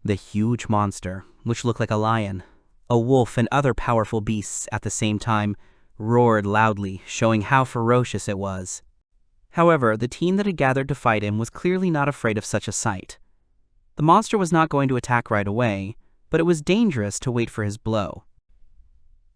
The huge monster, which looked like a lion, a wolf, and other powerful beasts at the same time, roared loudly, showing how ferocious it was. However, the team that had gathered to fight him was clearly not afraid of such a sight. The monster was not going to attack right away, but it was dangerous to wait for his blow.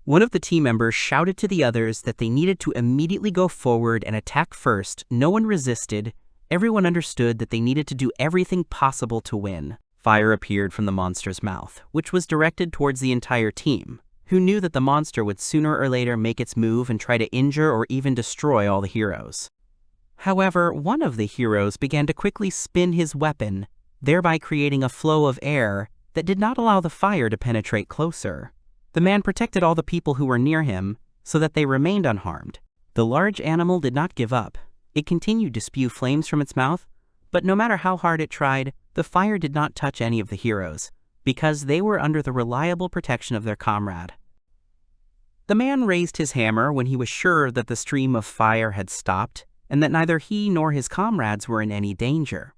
One of the team members shouted to the others that they needed to immediately go forward and attack first. No one resisted. Everyone understood that they needed to do everything possible to win. Fire appeared from the monster's mouth, which was directed towards the entire team, who knew that the monster would sooner or later make its move and try to injure or even destroy all the heroes. However, one of the heroes began to quickly spin his weapon, thereby creating a flow of air that did not allow the fire to penetrate closer. The man protected all the people who were near him so that they remained unharmed. The large animal did not give up. It continued to spew flames from its mouth, but no matter how hard it tried, the fire did not touch any of the heroes, because they were under the reliable protection of their comrade. The man raised his hammer when he was sure that the stream of fire had stopped and that neither he nor his comrades were in any danger.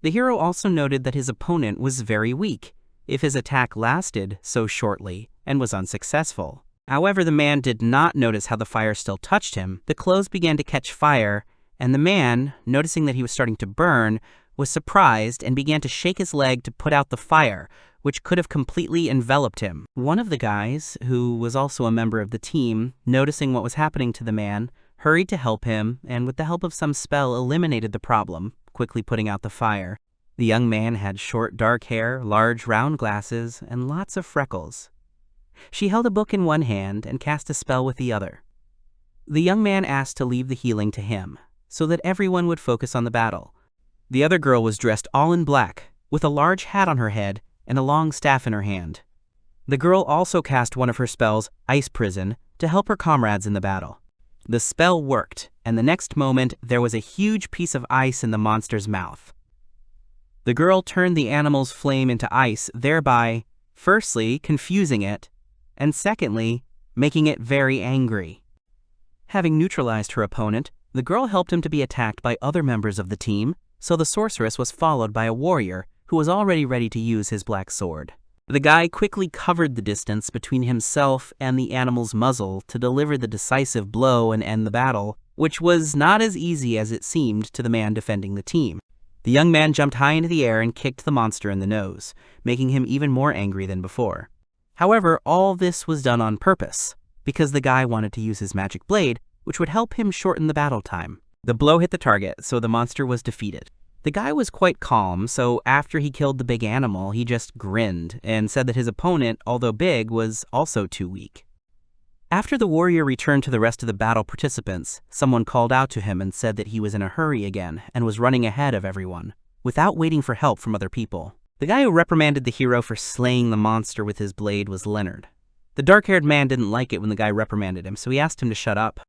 The hero also noted that his opponent was very weak, if his attack lasted so shortly and was unsuccessful. However, the man did not notice how the fire still touched him. The clothes began to catch fire, and the man, noticing that he was starting to burn, was surprised and began to shake his leg to put out the fire, which could have completely enveloped him. One of the guys, who was also a member of the team, noticing what was happening to the man, hurried to help him, and with the help of some spell eliminated the problem, quickly putting out the fire. The young man had short dark hair, large round glasses, and lots of freckles. She held a book in one hand and cast a spell with the other. The young man asked to leave the healing to him, so that everyone would focus on the battle. The other girl was dressed all in black, with a large hat on her head and a long staff in her hand. The girl also cast one of her spells, Ice Prison, to help her comrades in the battle. The spell worked, and the next moment there was a huge piece of ice in the monster's mouth. The girl turned the animal's flame into ice, thereby, firstly, confusing it, and secondly, making it very angry. Having neutralized her opponent, the girl helped him to be attacked by other members of the team, so the sorceress was followed by a warrior who was already ready to use his black sword. The guy quickly covered the distance between himself and the animal's muzzle to deliver the decisive blow and end the battle, which was not as easy as it seemed to the man defending the team. The young man jumped high into the air and kicked the monster in the nose, making him even more angry than before. However, all this was done on purpose, because the guy wanted to use his magic blade, which would help him shorten the battle time. The blow hit the target, so the monster was defeated. The guy was quite calm, so after he killed the big animal, he just grinned and said that his opponent, although big, was also too weak. After the warrior returned to the rest of the battle participants, someone called out to him and said that he was in a hurry again and was running ahead of everyone, without waiting for help from other people. The guy who reprimanded the hero for slaying the monster with his blade was Leonard. The dark-haired man didn't like it when the guy reprimanded him, so he asked him to shut up.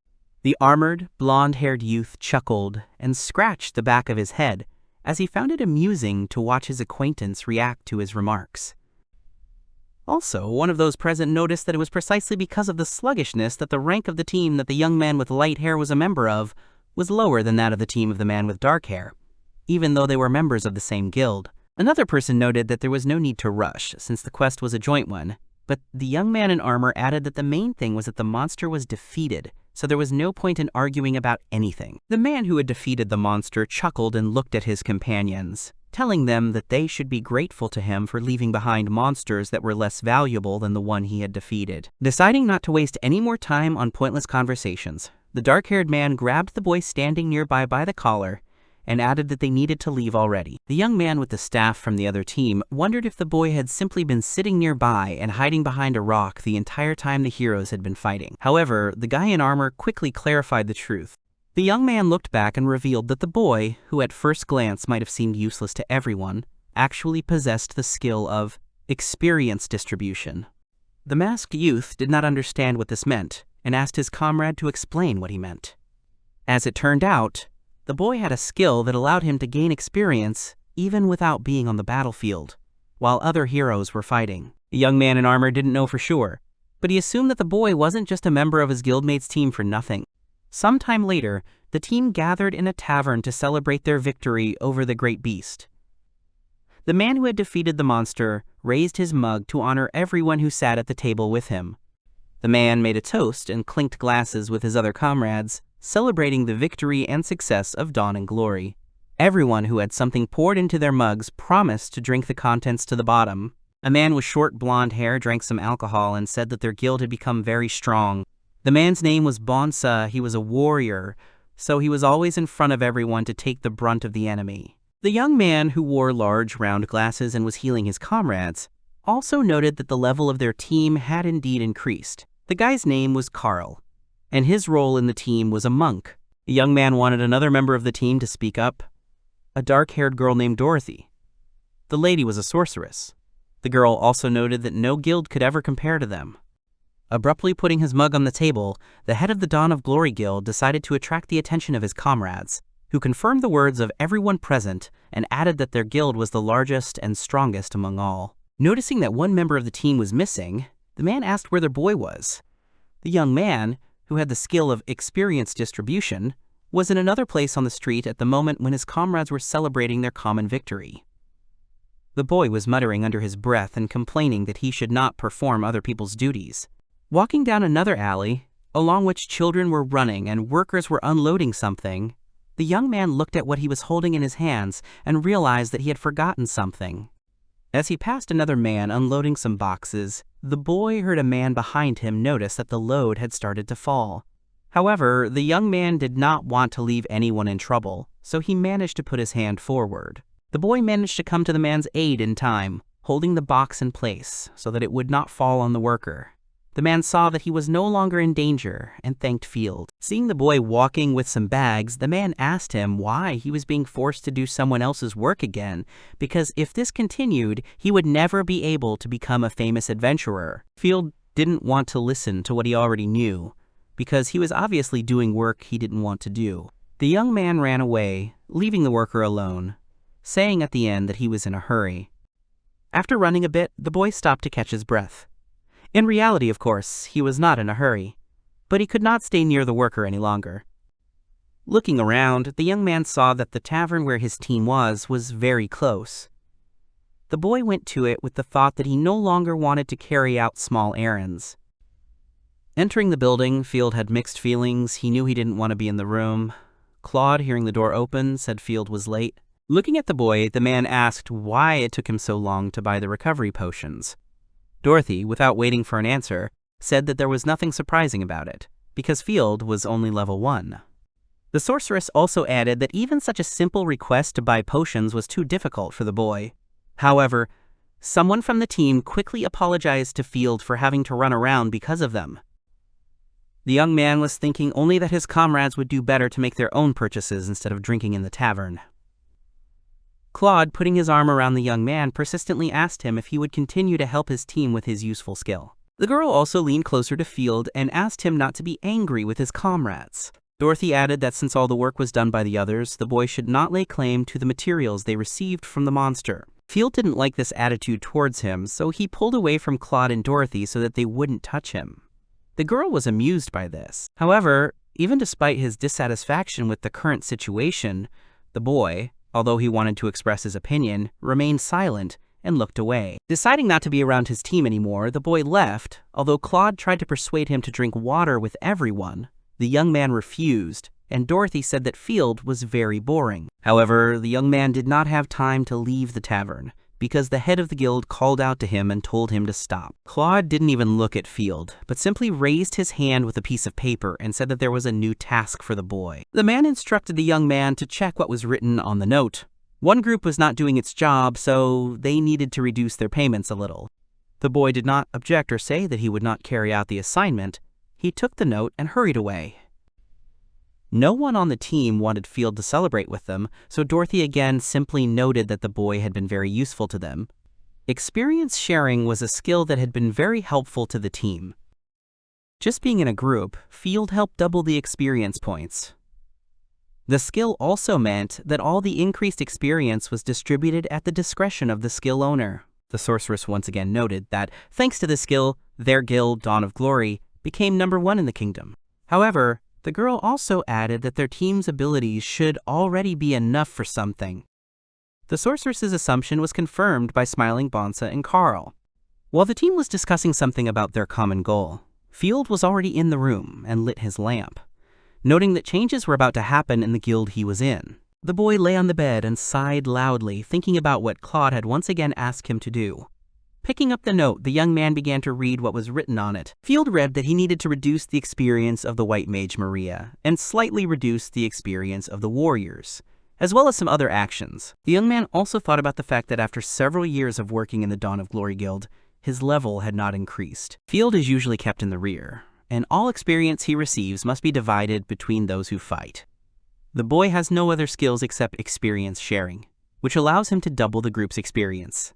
The armored, blonde-haired youth chuckled and scratched the back of his head, as he found it amusing to watch his acquaintance react to his remarks. Also, one of those present noticed that it was precisely because of the sluggishness that the rank of the team that the young man with light hair was a member of was lower than that of the team of the man with dark hair, even though they were members of the same guild. Another person noted that there was no need to rush, since the quest was a joint one, but the young man in armor added that the main thing was that the monster was defeated, so there was no point in arguing about anything. The man who had defeated the monster chuckled and looked at his companions, telling them that they should be grateful to him for leaving behind monsters that were less valuable than the one he had defeated. Deciding not to waste any more time on pointless conversations, the dark-haired man grabbed the boy standing nearby by the collar and added that they needed to leave already. The young man with the staff from the other team wondered if the boy had simply been sitting nearby and hiding behind a rock the entire time the heroes had been fighting. However, the guy in armor quickly clarified the truth. The young man looked back and revealed that the boy, who at first glance might have seemed useless to everyone, actually possessed the skill of experience distribution. The masked youth did not understand what this meant and asked his comrade to explain what he meant. As it turned out, the boy had a skill that allowed him to gain experience even without being on the battlefield, while other heroes were fighting. The young man in armor didn't know for sure, but he assumed that the boy wasn't just a member of his guildmate's team for nothing. Sometime later, the team gathered in a tavern to celebrate their victory over the great beast. The man who had defeated the monster raised his mug to honor everyone who sat at the table with him. The man made a toast and clinked glasses with his other comrades, celebrating the victory and success of Dawn and Glory. Everyone who had something poured into their mugs promised to drink the contents to the bottom. A man with short blonde hair drank some alcohol and said that their guild had become very strong. The man's name was Bonsa. He was a warrior, so he was always in front of everyone to take the brunt of the enemy. The young man who wore large round glasses and was healing his comrades also noted that the level of their team had indeed increased. The guy's name was Carl, and his role in the team was a monk. The young man wanted another member of the team to speak up, a dark-haired girl named Dorothy. The lady was a sorceress. The girl also noted that no guild could ever compare to them. Abruptly putting his mug on the table, the head of the Dawn of Glory Guild decided to attract the attention of his comrades, who confirmed the words of everyone present and added that their guild was the largest and strongest among all. Noticing that one member of the team was missing, the man asked where their boy was. The young man, who had the skill of experience distribution, was in another place on the street at the moment when his comrades were celebrating their common victory. The boy was muttering under his breath and complaining that he should not perform other people's duties. Walking down another alley, along which children were running and workers were unloading something, the young man looked at what he was holding in his hands and realized that he had forgotten something. As he passed another man unloading some boxes, the boy heard a man behind him notice that the load had started to fall. However, the young man did not want to leave anyone in trouble, so he managed to put his hand forward. The boy managed to come to the man's aid in time, holding the box in place so that it would not fall on the worker. The man saw that he was no longer in danger and thanked Field. Seeing the boy walking with some bags, the man asked him why he was being forced to do someone else's work again, because if this continued, he would never be able to become a famous adventurer. Field didn't want to listen to what he already knew, because he was obviously doing work he didn't want to do. The young man ran away, leaving the worker alone, saying at the end that he was in a hurry. After running a bit, the boy stopped to catch his breath. In reality, of course, he was not in a hurry, but he could not stay near the worker any longer. Looking around, the young man saw that the tavern where his team was very close. The boy went to it with the thought that he no longer wanted to carry out small errands. Entering the building, Field had mixed feelings. He knew he didn't want to be in the room. Claude, hearing the door open, said Field was late. Looking at the boy, the man asked why it took him so long to buy the recovery potions. Dorothy, without waiting for an answer, said that there was nothing surprising about it, because Field was only level 1. The sorceress also added that even such a simple request to buy potions was too difficult for the boy. However, someone from the team quickly apologized to Field for having to run around because of them. The young man was thinking only that his comrades would do better to make their own purchases instead of drinking in the tavern. Claude, putting his arm around the young man, persistently asked him if he would continue to help his team with his useful skill. The girl also leaned closer to Field and asked him not to be angry with his comrades. Dorothy added that since all the work was done by the others, the boy should not lay claim to the materials they received from the monster. Field didn't like this attitude towards him, so he pulled away from Claude and Dorothy so that they wouldn't touch him. The girl was amused by this. However, even despite his dissatisfaction with the current situation, the boy, although he wanted to express his opinion, remained silent and looked away. Deciding not to be around his team anymore, the boy left, although Claude tried to persuade him to drink water with everyone. The young man refused, and Dorothy said that Field was very boring. However, the young man did not have time to leave the tavern, because the head of the guild called out to him and told him to stop. Claude didn't even look at Field, but simply raised his hand with a piece of paper and said that there was a new task for the boy. The man instructed the young man to check what was written on the note. One group was not doing its job, so they needed to reduce their payments a little. The boy did not object or say that he would not carry out the assignment. He took the note and hurried away. No one on the team wanted Field to celebrate with them, so Dorothy again simply noted that the boy had been very useful to them. Experience sharing was a skill that had been very helpful to the team. Just being in a group, Field helped double the experience points. The skill also meant that all the increased experience was distributed at the discretion of the skill owner. The sorceress once again noted that, thanks to the skill, their guild, Dawn of Glory, became number 1 in the kingdom. However, the girl also added that their team's abilities should already be enough for something. The sorceress's assumption was confirmed by smiling Bonsa and Carl. While the team was discussing something about their common goal, Field was already in the room and lit his lamp, noting that changes were about to happen in the guild he was in. The boy lay on the bed and sighed loudly, thinking about what Claude had once again asked him to do. Picking up the note, the young man began to read what was written on it. Field read that he needed to reduce the experience of the White Mage Maria and slightly reduce the experience of the warriors, as well as some other actions. The young man also thought about the fact that after several years of working in the Dawn of Glory Guild, his level had not increased. Field is usually kept in the rear, and all experience he receives must be divided between those who fight. The boy has no other skills except experience sharing, which allows him to double the group's experience.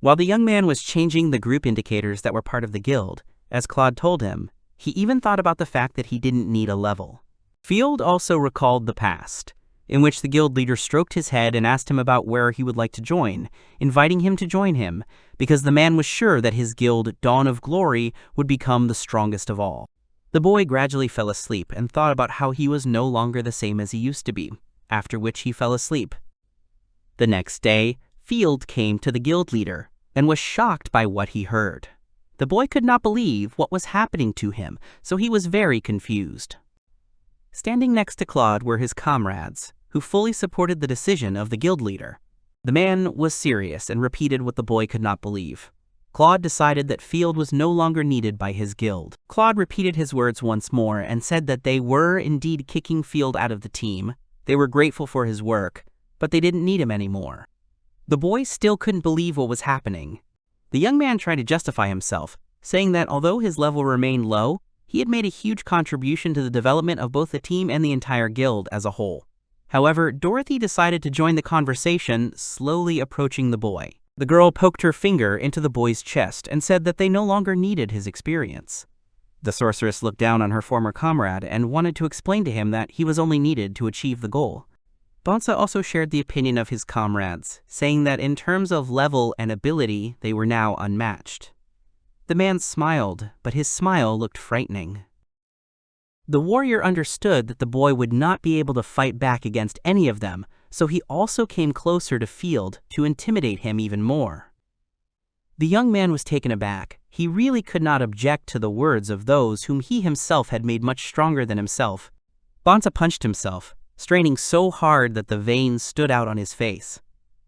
While the young man was changing the group indicators that were part of the guild, as Claude told him, he even thought about the fact that he didn't need a level. Field also recalled the past, in which the guild leader stroked his head and asked him about where he would like to join, inviting him to join him, because the man was sure that his guild, Dawn of Glory, would become the strongest of all. The boy gradually fell asleep and thought about how he was no longer the same as he used to be, after which he fell asleep. The next day, Field came to the guild leader and was shocked by what he heard. The boy could not believe what was happening to him, so he was very confused. Standing next to Claude were his comrades, who fully supported the decision of the guild leader. The man was serious and repeated what the boy could not believe. Claude decided that Field was no longer needed by his guild. Claude repeated his words once more and said that they were indeed kicking Field out of the team. They were grateful for his work, but they didn't need him anymore. The boy still couldn't believe what was happening. The young man tried to justify himself, saying that although his level remained low, he had made a huge contribution to the development of both the team and the entire guild as a whole. However, Dorothy decided to join the conversation, slowly approaching the boy. The girl poked her finger into the boy's chest and said that they no longer needed his experience. The sorceress looked down on her former comrade and wanted to explain to him that he was only needed to achieve the goal. Bonsa also shared the opinion of his comrades, saying that in terms of level and ability, they were now unmatched. The man smiled, but his smile looked frightening. The warrior understood that the boy would not be able to fight back against any of them, so he also came closer to Field to intimidate him even more. The young man was taken aback. He really could not object to the words of those whom he himself had made much stronger than himself. Bonsa punched himself, straining so hard that the veins stood out on his face.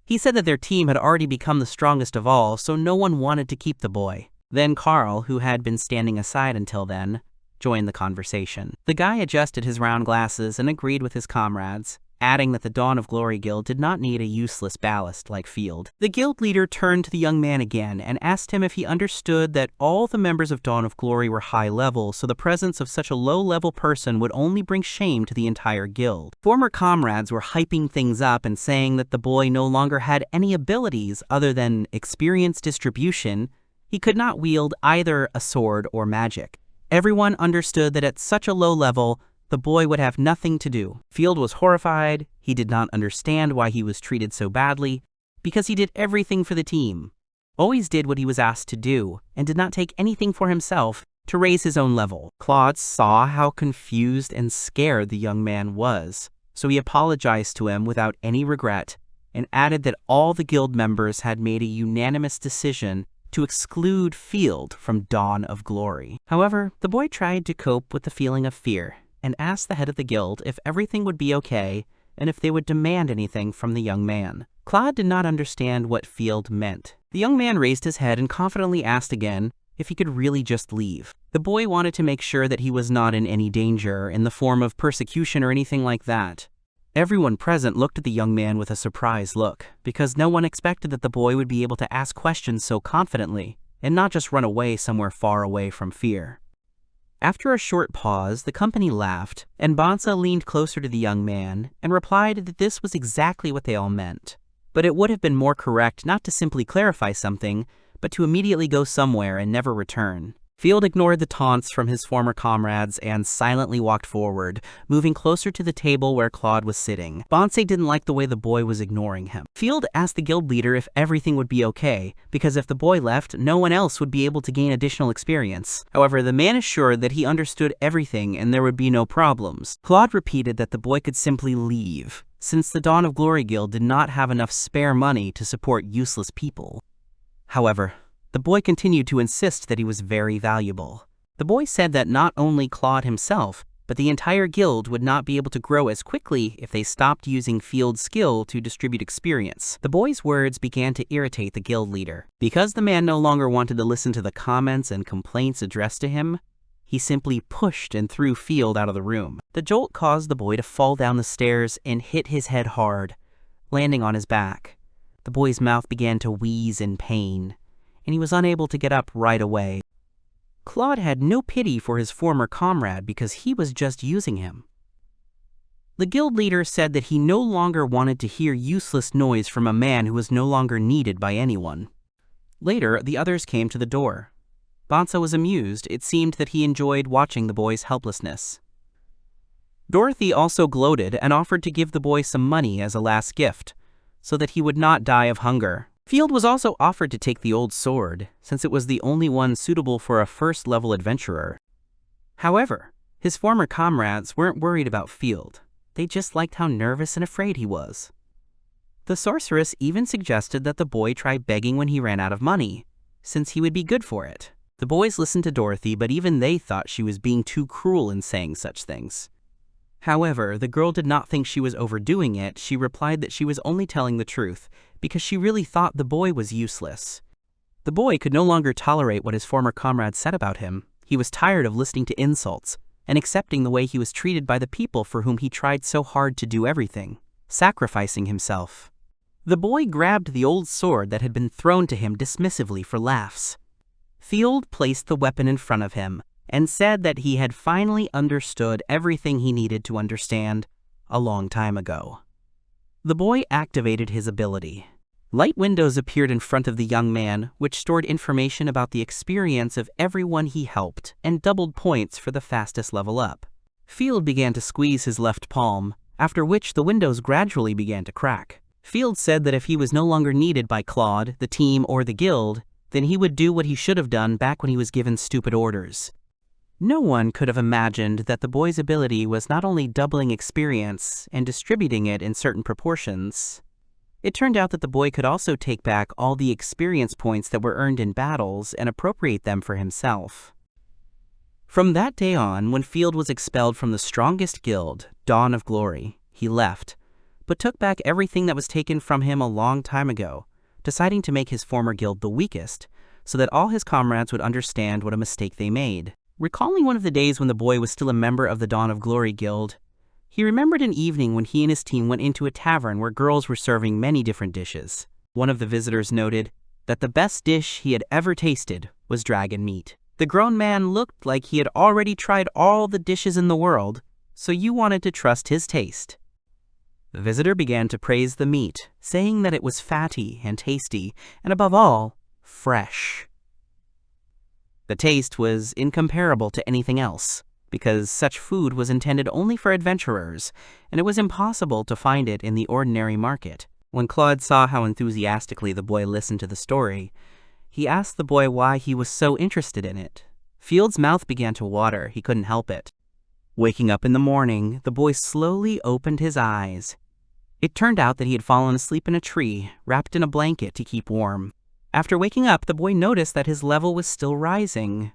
He said that their team had already become the strongest of all, so no one wanted to keep the boy. Then Carl, who had been standing aside until then, joined the conversation. The guy adjusted his round glasses and agreed with his comrades, adding that the Dawn of Glory Guild did not need a useless ballast like Field. The guild leader turned to the young man again and asked him if he understood that all the members of Dawn of Glory were high level, so the presence of such a low-level person would only bring shame to the entire guild. Former comrades were hyping things up and saying that the boy no longer had any abilities other than experience distribution. He could not wield either a sword or magic. Everyone understood that at such a low level, the boy would have nothing to do. Field was horrified. He did not understand why he was treated so badly, because he did everything for the team, always did what he was asked to do, and did not take anything for himself to raise his own level. Claude saw how confused and scared the young man was, so he apologized to him without any regret, and added that all the guild members had made a unanimous decision to exclude Field from Dawn of Glory. However, the boy tried to cope with the feeling of fear and asked the head of the guild if everything would be okay and if they would demand anything from the young man. Claude did not understand what Field meant. The young man raised his head and confidently asked again if he could really just leave. The boy wanted to make sure that he was not in any danger in the form of persecution or anything like that. Everyone present looked at the young man with a surprised look, because no one expected that the boy would be able to ask questions so confidently, and not just run away somewhere far away from fear. After a short pause, the company laughed, and Bonsa leaned closer to the young man and replied that this was exactly what they all meant. But it would have been more correct not to simply clarify something, but to immediately go somewhere and never return. Field ignored the taunts from his former comrades and silently walked forward, moving closer to the table where Claude was sitting. Bonsa didn't like the way the boy was ignoring him. Field asked the guild leader if everything would be okay, because if the boy left, no one else would be able to gain additional experience. However, the man assured that he understood everything and there would be no problems. Claude repeated that the boy could simply leave, since the Dawn of Glory Guild did not have enough spare money to support useless people. However, the boy continued to insist that he was very valuable. The boy said that not only Claude himself, but the entire guild would not be able to grow as quickly if they stopped using Field's skill to distribute experience. The boy's words began to irritate the guild leader. Because the man no longer wanted to listen to the comments and complaints addressed to him, he simply pushed and threw Field out of the room. The jolt caused the boy to fall down the stairs and hit his head hard, landing on his back. The boy's mouth began to wheeze in pain, and he was unable to get up right away. Claude had no pity for his former comrade because he was just using him. The guild leader said that he no longer wanted to hear useless noise from a man who was no longer needed by anyone. Later, the others came to the door. Bansa was amused. It seemed that he enjoyed watching the boy's helplessness. Dorothy also gloated and offered to give the boy some money as a last gift, so that he would not die of hunger. Field was also offered to take the old sword, since it was the only one suitable for a first-level adventurer. However, his former comrades weren't worried about Field. They just liked how nervous and afraid he was. The sorceress even suggested that the boy try begging when he ran out of money, since he would be good for it. The boys listened to Dorothy, but even they thought she was being too cruel in saying such things. However, the girl did not think she was overdoing it. She replied that she was only telling the truth, because she really thought the boy was useless. The boy could no longer tolerate what his former comrades said about him. He was tired of listening to insults and accepting the way he was treated by the people for whom he tried so hard to do everything, sacrificing himself. The boy grabbed the old sword that had been thrown to him dismissively for laughs. Field placed the weapon in front of him and said that he had finally understood everything he needed to understand a long time ago. The boy activated his ability. Light windows appeared in front of the young man, which stored information about the experience of everyone he helped and doubled points for the fastest level up. Field began to squeeze his left palm, after which the windows gradually began to crack. Field said that if he was no longer needed by Claude, the team, or the guild, then he would do what he should have done back when he was given stupid orders. No one could have imagined that the boy's ability was not only doubling experience and distributing it in certain proportions. It turned out that the boy could also take back all the experience points that were earned in battles and appropriate them for himself. From that day on, when Field was expelled from the strongest guild, Dawn of Glory, he left, but took back everything that was taken from him a long time ago, deciding to make his former guild the weakest, so that all his comrades would understand what a mistake they made. Recalling one of the days when the boy was still a member of the Dawn of Glory Guild, he remembered an evening when he and his team went into a tavern where girls were serving many different dishes. One of the visitors noted that the best dish he had ever tasted was dragon meat. The grown man looked like he had already tried all the dishes in the world, so you wanted to trust his taste. The visitor began to praise the meat, saying that it was fatty and tasty, and above all, fresh. The taste was incomparable to anything else, because such food was intended only for adventurers, and it was impossible to find it in the ordinary market. When Claude saw how enthusiastically the boy listened to the story, he asked the boy why he was so interested in it. Field's mouth began to water. He couldn't help it. Waking up in the morning, the boy slowly opened his eyes. It turned out that he had fallen asleep in a tree, wrapped in a blanket to keep warm. After waking up, the boy noticed that his level was still rising.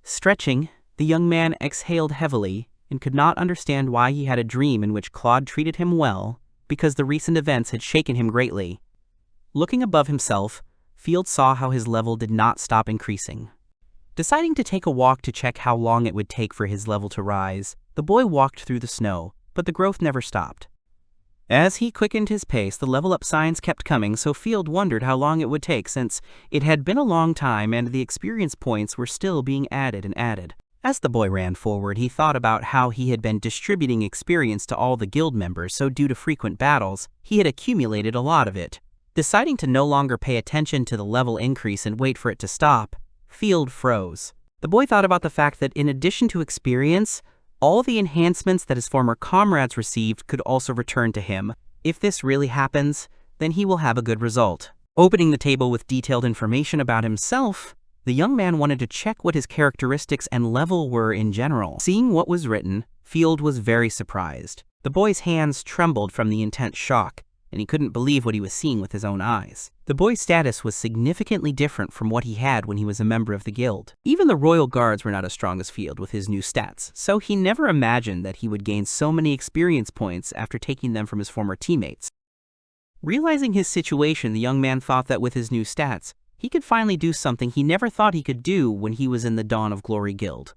Stretching, the young man exhaled heavily and could not understand why he had a dream in which Claude treated him well, because the recent events had shaken him greatly. Looking above himself, Field saw how his level did not stop increasing. Deciding to take a walk to check how long it would take for his level to rise, the boy walked through the snow, but the growth never stopped. As he quickened his pace, the level-up signs kept coming, so Field wondered how long it would take since it had been a long time and the experience points were still being added and added. As the boy ran forward, he thought about how he had been distributing experience to all the guild members, so due to frequent battles, he had accumulated a lot of it. Deciding to no longer pay attention to the level increase and wait for it to stop, Field froze. The boy thought about the fact that in addition to experience, all the enhancements that his former comrades received could also return to him. If this really happens, then he will have a good result. Opening the table with detailed information about himself, the young man wanted to check what his characteristics and level were in general. Seeing what was written, Field was very surprised. The boy's hands trembled from the intense shock, and he couldn't believe what he was seeing with his own eyes. The boy's status was significantly different from what he had when he was a member of the guild. Even the royal guards were not as strong as Field with his new stats, so he never imagined that he would gain so many experience points after taking them from his former teammates. Realizing his situation, the young man thought that with his new stats, he could finally do something he never thought he could do when he was in the Dawn of Glory guild.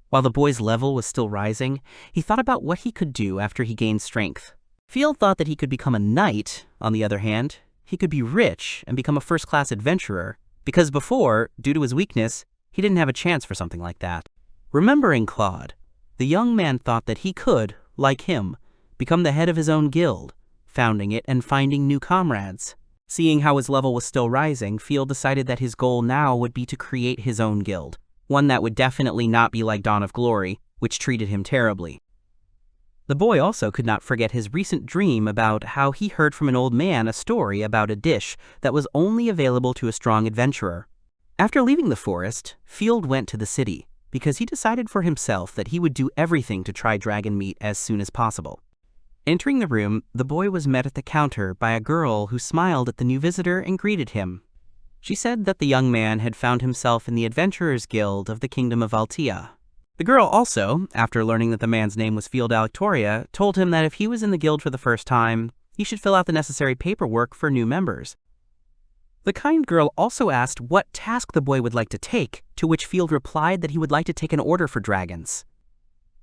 While the boy's level was still rising, he thought about what he could do after he gained strength. Field thought that he could become a knight. On the other hand, he could be rich and become a first-class adventurer, because before, due to his weakness, he didn't have a chance for something like that. Remembering Claude, the young man thought that he could, like him, become the head of his own guild, founding it and finding new comrades. Seeing how his level was still rising, Field decided that his goal now would be to create his own guild, one that would definitely not be like Dawn of Glory, which treated him terribly. The boy also could not forget his recent dream about how he heard from an old man a story about a dish that was only available to a strong adventurer. After leaving the forest, Field went to the city, because he decided for himself that he would do everything to try dragon meat as soon as possible. Entering the room, the boy was met at the counter by a girl who smiled at the new visitor and greeted him. She said that the young man had found himself in the Adventurers Guild of the Kingdom of Altea. The girl also, after learning that the man's name was Field Alectoria, told him that if he was in the guild for the first time, he should fill out the necessary paperwork for new members. The kind girl also asked what task the boy would like to take, to which Field replied that he would like to take an order for dragons.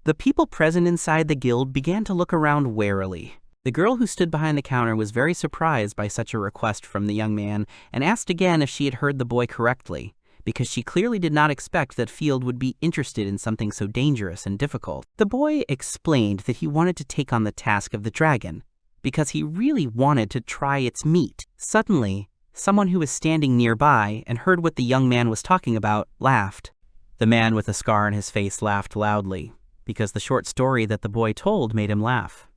The people present inside the guild began to look around warily. The girl who stood behind the counter was very surprised by such a request from the young man and asked again if she had heard the boy correctly, because she clearly did not expect that Field would be interested in something so dangerous and difficult. The boy explained that he wanted to take on the task of the dragon, because he really wanted to try its meat. Suddenly, someone who was standing nearby and heard what the young man was talking about laughed. The man with a scar on his face laughed loudly, because the short story that the boy told made him laugh.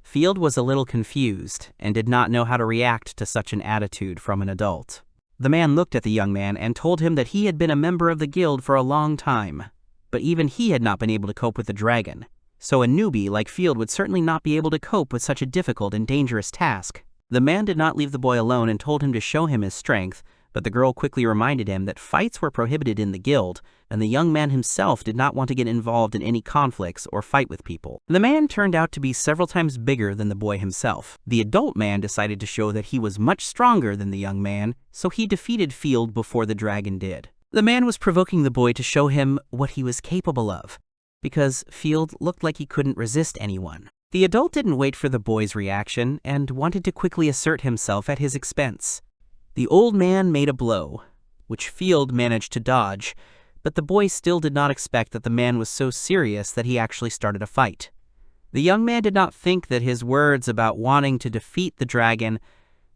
Field was a little confused and did not know how to react to such an attitude from an adult. The man looked at the young man and told him that he had been a member of the guild for a long time, but even he had not been able to cope with the dragon, so a newbie like Field would certainly not be able to cope with such a difficult and dangerous task. The man did not leave the boy alone and told him to show him his strength, but the girl quickly reminded him that fights were prohibited in the guild, and the young man himself did not want to get involved in any conflicts or fight with people. The man turned out to be several times bigger than the boy himself. The adult man decided to show that he was much stronger than the young man, so he defeated Field before the dragon did. The man was provoking the boy to show him what he was capable of, because Field looked like he couldn't resist anyone. The adult didn't wait for the boy's reaction and wanted to quickly assert himself at his expense. The old man made a blow, which Field managed to dodge, but the boy still did not expect that the man was so serious that he actually started a fight. The young man did not think that his words about wanting to defeat the dragon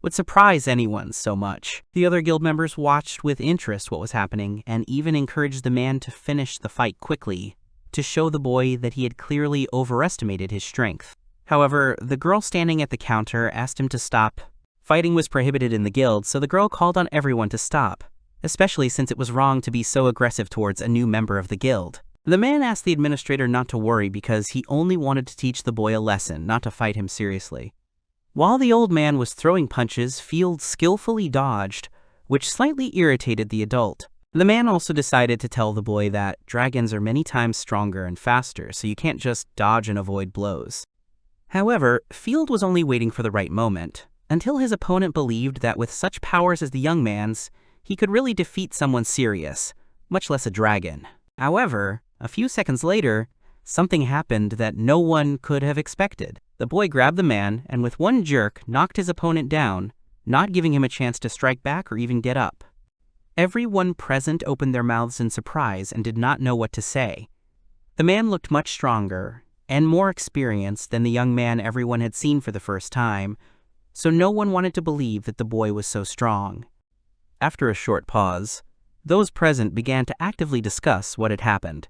would surprise anyone so much. The other guild members watched with interest what was happening and even encouraged the man to finish the fight quickly, to show the boy that he had clearly overestimated his strength. However, the girl standing at the counter asked him to stop. Fighting was prohibited in the guild, so the girl called on everyone to stop, especially since it was wrong to be so aggressive towards a new member of the guild. The man asked the administrator not to worry because he only wanted to teach the boy a lesson, not to fight him seriously. While the old man was throwing punches, Field skillfully dodged, which slightly irritated the adult. The man also decided to tell the boy that dragons are many times stronger and faster, so you can't just dodge and avoid blows. However, Field was only waiting for the right moment, until his opponent believed that with such powers as the young man's, he could really defeat someone serious, much less a dragon. However, a few seconds later, something happened that no one could have expected. The boy grabbed the man and with one jerk knocked his opponent down, not giving him a chance to strike back or even get up. Everyone present opened their mouths in surprise and did not know what to say. The man looked much stronger and more experienced than the young man everyone had seen for the first time, so no one wanted to believe that the boy was so strong. After a short pause, those present began to actively discuss what had happened.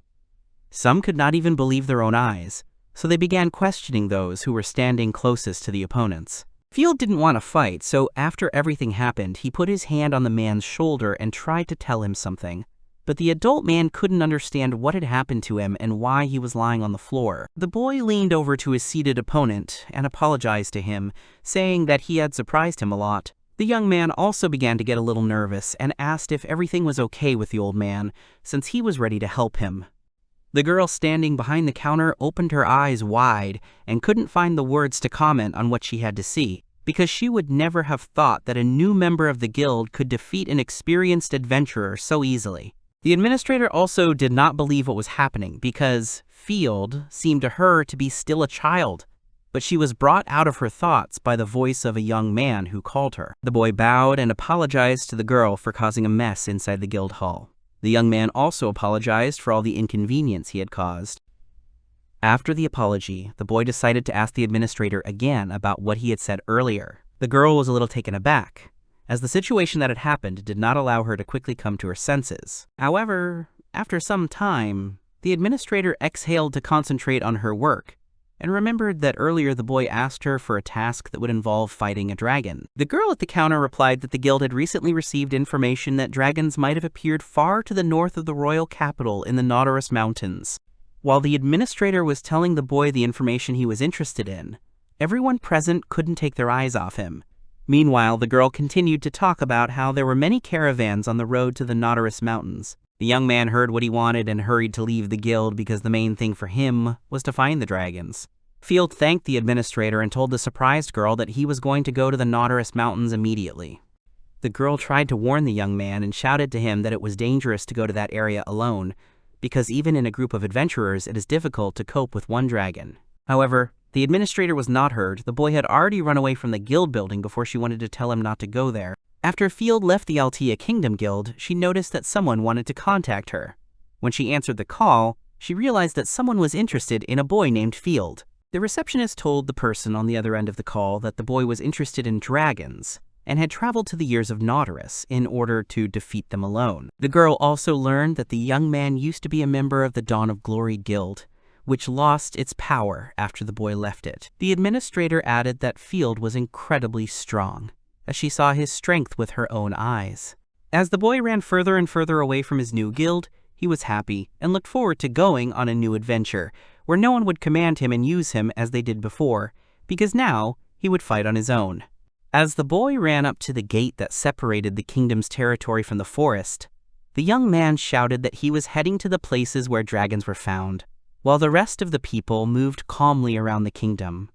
Some could not even believe their own eyes, so they began questioning those who were standing closest to the opponents. Field didn't want to fight, so after everything happened, he put his hand on the man's shoulder and tried to tell him something. but the adult man couldn't understand what had happened to him and why he was lying on the floor. The boy leaned over to his seated opponent and apologized to him, saying that he had surprised him a lot. The young man also began to get a little nervous and asked if everything was okay with the old man, since he was ready to help him. The girl standing behind the counter opened her eyes wide and couldn't find the words to comment on what she had to see, because she would never have thought that a new member of the guild could defeat an experienced adventurer so easily. The administrator also did not believe what was happening because Field seemed to her to be still a child, but she was brought out of her thoughts by the voice of a young man who called her. The boy bowed and apologized to the girl for causing a mess inside the guild hall. The young man also apologized for all the inconvenience he had caused. After the apology, the boy decided to ask the administrator again about what he had said earlier. The girl was a little taken aback, as the situation that had happened did not allow her to quickly come to her senses. However, after some time, the administrator exhaled to concentrate on her work, and remembered that earlier the boy asked her for a task that would involve fighting a dragon. The girl at the counter replied that the guild had recently received information that dragons might have appeared far to the north of the royal capital in the Nouryokusha Mountains. While the administrator was telling the boy the information he was interested in, everyone present couldn't take their eyes off him. Meanwhile, the girl continued to talk about how there were many caravans on the road to the Nouryokusha Mountains. The young man heard what he wanted and hurried to leave the guild because the main thing for him was to find the dragons. Field thanked the administrator and told the surprised girl that he was going to go to the Nouryokusha Mountains immediately. The girl tried to warn the young man and shouted to him that it was dangerous to go to that area alone, because even in a group of adventurers it is difficult to cope with one dragon. However, the administrator was not heard. The boy had already run away from the guild building before she wanted to tell him not to go there. After Field left the Altea Kingdom Guild, she noticed that someone wanted to contact her. When she answered the call, she realized that someone was interested in a boy named Field. The receptionist told the person on the other end of the call that the boy was interested in dragons and had traveled to the years of Nouryokusha in order to defeat them alone. The girl also learned that the young man used to be a member of the Dawn of Glory Guild, which lost its power after the boy left it. The administrator added that Field was incredibly strong, as she saw his strength with her own eyes. As the boy ran further and further away from his new guild, he was happy and looked forward to going on a new adventure, where no one would command him and use him as they did before, because now he would fight on his own. As the boy ran up to the gate that separated the kingdom's territory from the forest, the young man shouted that he was heading to the places where dragons were found, while the rest of the people moved calmly around the kingdom.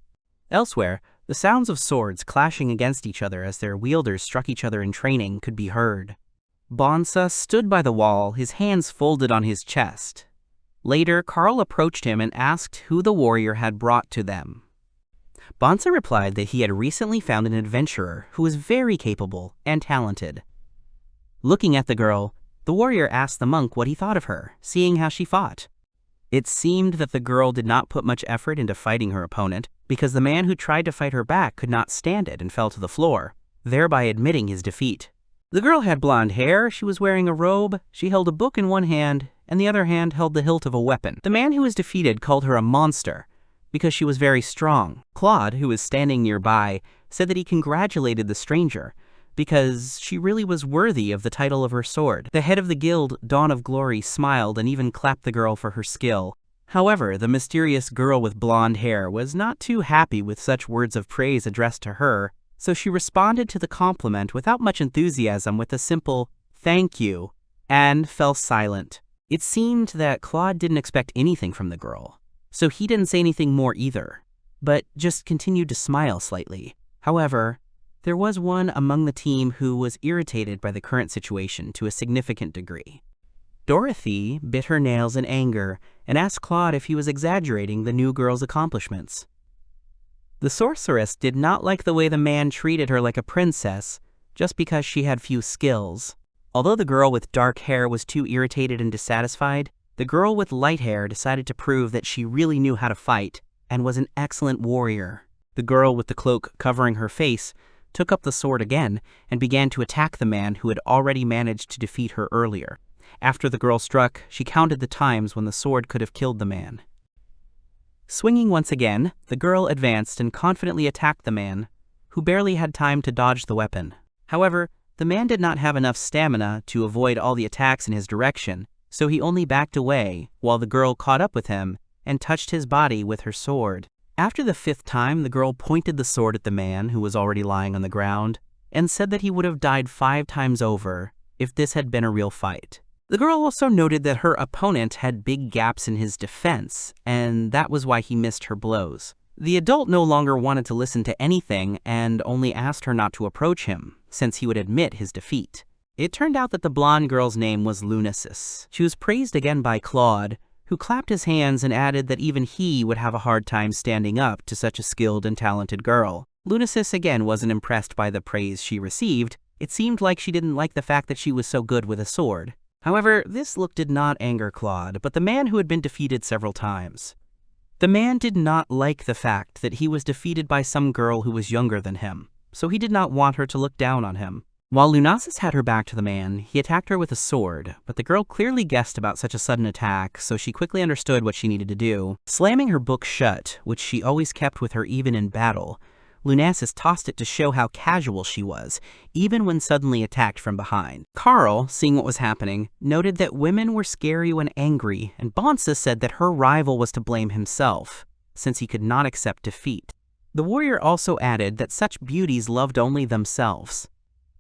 Elsewhere, the sounds of swords clashing against each other as their wielders struck each other in training could be heard. Bonsa stood by the wall, his hands folded on his chest. Later, Carl approached him and asked who the warrior had brought to them. Bonsa replied that he had recently found an adventurer who was very capable and talented. Looking at the girl, the warrior asked the monk what he thought of her, seeing how she fought. It seemed that the girl did not put much effort into fighting her opponent, because the man who tried to fight her back could not stand it and fell to the floor, thereby admitting his defeat. The girl had blonde hair, she was wearing a robe, she held a book in one hand, and the other hand held the hilt of a weapon. The man who was defeated called her a monster, because she was very strong. Claude, who was standing nearby, said that he congratulated the stranger, because she really was worthy of the title of her sword. The head of the guild, Dawn of Glory, smiled and even clapped the girl for her skill. However, the mysterious girl with blonde hair was not too happy with such words of praise addressed to her, so she responded to the compliment without much enthusiasm with a simple, "Thank you," and fell silent. It seemed that Claude didn't expect anything from the girl, so he didn't say anything more either, but just continued to smile slightly. However, there was one among the team who was irritated by the current situation to a significant degree. Dorothy bit her nails in anger and asked Claude if he was exaggerating the new girl's accomplishments. The sorceress did not like the way the man treated her like a princess just because she had few skills. Although the girl with dark hair was too irritated and dissatisfied, the girl with light hair decided to prove that she really knew how to fight and was an excellent warrior. The girl with the cloak covering her face took up the sword again and began to attack the man who had already managed to defeat her earlier. After the girl struck, she counted the times when the sword could have killed the man. Swinging once again, the girl advanced and confidently attacked the man, who barely had time to dodge the weapon. However, The man did not have enough stamina to avoid all the attacks in his direction, so he only backed away while the girl caught up with him and touched his body with her sword. After the 5th time, the girl pointed the sword at the man who was already lying on the ground and said that he would have died 5 times over if this had been a real fight. The girl also noted that her opponent had big gaps in his defense, and that was why he missed her blows. The adult no longer wanted to listen to anything and only asked her not to approach him, since he would admit his defeat. It turned out that the blonde girl's name was Lunasis. She was praised again by Claude, who clapped his hands and added that even he would have a hard time standing up to such a skilled and talented girl. Lunasis again wasn't impressed by the praise she received. It seemed like she didn't like the fact that she was so good with a sword. However, this look did not anger Claude, but the man who had been defeated several times. The man did not like the fact that he was defeated by some girl who was younger than him, so he did not want her to look down on him. While Lunasis had her back to the man, he attacked her with a sword, but the girl clearly guessed about such a sudden attack, so she quickly understood what she needed to do. Slamming her book shut, which she always kept with her even in battle, Lunasis tossed it to show how casual she was, even when suddenly attacked from behind. Carl, seeing what was happening, noted that women were scary when angry, and Bonsa said that her rival was to blame himself, since he could not accept defeat. The warrior also added that such beauties loved only themselves.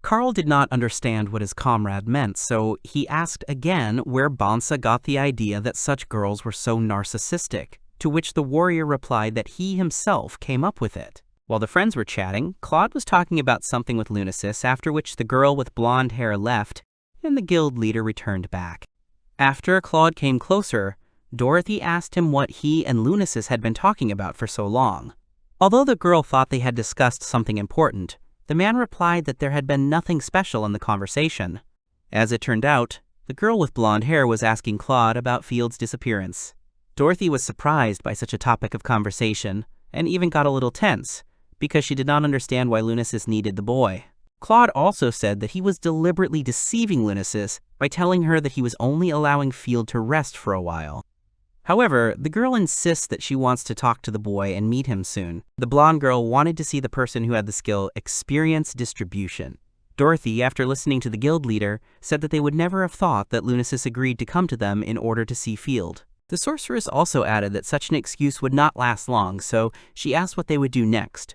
Carl did not understand what his comrade meant, so he asked again where Bonsa got the idea that such girls were so narcissistic, to which the warrior replied that he himself came up with it. While the friends were chatting, Claude was talking about something with Lunasis, after which the girl with blonde hair left, and the guild leader returned back. After Claude came closer, Dorothy asked him what he and Lunasis had been talking about for so long. Although the girl thought they had discussed something important, the man replied that there had been nothing special in the conversation. As it turned out, the girl with blonde hair was asking Claude about Field's disappearance. Dorothy was surprised by such a topic of conversation, and even got a little tense, because she did not understand why Lunasis needed the boy. Claude also said that he was deliberately deceiving Lunasis by telling her that he was only allowing Field to rest for a while. However, the girl insists that she wants to talk to the boy and meet him soon. The blonde girl wanted to see the person who had the skill experience distribution. Dorothy, after listening to the guild leader, said that they would never have thought that Lunasis agreed to come to them in order to see Field. The sorceress also added that such an excuse would not last long, so she asked what they would do next.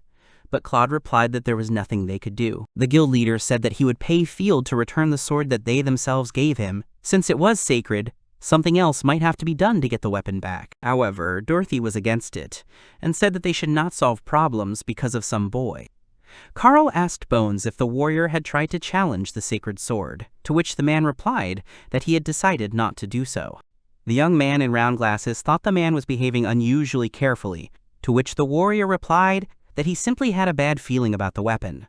But Claude replied that there was nothing they could do. The guild leader said that he would pay Field to return the sword that they themselves gave him. Since it was sacred, something else might have to be done to get the weapon back. However, Dorothy was against it, and said that they should not solve problems because of some boy. Carl asked Bones if the warrior had tried to challenge the sacred sword, to which the man replied that he had decided not to do so. The young man in round glasses thought the man was behaving unusually carefully, to which the warrior replied that he simply had a bad feeling about the weapon.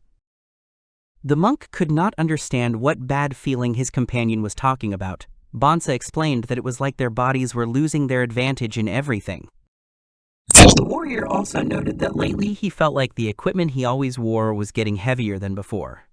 The monk could not understand what bad feeling his companion was talking about. Bonsa explained that it was like their bodies were losing their advantage in everything. The warrior also noted that lately he felt like the equipment he always wore was getting heavier than before.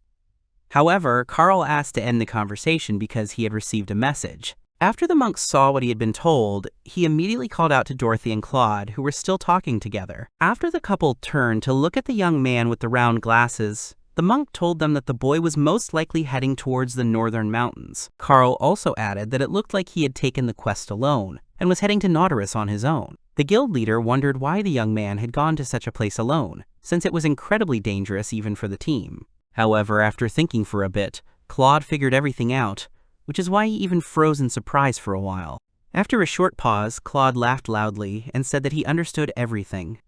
However, Carl asked to end the conversation because he had received a message. After the monk saw what he had been told, he immediately called out to Dorothy and Claude, who were still talking together. After the couple turned to look at the young man with the round glasses, the monk told them that the boy was most likely heading towards the northern mountains. Carl also added that it looked like he had taken the quest alone, and was heading to Nautilus on his own. The guild leader wondered why the young man had gone to such a place alone, since it was incredibly dangerous even for the team. However, after thinking for a bit, Claude figured everything out, which is why he even froze in surprise for a while. After a short pause, Claude laughed loudly and said that he understood everything.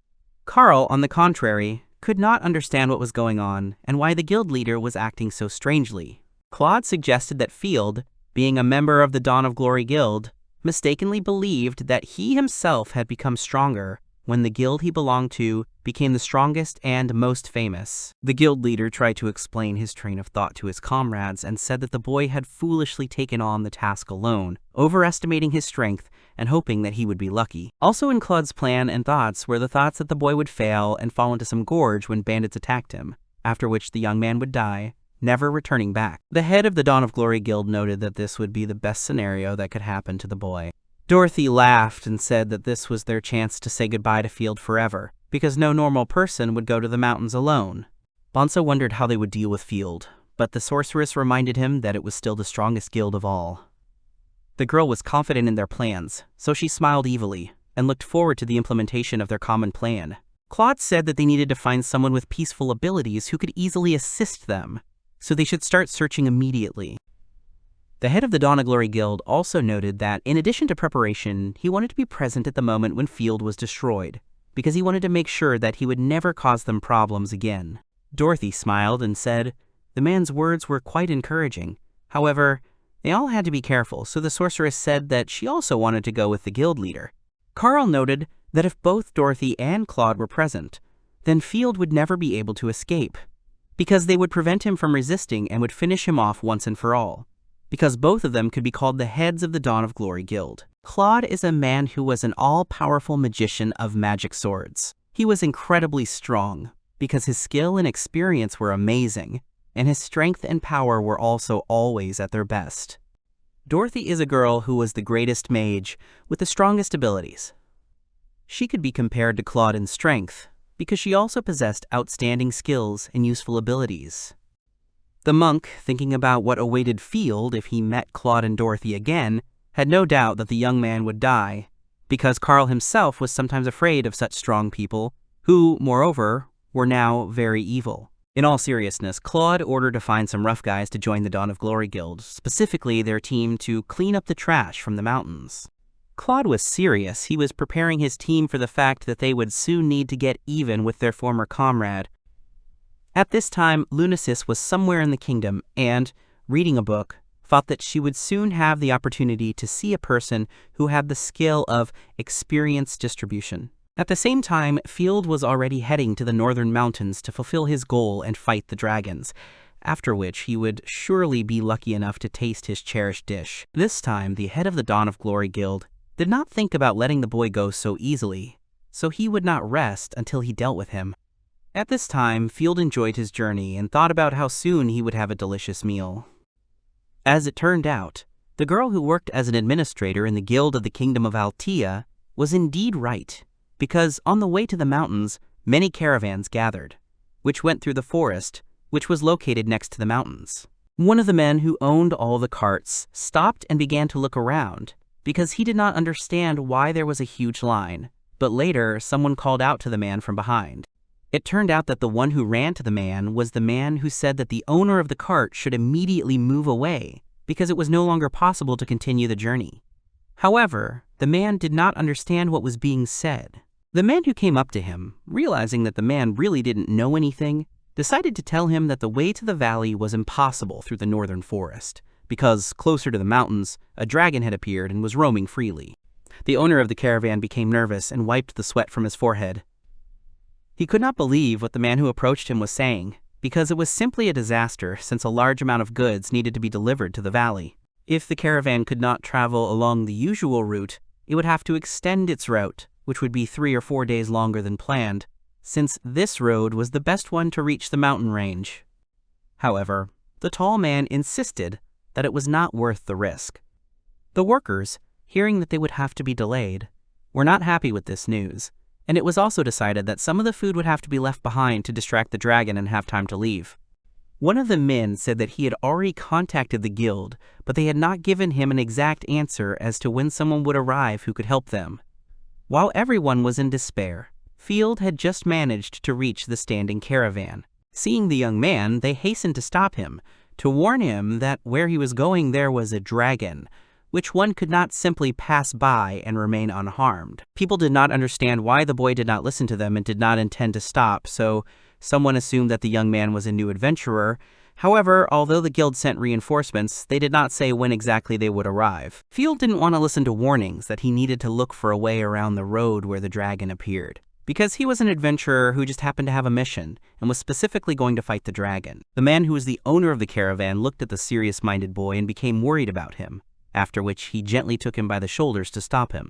Carl, on the contrary, could not understand what was going on and why the guild leader was acting so strangely. Claude suggested that Field, being a member of the Dawn of Glory Guild, mistakenly believed that he himself had become stronger when the guild he belonged to became the strongest and most famous. The guild leader tried to explain his train of thought to his comrades and said that the boy had foolishly taken on the task alone, overestimating his strength and hoping that he would be lucky. Also in Claude's plan and thoughts were the thoughts that the boy would fail and fall into some gorge when bandits attacked him, after which the young man would die, never returning back. The head of the Dawn of Glory Guild noted that this would be the best scenario that could happen to the boy. Dorothy laughed and said that this was their chance to say goodbye to Field forever, because no normal person would go to the mountains alone. Bonsa wondered how they would deal with Field, but the sorceress reminded him that it was still the strongest guild of all. The girl was confident in their plans, so she smiled evilly and looked forward to the implementation of their common plan. Claude said that they needed to find someone with peaceful abilities who could easily assist them, so they should start searching immediately. The head of the Dawn of Glory Guild also noted that, in addition to preparation, he wanted to be present at the moment when Field was destroyed, because he wanted to make sure that he would never cause them problems again. Dorothy smiled and said the man's words were quite encouraging. However, they all had to be careful, so the sorceress said that she also wanted to go with the guild leader. Carl noted that if both Dorothy and Claude were present, then Field would never be able to escape, because they would prevent him from resisting and would finish him off once and for all, because both of them could be called the heads of the Dawn of Glory Guild. Claude is a man who was an all-powerful magician of magic swords. He was incredibly strong, because his skill and experience were amazing, and his strength and power were also always at their best. Dorothy is a girl who was the greatest mage with the strongest abilities. She could be compared to Claude in strength, because she also possessed outstanding skills and useful abilities. The monk, thinking about what awaited Field if he met Claude and Dorothy again, had no doubt that the young man would die, because Carl himself was sometimes afraid of such strong people, who, moreover, were now very evil. In all seriousness, Claude ordered to find some rough guys to join the Dawn of Glory Guild, specifically their team to clean up the trash from the mountains. Claude was serious. He was preparing his team for the fact that they would soon need to get even with their former comrade. At this time, Lunasis was somewhere in the kingdom and, reading a book, thought that she would soon have the opportunity to see a person who had the skill of experience distribution. At the same time, Field was already heading to the northern mountains to fulfill his goal and fight the dragons, after which he would surely be lucky enough to taste his cherished dish. This time, the head of the Dawn of Glory Guild did not think about letting the boy go so easily, so he would not rest until he dealt with him. At this time, Field enjoyed his journey and thought about how soon he would have a delicious meal. As it turned out, the girl who worked as an administrator in the Guild of the Kingdom of Altea was indeed right, because on the way to the mountains, many caravans gathered, which went through the forest, which was located next to the mountains. One of the men who owned all the carts stopped and began to look around, because he did not understand why there was a huge line, but later someone called out to the man from behind. It turned out that the one who ran to the man was the man who said that the owner of the cart should immediately move away, because it was no longer possible to continue the journey. However, the man did not understand what was being said. The man who came up to him, realizing that the man really didn't know anything, decided to tell him that the way to the valley was impossible through the northern forest, because closer to the mountains, a dragon had appeared and was roaming freely. The owner of the caravan became nervous and wiped the sweat from his forehead. He could not believe what the man who approached him was saying, because it was simply a disaster since a large amount of goods needed to be delivered to the valley. If the caravan could not travel along the usual route, it would have to extend its route, which would be 3 or 4 days longer than planned, since this road was the best one to reach the mountain range. However, the tall man insisted that it was not worth the risk. The workers, hearing that they would have to be delayed, were not happy with this news, and it was also decided that some of the food would have to be left behind to distract the dragon and have time to leave. One of the men said that he had already contacted the guild, but they had not given him an exact answer as to when someone would arrive who could help them. While everyone was in despair, Field had just managed to reach the standing caravan. Seeing the young man, they hastened to stop him, to warn him that where he was going there was a dragon, which one could not simply pass by and remain unharmed. People did not understand why the boy did not listen to them and did not intend to stop, so someone assumed that the young man was a new adventurer. However, although the guild sent reinforcements, they did not say when exactly they would arrive. Field didn't want to listen to warnings that he needed to look for a way around the road where the dragon appeared, because he was an adventurer who just happened to have a mission and was specifically going to fight the dragon. The man who was the owner of the caravan looked at the serious-minded boy and became worried about him, after which he gently took him by the shoulders to stop him.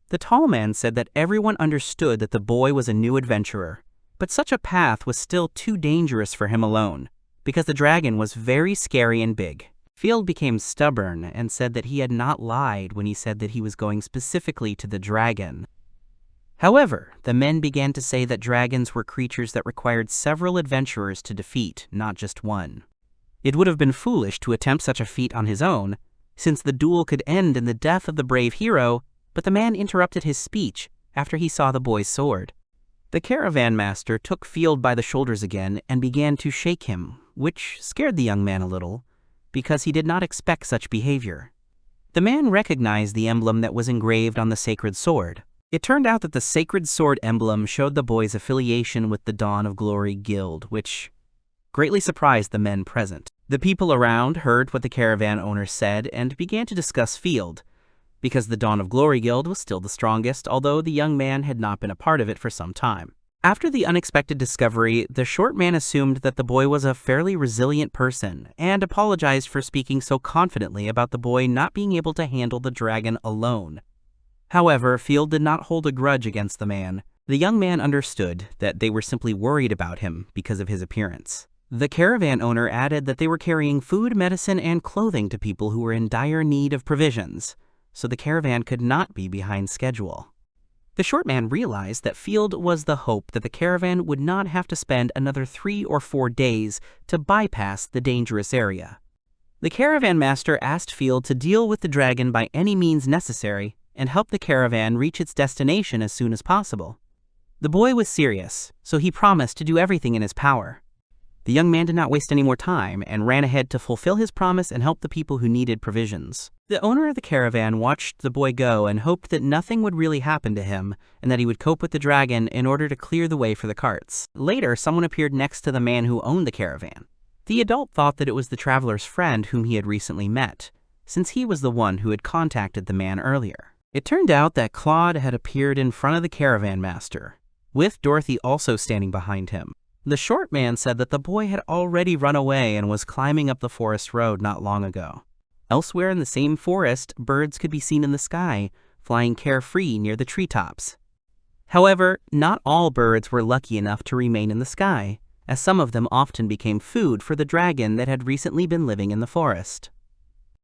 The tall man said that everyone understood that the boy was a new adventurer, but such a path was still too dangerous for him alone, because the dragon was very scary and big. Field became stubborn and said that he had not lied when he said that he was going specifically to the dragon. However, the men began to say that dragons were creatures that required several adventurers to defeat, not just one. It would have been foolish to attempt such a feat on his own, since the duel could end in the death of the brave hero, but the man interrupted his speech after he saw the boy's sword. The caravan master took Field by the shoulders again and began to shake him, which scared the young man a little, because he did not expect such behavior. The man recognized the emblem that was engraved on the sacred sword. It turned out that the sacred sword emblem showed the boy's affiliation with the Dawn of Glory Guild, which greatly surprised the men present. The people around heard what the caravan owner said and began to discuss Field, because the Dawn of Glory Guild was still the strongest, although the young man had not been a part of it for some time. After the unexpected discovery, the short man assumed that the boy was a fairly resilient person and apologized for speaking so confidently about the boy not being able to handle the dragon alone. However, Field did not hold a grudge against the man. The young man understood that they were simply worried about him because of his appearance. The caravan owner added that they were carrying food, medicine, and clothing to people who were in dire need of provisions, so the caravan could not be behind schedule. The short man realized that Field was the hope that the caravan would not have to spend another 3 or 4 days to bypass the dangerous area. The caravan master asked Field to deal with the dragon by any means necessary and help the caravan reach its destination as soon as possible. The boy was serious, so he promised to do everything in his power. The young man did not waste any more time and ran ahead to fulfill his promise and help the people who needed provisions. The owner of the caravan watched the boy go and hoped that nothing would really happen to him and that he would cope with the dragon in order to clear the way for the carts. Later, someone appeared next to the man who owned the caravan. The adult thought that it was the traveler's friend whom he had recently met, since he was the one who had contacted the man earlier. It turned out that Claude had appeared in front of the caravan master, with Dorothy also standing behind him. The short man said that the boy had already run away and was climbing up the forest road not long ago. Elsewhere in the same forest, birds could be seen in the sky, flying carefree near the treetops. However, not all birds were lucky enough to remain in the sky, as some of them often became food for the dragon that had recently been living in the forest.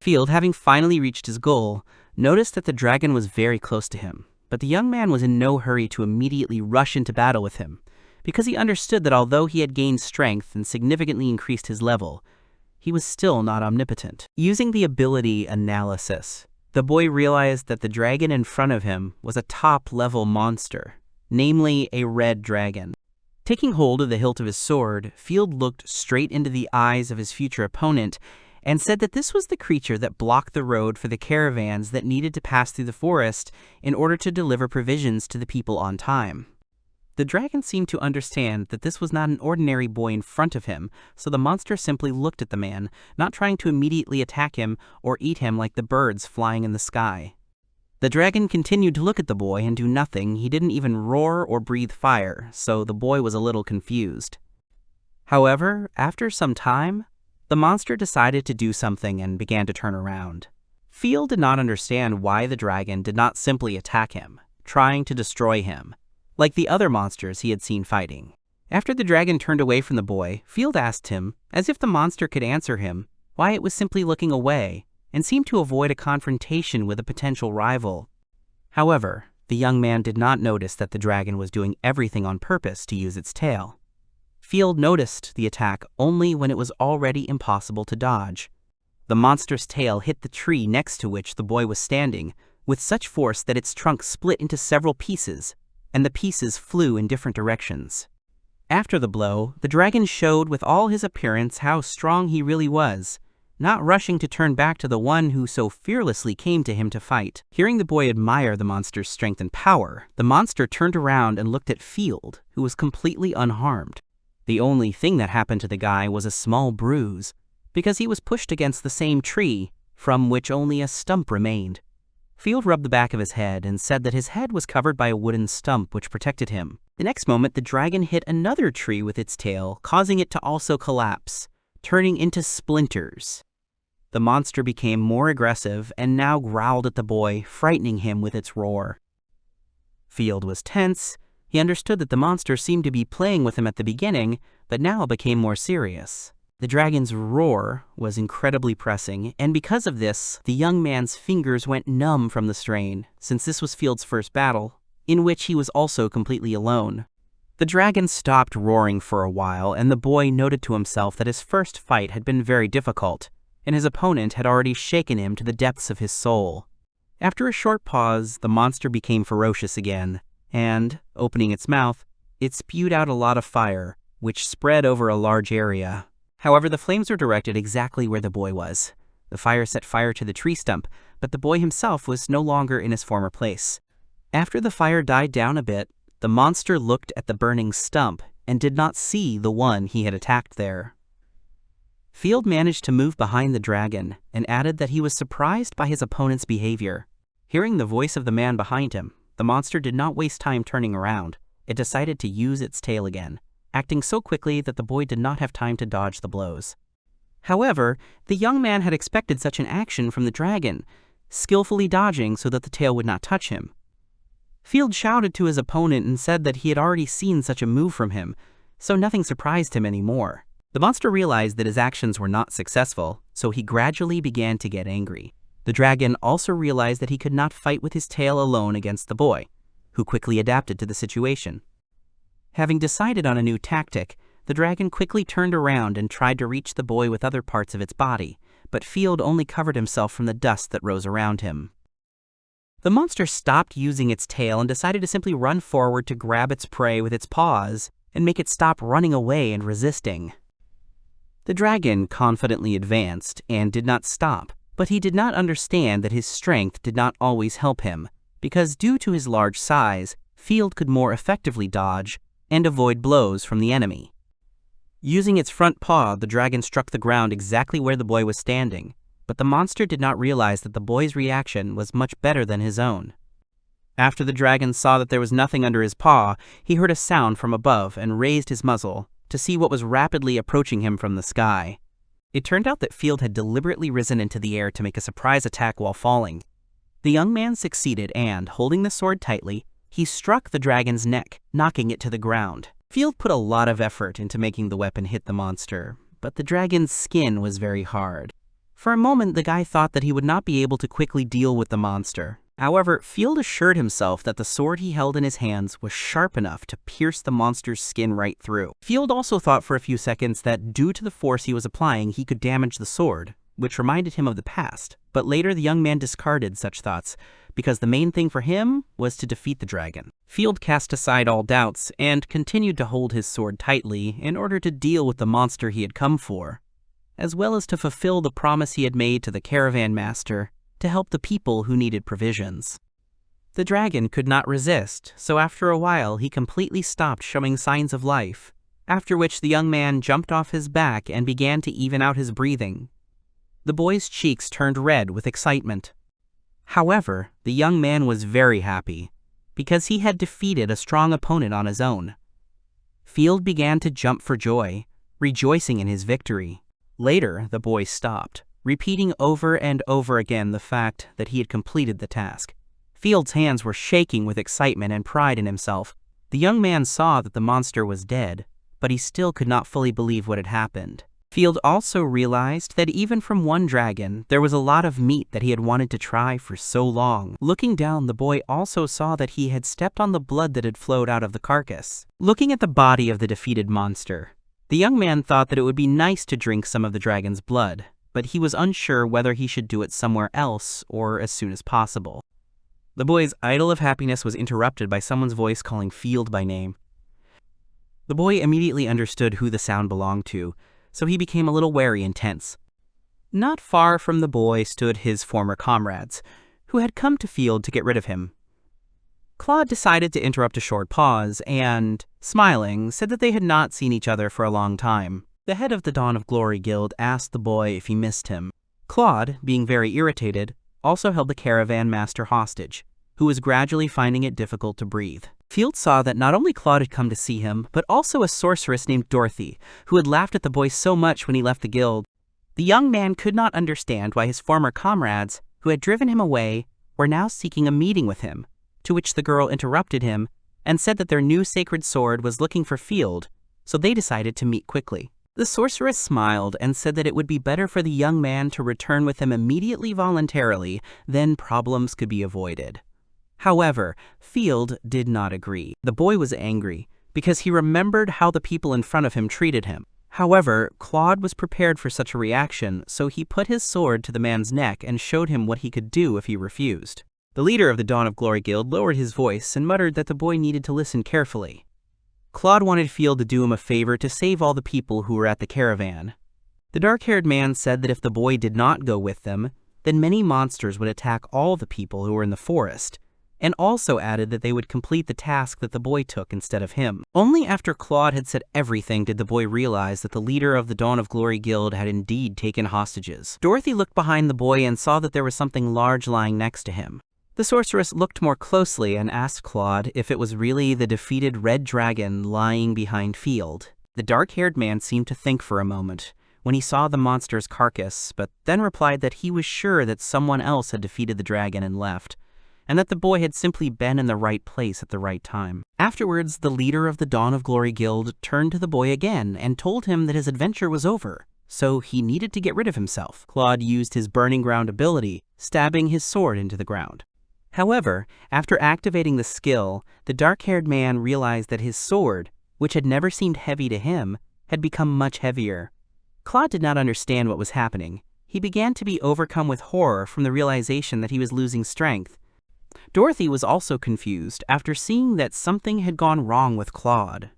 Field, having finally reached his goal, noticed that the dragon was very close to him, but the young man was in no hurry to immediately rush into battle with him, because he understood that although he had gained strength and significantly increased his level, he was still not omnipotent. Using the ability Analysis, the boy realized that the dragon in front of him was a top-level monster, namely a red dragon. Taking hold of the hilt of his sword, Field looked straight into the eyes of his future opponent and said that this was the creature that blocked the road for the caravans that needed to pass through the forest in order to deliver provisions to the people on time. The dragon seemed to understand that this was not an ordinary boy in front of him, so the monster simply looked at the man, not trying to immediately attack him or eat him like the birds flying in the sky. The dragon continued to look at the boy and do nothing. He didn't even roar or breathe fire, so the boy was a little confused. However, after some time, the monster decided to do something and began to turn around. Field did not understand why the dragon did not simply attack him, trying to destroy him, like the other monsters he had seen fighting. After the dragon turned away from the boy, Field asked him, as if the monster could answer him, why it was simply looking away, and seemed to avoid a confrontation with a potential rival. However, the young man did not notice that the dragon was doing everything on purpose to use its tail. Field noticed the attack only when it was already impossible to dodge. The monster's tail hit the tree next to which the boy was standing, with such force that its trunk split into several pieces, and the pieces flew in different directions. After the blow, the dragon showed with all his appearance how strong he really was, not rushing to turn back to the one who so fearlessly came to him to fight. Hearing the boy admire the monster's strength and power, the monster turned around and looked at Field, who was completely unharmed. The only thing that happened to the guy was a small bruise, because he was pushed against the same tree, from which only a stump remained. Field rubbed the back of his head and said that his head was covered by a wooden stump which protected him. The next moment, the dragon hit another tree with its tail, causing it to also collapse, turning into splinters. The monster became more aggressive and now growled at the boy, frightening him with its roar. Field was tense. He understood that the monster seemed to be playing with him at the beginning, but now became more serious. The dragon's roar was incredibly pressing, and because of this, the young man's fingers went numb from the strain, since this was Field's first battle, in which he was also completely alone. The dragon stopped roaring for a while, and the boy noted to himself that his first fight had been very difficult, and his opponent had already shaken him to the depths of his soul. After a short pause, the monster became ferocious again, and, opening its mouth, it spewed out a lot of fire, which spread over a large area. However, the flames were directed exactly where the boy was. The fire set fire to the tree stump, but the boy himself was no longer in his former place. After the fire died down a bit, the monster looked at the burning stump and did not see the one he had attacked there. Field managed to move behind the dragon and added that he was surprised by his opponent's behavior. Hearing the voice of the man behind him, the monster did not waste time turning around. It decided to use its tail again, acting so quickly that the boy did not have time to dodge the blows. However, the young man had expected such an action from the dragon, skillfully dodging so that the tail would not touch him. Field shouted to his opponent and said that he had already seen such a move from him, so nothing surprised him anymore. The monster realized that his actions were not successful, so he gradually began to get angry. The dragon also realized that he could not fight with his tail alone against the boy, who quickly adapted to the situation. Having decided on a new tactic, the dragon quickly turned around and tried to reach the boy with other parts of its body, but Field only covered himself from the dust that rose around him. The monster stopped using its tail and decided to simply run forward to grab its prey with its paws and make it stop running away and resisting. The dragon confidently advanced and did not stop, but he did not understand that his strength did not always help him, because due to his large size, Field could more effectively dodge and avoid blows from the enemy. Using its front paw, the dragon struck the ground exactly where the boy was standing, but the monster did not realize that the boy's reaction was much better than his own. After the dragon saw that there was nothing under his paw, he heard a sound from above and raised his muzzle to see what was rapidly approaching him from the sky. It turned out that Field had deliberately risen into the air to make a surprise attack while falling. The young man succeeded and, holding the sword tightly, he struck the dragon's neck, knocking it to the ground. Field put a lot of effort into making the weapon hit the monster, but the dragon's skin was very hard. For a moment, the guy thought that he would not be able to quickly deal with the monster. However, Field assured himself that the sword he held in his hands was sharp enough to pierce the monster's skin right through. Field also thought for a few seconds that due to the force he was applying, he could damage the sword, which reminded him of the past. But later, the young man discarded such thoughts, because the main thing for him was to defeat the dragon. Field cast aside all doubts and continued to hold his sword tightly in order to deal with the monster he had come for, as well as to fulfill the promise he had made to the caravan master to help the people who needed provisions. The dragon could not resist, so after a while he completely stopped showing signs of life, after which the young man jumped off his back and began to even out his breathing. The boy's cheeks turned red with excitement. However, the young man was very happy, because he had defeated a strong opponent on his own. Field began to jump for joy, rejoicing in his victory. Later, the boy stopped, repeating over and over again the fact that he had completed the task. Field's hands were shaking with excitement and pride in himself. The young man saw that the monster was dead, but he still could not fully believe what had happened. Field also realized that even from one dragon, there was a lot of meat that he had wanted to try for so long. Looking down, the boy also saw that he had stepped on the blood that had flowed out of the carcass. Looking at the body of the defeated monster, the young man thought that it would be nice to drink some of the dragon's blood, but he was unsure whether he should do it somewhere else or as soon as possible. The boy's idyll of happiness was interrupted by someone's voice calling Field by name. The boy immediately understood who the sound belonged to, so he became a little wary and tense. Not far from the boy stood his former comrades, who had come to Field to get rid of him. Claude decided to interrupt a short pause and, smiling, said that they had not seen each other for a long time. The head of the Dawn of Glory Guild asked the boy if he missed him. Claude, being very irritated, also held the caravan master hostage, who was gradually finding it difficult to breathe. Field saw that not only Claude had come to see him, but also a sorceress named Dorothy, who had laughed at the boy so much when he left the guild. The young man could not understand why his former comrades, who had driven him away, were now seeking a meeting with him, to which the girl interrupted him and said that their new sacred sword was looking for Field, so they decided to meet quickly. The sorceress smiled and said that it would be better for the young man to return with him immediately voluntarily, then problems could be avoided. However, Field did not agree. The boy was angry, because he remembered how the people in front of him treated him. However, Claude was prepared for such a reaction, so he put his sword to the man's neck and showed him what he could do if he refused. The leader of the Dawn of Glory Guild lowered his voice and muttered that the boy needed to listen carefully. Claude wanted Field to do him a favor to save all the people who were at the caravan. The dark-haired man said that if the boy did not go with them, then many monsters would attack all the people who were in the forest, and also added that they would complete the task that the boy took instead of him. Only after Claude had said everything did the boy realize that the leader of the Dawn of Glory Guild had indeed taken hostages. Dorothy looked behind the boy and saw that there was something large lying next to him. The sorceress looked more closely and asked Claude if it was really the defeated red dragon lying behind Field. The dark-haired man seemed to think for a moment when he saw the monster's carcass, but then replied that he was sure that someone else had defeated the dragon and left, and that the boy had simply been in the right place at the right time. Afterwards, the leader of the Dawn of Glory Guild turned to the boy again and told him that his adventure was over, so he needed to get rid of himself. Claude used his Burning Ground ability, stabbing his sword into the ground. However, after activating the skill, the dark-haired man realized that his sword, which had never seemed heavy to him, had become much heavier. Claude did not understand what was happening. He began to be overcome with horror from the realization that he was losing strength. Dorothy was also confused after seeing that something had gone wrong with Claude.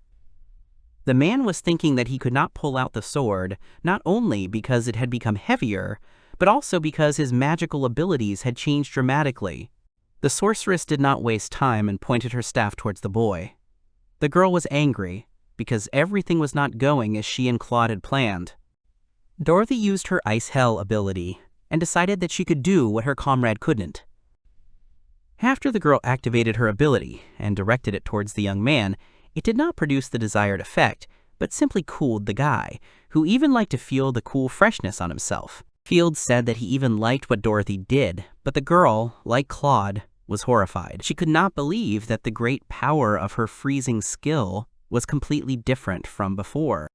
The man was thinking that he could not pull out the sword, not only because it had become heavier, but also because his magical abilities had changed dramatically. The sorceress did not waste time and pointed her staff towards the boy. The girl was angry because everything was not going as she and Claude had planned. Dorothy used her Ice Hell ability and decided that she could do what her comrade couldn't. After the girl activated her ability and directed it towards the young man, it did not produce the desired effect, but simply cooled the guy, who even liked to feel the cool freshness on himself. Field said that he even liked what Dorothy did, but the girl, like Claude, was horrified. She could not believe that the great power of her freezing skill was completely different from before.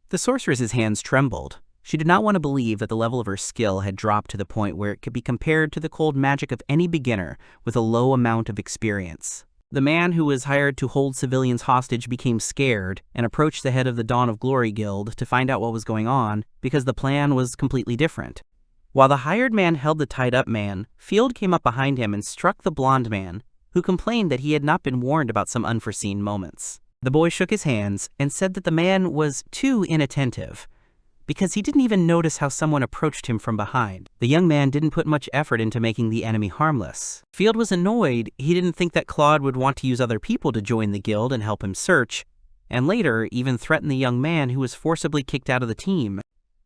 The sorceress's hands trembled. She did not want to believe that the level of her skill had dropped to the point where it could be compared to the cold magic of any beginner with a low amount of experience. The man who was hired to hold civilians hostage became scared and approached the head of the Dawn of Glory Guild to find out what was going on because the plan was completely different. While the hired man held the tied-up man, Field came up behind him and struck the blonde man, who complained that he had not been warned about some unforeseen moments. The boy shook his hands and said that the man was too inattentive, because he didn't even notice how someone approached him from behind. The young man didn't put much effort into making the enemy harmless. Field was annoyed. He didn't think that Claude would want to use other people to join the guild and help him search, and later even threaten the young man who was forcibly kicked out of the team.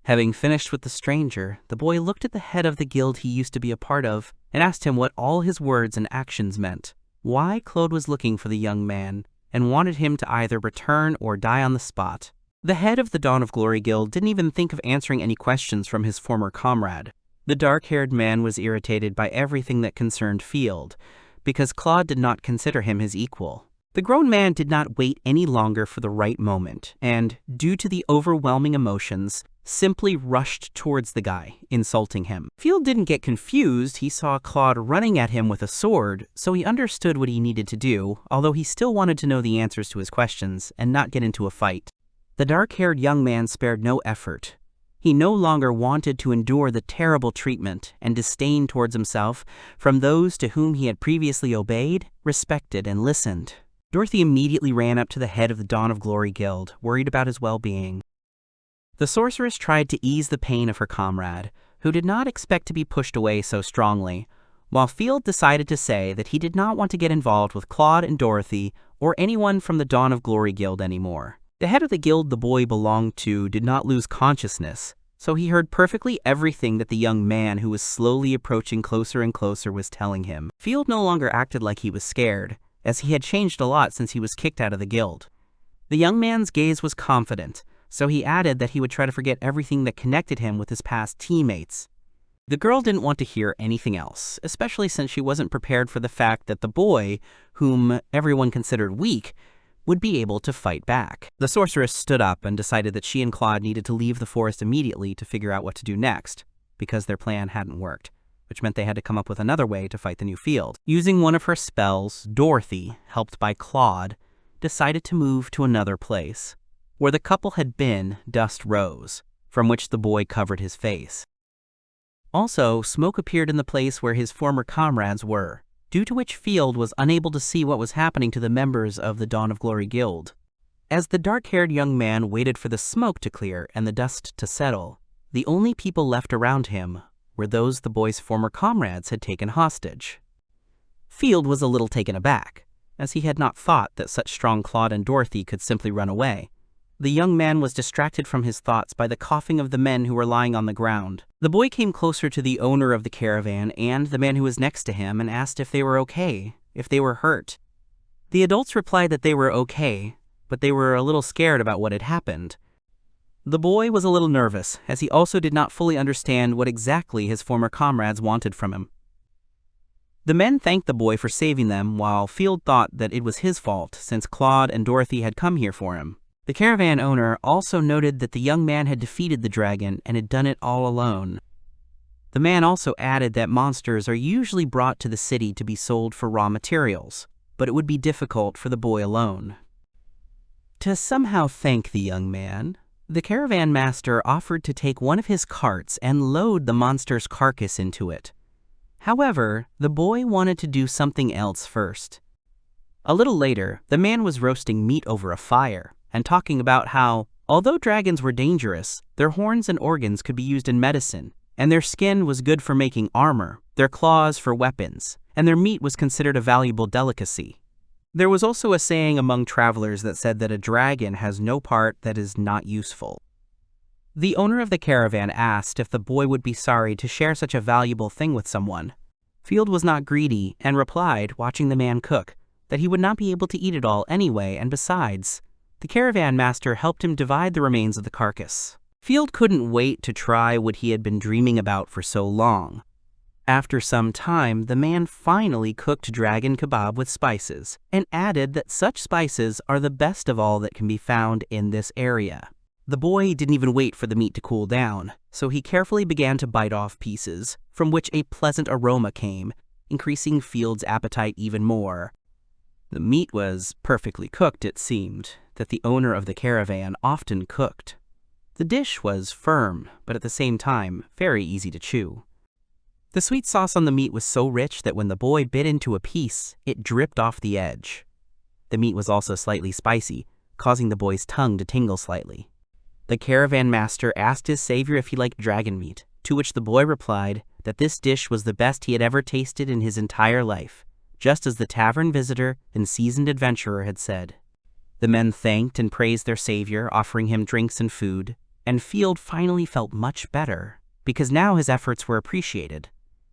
Having finished with the stranger, the boy looked at the head of the guild he used to be a part of and asked him what all his words and actions meant, why Claude was looking for the young man, and wanted him to either return or die on the spot. The head of the Dawn of Glory Guild didn't even think of answering any questions from his former comrade. The dark-haired man was irritated by everything that concerned Field, because Claude did not consider him his equal. The grown man did not wait any longer for the right moment, and, due to the overwhelming emotions, simply rushed towards the guy, insulting him. Field didn't get confused. He saw Claude running at him with a sword, so he understood what he needed to do, although he still wanted to know the answers to his questions and not get into a fight. The dark-haired young man spared no effort. He no longer wanted to endure the terrible treatment and disdain towards himself from those to whom he had previously obeyed, respected, and listened. Dorothy immediately ran up to the head of the Dawn of Glory Guild, worried about his well-being. The sorceress tried to ease the pain of her comrade, who did not expect to be pushed away so strongly, while Field decided to say that he did not want to get involved with Claude and Dorothy or anyone from the Dawn of Glory Guild anymore. The head of the guild the boy belonged to did not lose consciousness, so he heard perfectly everything that the young man who was slowly approaching closer and closer was telling him. Field no longer acted like he was scared, as he had changed a lot since he was kicked out of the guild. The young man's gaze was confident, so he added that he would try to forget everything that connected him with his past teammates. The girl didn't want to hear anything else, especially since she wasn't prepared for the fact that the boy, whom everyone considered weak, would be able to fight back. The sorceress stood up and decided that she and Claude needed to leave the forest immediately to figure out what to do next, because their plan hadn't worked, which meant they had to come up with another way to fight the new Field. Using one of her spells, Dorothy, helped by Claude, decided to move to another place. Where the couple had been, dust rose, from which the boy covered his face. Also, smoke appeared in the place where his former comrades were, due to which Field was unable to see what was happening to the members of the Dawn of Glory Guild. As the dark-haired young man waited for the smoke to clear and the dust to settle, the only people left around him were those the boy's former comrades had taken hostage. Field was a little taken aback, as he had not thought that such strong Claude and Dorothy could simply run away. The young man was distracted from his thoughts by the coughing of the men who were lying on the ground. The boy came closer to the owner of the caravan and the man who was next to him and asked if they were okay, if they were hurt. The adults replied that they were okay, but they were a little scared about what had happened. The boy was a little nervous, as he also did not fully understand what exactly his former comrades wanted from him. The men thanked the boy for saving them, while Field thought that it was his fault, since Claude and Dorothy had come here for him. The caravan owner also noted that the young man had defeated the dragon and had done it all alone. The man also added that monsters are usually brought to the city to be sold for raw materials, but it would be difficult for the boy alone. To somehow thank the young man, the caravan master offered to take one of his carts and load the monster's carcass into it. However, the boy wanted to do something else first. A little later, the man was roasting meat over a fire and talking about how, although dragons were dangerous, their horns and organs could be used in medicine, and their skin was good for making armor, their claws for weapons, and their meat was considered a valuable delicacy. There was also a saying among travelers that said that a dragon has no part that is not useful. The owner of the caravan asked if the boy would be sorry to share such a valuable thing with someone. Field was not greedy and replied, watching the man cook, that he would not be able to eat it all anyway, and besides, the caravan master helped him divide the remains of the carcass. Field couldn't wait to try what he had been dreaming about for so long. After some time, the man finally cooked dragon kebab with spices and added that such spices are the best of all that can be found in this area. The boy didn't even wait for the meat to cool down, so he carefully began to bite off pieces, from which a pleasant aroma came, increasing Field's appetite even more. The meat was perfectly cooked, it seemed, that the owner of the caravan often cooked. The dish was firm, but at the same time, very easy to chew. The sweet sauce on the meat was so rich that when the boy bit into a piece, it dripped off the edge. The meat was also slightly spicy, causing the boy's tongue to tingle slightly. The caravan master asked his savior if he liked dragon meat, to which the boy replied that this dish was the best he had ever tasted in his entire life, just as the tavern visitor and seasoned adventurer had said. The men thanked and praised their savior, offering him drinks and food, and Field finally felt much better, because now his efforts were appreciated.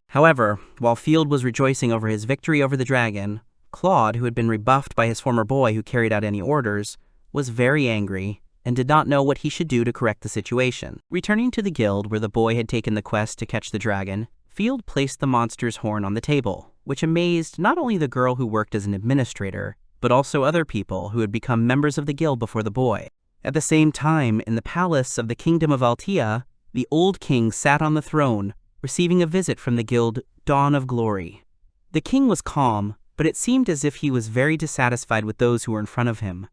However, while Field was rejoicing over his victory over the dragon, Claude, who had been rebuffed by his former boy who carried out any orders, was very angry and did not know what he should do to correct the situation. Returning to the guild where the boy had taken the quest to catch the dragon, Field placed the monster's horn on the table, which amazed not only the girl who worked as an administrator, but also other people who had become members of the guild before the boy. At the same time, in the palace of the kingdom of Altea, the old king sat on the throne, receiving a visit from the guild Dawn of Glory. The king was calm, but it seemed as if he was very dissatisfied with those who were in front of him.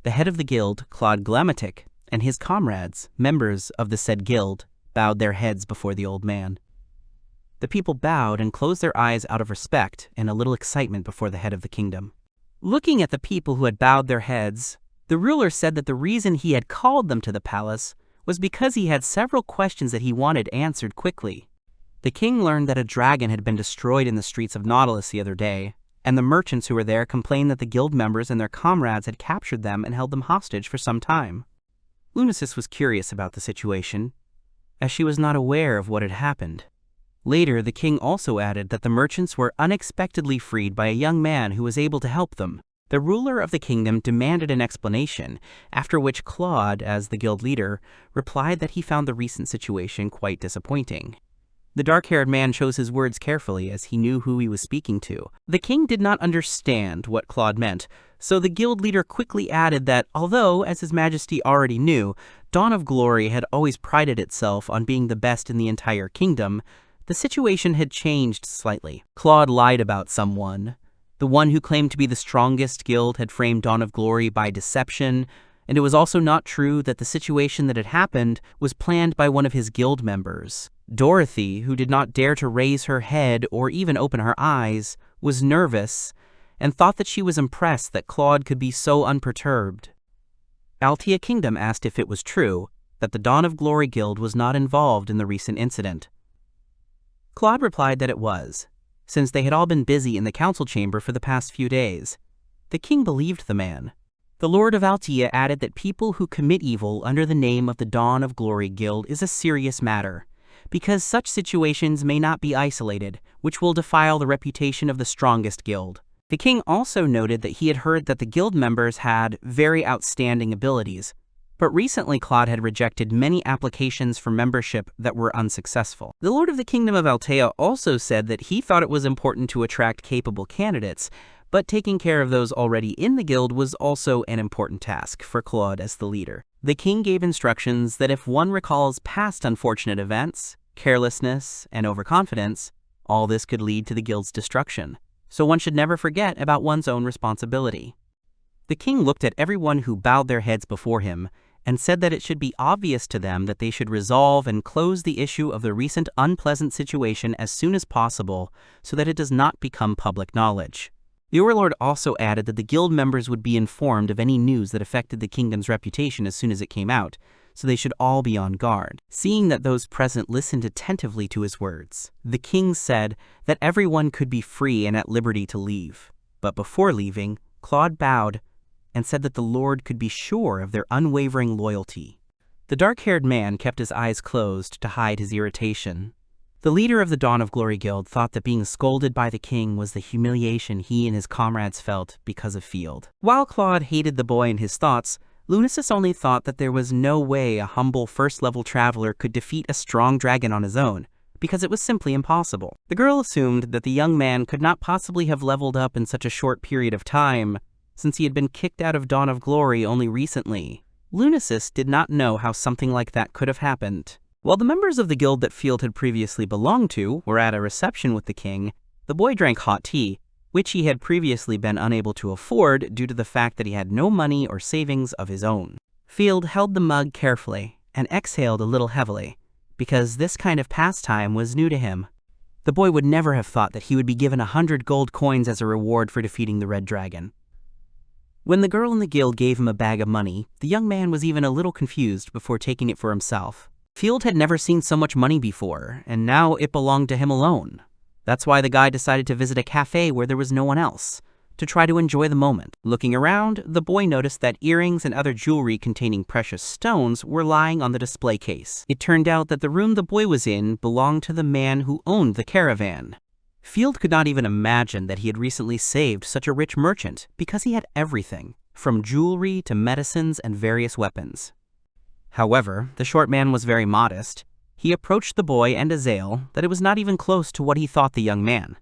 The head of the guild, Claude Glamatic, and his comrades, members of the said guild, bowed their heads before the old man. The people bowed and closed their eyes out of respect and a little excitement before the head of the kingdom. Looking at the people who had bowed their heads, the ruler said that the reason he had called them to the palace was because he had several questions that he wanted answered quickly. The king learned that a dragon had been destroyed in the streets of Nautilus the other day, and the merchants who were there complained that the guild members and their comrades had captured them and held them hostage for some time. Lunasis was curious about the situation, as she was not aware of what had happened. Later, the king also added that the merchants were unexpectedly freed by a young man who was able to help them. The ruler of the kingdom demanded an explanation, after which Claude, as the guild leader, replied that he found the recent situation quite disappointing. The dark-haired man chose his words carefully as he knew who he was speaking to. The king did not understand what Claude meant, so the guild leader quickly added that although, as his majesty already knew, Dawn of Glory had always prided itself on being the best in the entire kingdom, the situation had changed slightly. Claude lied about someone, The one who claimed to be the strongest guild had framed Dawn of Glory by deception, and it was also not true that the situation that had happened was planned by one of his guild members. Dorothy, who did not dare to raise her head or even open her eyes, was nervous and thought that she was impressed that Claude could be so unperturbed. Altea Kingdom asked if it was true that the Dawn of Glory Guild was not involved in the recent incident. Claude replied that it was, since they had all been busy in the council chamber for the past few days. The king believed the man. The Lord of Altea added that people who commit evil under the name of the Dawn of Glory Guild is a serious matter, because such situations may not be isolated, which will defile the reputation of the strongest guild. The king also noted that he had heard that the guild members had very outstanding abilities, but recently Claude had rejected many applications for membership that were unsuccessful. The Lord of the Kingdom of Altea also said that he thought it was important to attract capable candidates, but taking care of those already in the guild was also an important task for Claude as the leader. The king gave instructions that if one recalls past unfortunate events, carelessness, and overconfidence, all this could lead to the guild's destruction, so one should never forget about one's own responsibility. The king looked at everyone who bowed their heads before him and said that it should be obvious to them that they should resolve and close the issue of the recent unpleasant situation as soon as possible so that it does not become public knowledge. The overlord also added that the guild members would be informed of any news that affected the kingdom's reputation as soon as it came out, so they should all be on guard. Seeing that those present listened attentively to his words, the king said that everyone could be free and at liberty to leave. But before leaving, Claude bowed and said that the Lord could be sure of their unwavering loyalty. The dark-haired man kept his eyes closed to hide his irritation. The leader of the Dawn of Glory Guild thought that being scolded by the king was the humiliation he and his comrades felt because of Field. While Claude hated the boy in his thoughts, Lunasis only thought that there was no way a humble first-level traveler could defeat a strong dragon on his own, because it was simply impossible. The girl assumed that the young man could not possibly have leveled up in such a short period of time, since he had been kicked out of Dawn of Glory only recently. Lunasis did not know how something like that could have happened. While the members of the guild that Field had previously belonged to were at a reception with the king, the boy drank hot tea, which he had previously been unable to afford due to the fact that he had no money or savings of his own. Field held the mug carefully and exhaled a little heavily, because this kind of pastime was new to him. The boy would never have thought that he would be given 100 gold coins as a reward for defeating the red dragon. When the girl in the guild gave him a bag of money, the young man was even a little confused before taking it for himself. Field had never seen so much money before, and now it belonged to him alone. That's why the guy decided to visit a cafe where there was no one else, to try to enjoy the moment. Looking around, the boy noticed that earrings and other jewelry containing precious stones were lying on the display case. It turned out that the room the boy was in belonged to the man who owned the Caravan. Field could not even imagine that he had recently saved such a rich merchant, because he had everything, from jewelry to medicines and various weapons. However, the short man was very modest. He approached the boy and Exile that it was not even close to what he thought the young man.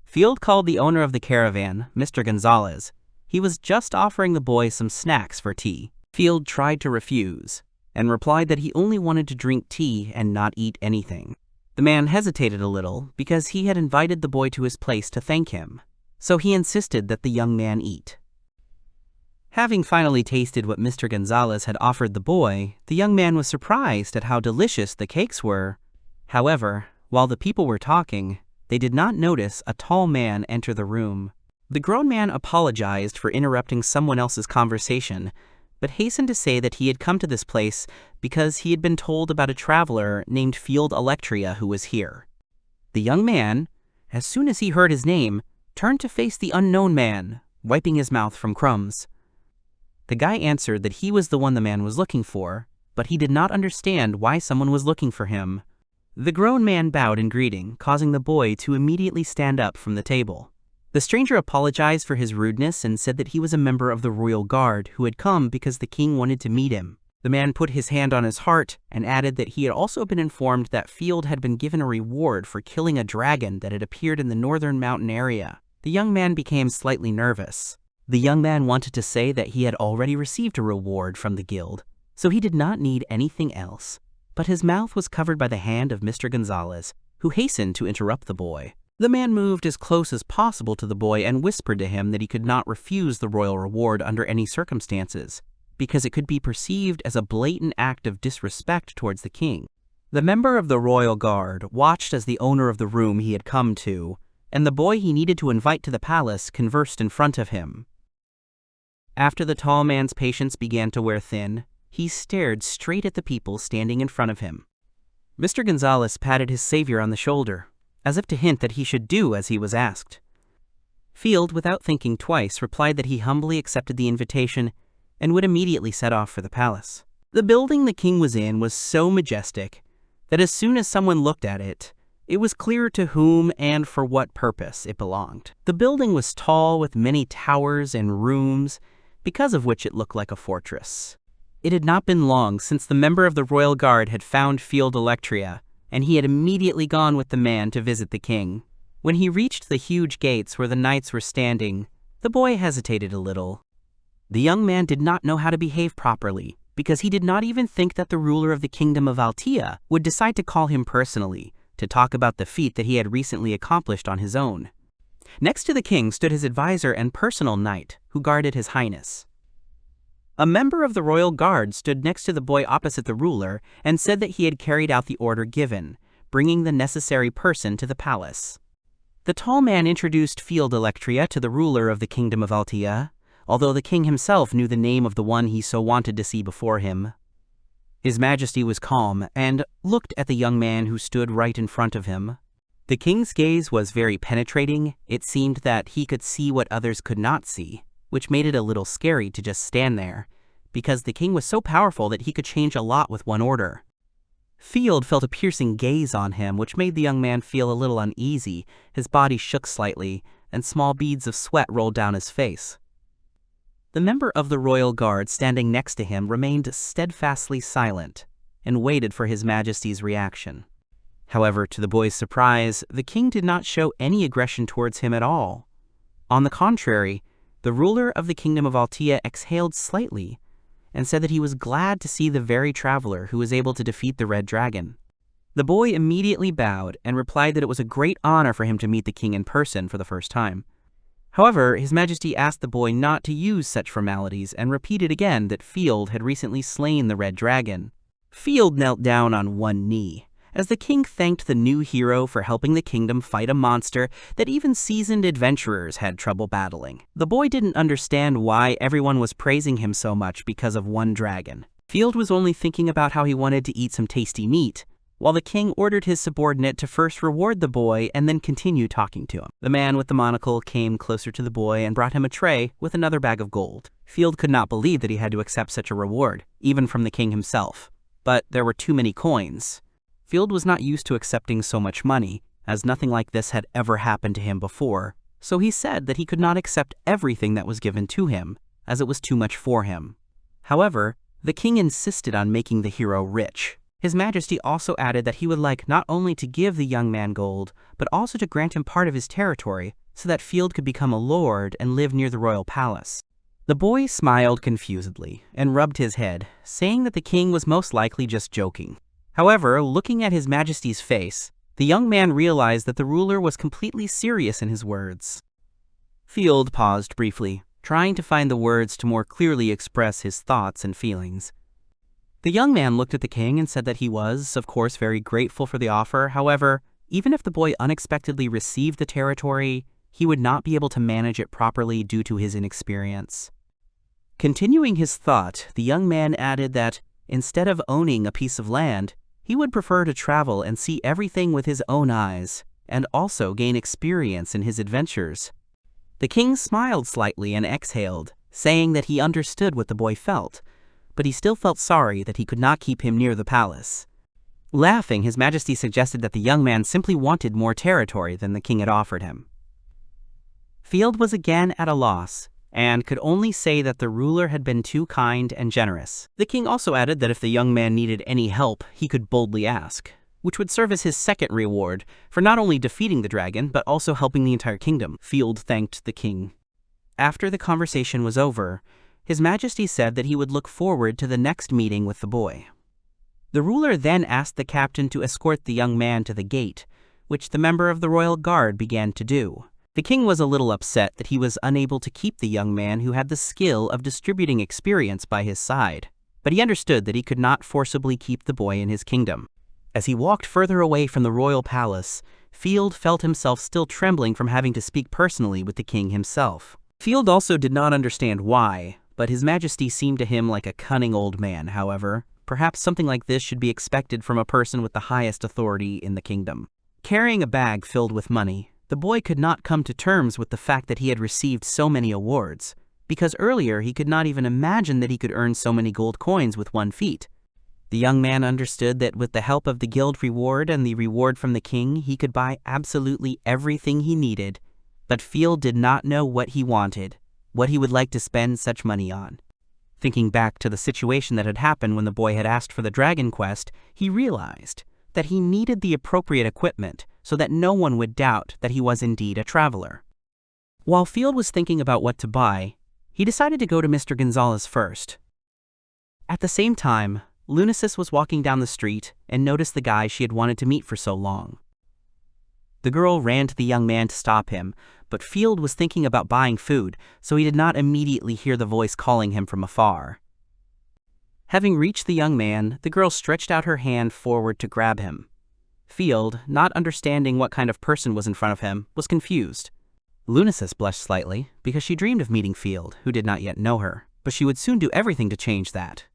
Field called the owner of the Caravan, Mr. Gonzalez. He was just offering the boy some snacks for tea. Field tried to refuse, and replied that he only wanted to drink tea and not eat anything. The man hesitated a little because he had invited the boy to his place to thank him, so he insisted that the young man eat. Having finally tasted what Mr. Gonzalez had offered the boy, the young man was surprised at how delicious the cakes were. However, while the people were talking, they did not notice a tall man enter the room. The grown man apologized for interrupting someone else's conversation, but hastened to say that he had come to this place because he had been told about a traveler named Field Electria who was here. The young man, as soon as he heard his name, turned to face the unknown man, wiping his mouth from crumbs. The guy answered that he was the one the man was looking for, but he did not understand why someone was looking for him. The grown man bowed in greeting, causing the boy to immediately stand up from the table. The stranger apologized for his rudeness and said that he was a member of the royal guard who had come because the king wanted to meet him. The man put his hand on his heart and added that he had also been informed that Field had been given a reward for killing a dragon that had appeared in the northern mountain area. The young man became slightly nervous. The young man wanted to say that he had already received a reward from the guild, so he did not need anything else. But his mouth was covered by the hand of Mr. Gonzalez, who hastened to interrupt the boy. The man moved as close as possible to the boy and whispered to him that he could not refuse the royal reward under any circumstances, because it could be perceived as a blatant act of disrespect towards the king. The member of the royal guard watched as the owner of the room he had come to, and the boy he needed to invite to the palace conversed in front of him. After the tall man's patience began to wear thin, he stared straight at the people standing in front of him. Mr. Gonzalez patted his savior on the shoulder, as if to hint that he should do as he was asked. Field, without thinking twice, replied that he humbly accepted the invitation and would immediately set off for the palace. The building the king was in was so majestic that as soon as someone looked at it, it was clear to whom and for what purpose it belonged. The building was tall with many towers and rooms, because of which it looked like a fortress. It had not been long since the member of the royal guard had found Field Electria, and he had immediately gone with the man to visit the king. When he reached the huge gates where the knights were standing, the boy hesitated a little. The young man did not know how to behave properly, because he did not even think that the ruler of the kingdom of Altea would decide to call him personally to talk about the feat that he had recently accomplished on his own. Next to the king stood his advisor and personal knight, who guarded his highness. A member of the royal guard stood next to the boy opposite the ruler and said that he had carried out the order given, bringing the necessary person to the palace. The tall man introduced Field Electria to the ruler of the kingdom of Altea, although the king himself knew the name of the one he so wanted to see before him. His Majesty was calm and looked at the young man who stood right in front of him. The king's gaze was very penetrating. It seemed that he could see what others could not see, which made it a little scary to just stand there, because the king was so powerful that he could change a lot with one order. Field felt a piercing gaze on him, which made the young man feel a little uneasy. His body shook slightly, and small beads of sweat rolled down his face. The member of the royal guard standing next to him remained steadfastly silent and waited for His Majesty's reaction. However, to the boy's surprise, the king did not show any aggression towards him at all. On the contrary, the ruler of the kingdom of Altea exhaled slightly and said that he was glad to see the very traveler who was able to defeat the red dragon. The boy immediately bowed and replied that it was a great honor for him to meet the king in person for the first time. However, His Majesty asked the boy not to use such formalities and repeated again that Field had recently slain the red dragon. Field knelt down on one knee, as the king thanked the new hero for helping the kingdom fight a monster that even seasoned adventurers had trouble battling. The boy didn't understand why everyone was praising him so much because of one dragon. Field was only thinking about how he wanted to eat some tasty meat, while the king ordered his subordinate to first reward the boy and then continue talking to him. The man with the monocle came closer to the boy and brought him a tray with another bag of gold. Field could not believe that he had to accept such a reward, even from the king himself. But there were too many coins. Field was not used to accepting so much money, as nothing like this had ever happened to him before, so he said that he could not accept everything that was given to him, as it was too much for him. However, the king insisted on making the hero rich. His Majesty also added that he would like not only to give the young man gold, but also to grant him part of his territory, so that Field could become a lord and live near the royal palace. The boy smiled confusedly and rubbed his head, saying that the king was most likely just joking. However, looking at His Majesty's face, the young man realized that the ruler was completely serious in his words. Field paused briefly, trying to find the words to more clearly express his thoughts and feelings. The young man looked at the king and said that he was, of course, very grateful for the offer. However, even if the boy unexpectedly received the territory, he would not be able to manage it properly due to his inexperience. Continuing his thought, the young man added that, instead of owning a piece of land, he would prefer to travel and see everything with his own eyes, and also gain experience in his adventures. The king smiled slightly and exhaled, saying that he understood what the boy felt, but he still felt sorry that he could not keep him near the palace. Laughing, His Majesty suggested that the young man simply wanted more territory than the king had offered him. Field was again at a loss, and could only say that the ruler had been too kind and generous. The king also added that if the young man needed any help, he could boldly ask, which would serve as his second reward for not only defeating the dragon, but also helping the entire kingdom. Field thanked the king. After the conversation was over, His Majesty said that he would look forward to the next meeting with the boy. The ruler then asked the captain to escort the young man to the gate, which the member of the royal guard began to do. The king was a little upset that he was unable to keep the young man who had the skill of distributing experience by his side, but he understood that he could not forcibly keep the boy in his kingdom. As he walked further away from the royal palace, Field felt himself still trembling from having to speak personally with the king himself. Field also did not understand why, but His Majesty seemed to him like a cunning old man. However, perhaps something like this should be expected from a person with the highest authority in the kingdom. Carrying a bag filled with money, the boy could not come to terms with the fact that he had received so many awards, because earlier he could not even imagine that he could earn so many gold coins with one feat. The young man understood that with the help of the guild reward and the reward from the king, he could buy absolutely everything he needed, but Field did not know what he wanted, what he would like to spend such money on. Thinking back to the situation that had happened when the boy had asked for the dragon quest, he realized that he needed the appropriate equipment so that no one would doubt that he was indeed a traveler. While Field was thinking about what to buy, he decided to go to Mr. Gonzalez first. At the same time, Lunasis was walking down the street and noticed the guy she had wanted to meet for so long. The girl ran to the young man to stop him, but Field was thinking about buying food, so he did not immediately hear the voice calling him from afar. Having reached the young man, the girl stretched out her hand forward to grab him. Field, not understanding what kind of person was in front of him, was confused. Lunasis blushed slightly, because she dreamed of meeting Field, who did not yet know her, but she would soon do everything to change that.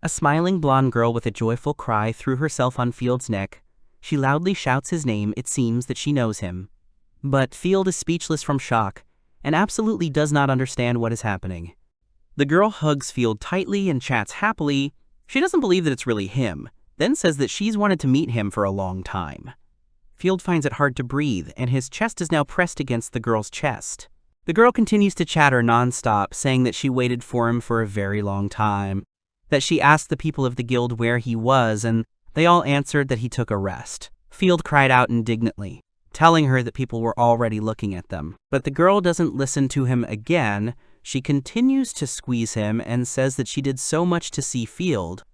A smiling blonde girl with a joyful cry threw herself on Field's neck. She loudly shouts his name. It seems that she knows him. But Field is speechless from shock, and absolutely does not understand what is happening. The girl hugs Field tightly and chats happily. She doesn't believe that it's really him, then says that she's wanted to meet him for a long time. Field finds it hard to breathe, and his chest is now pressed against the girl's chest. The girl continues to chatter nonstop, saying that she waited for him for a very long time, that she asked the people of the guild where he was, and they all answered that he took a rest. Field cried out indignantly, telling her that people were already looking at them. But the girl doesn't listen to him again. She continues to squeeze him and says that she did so much to see Field.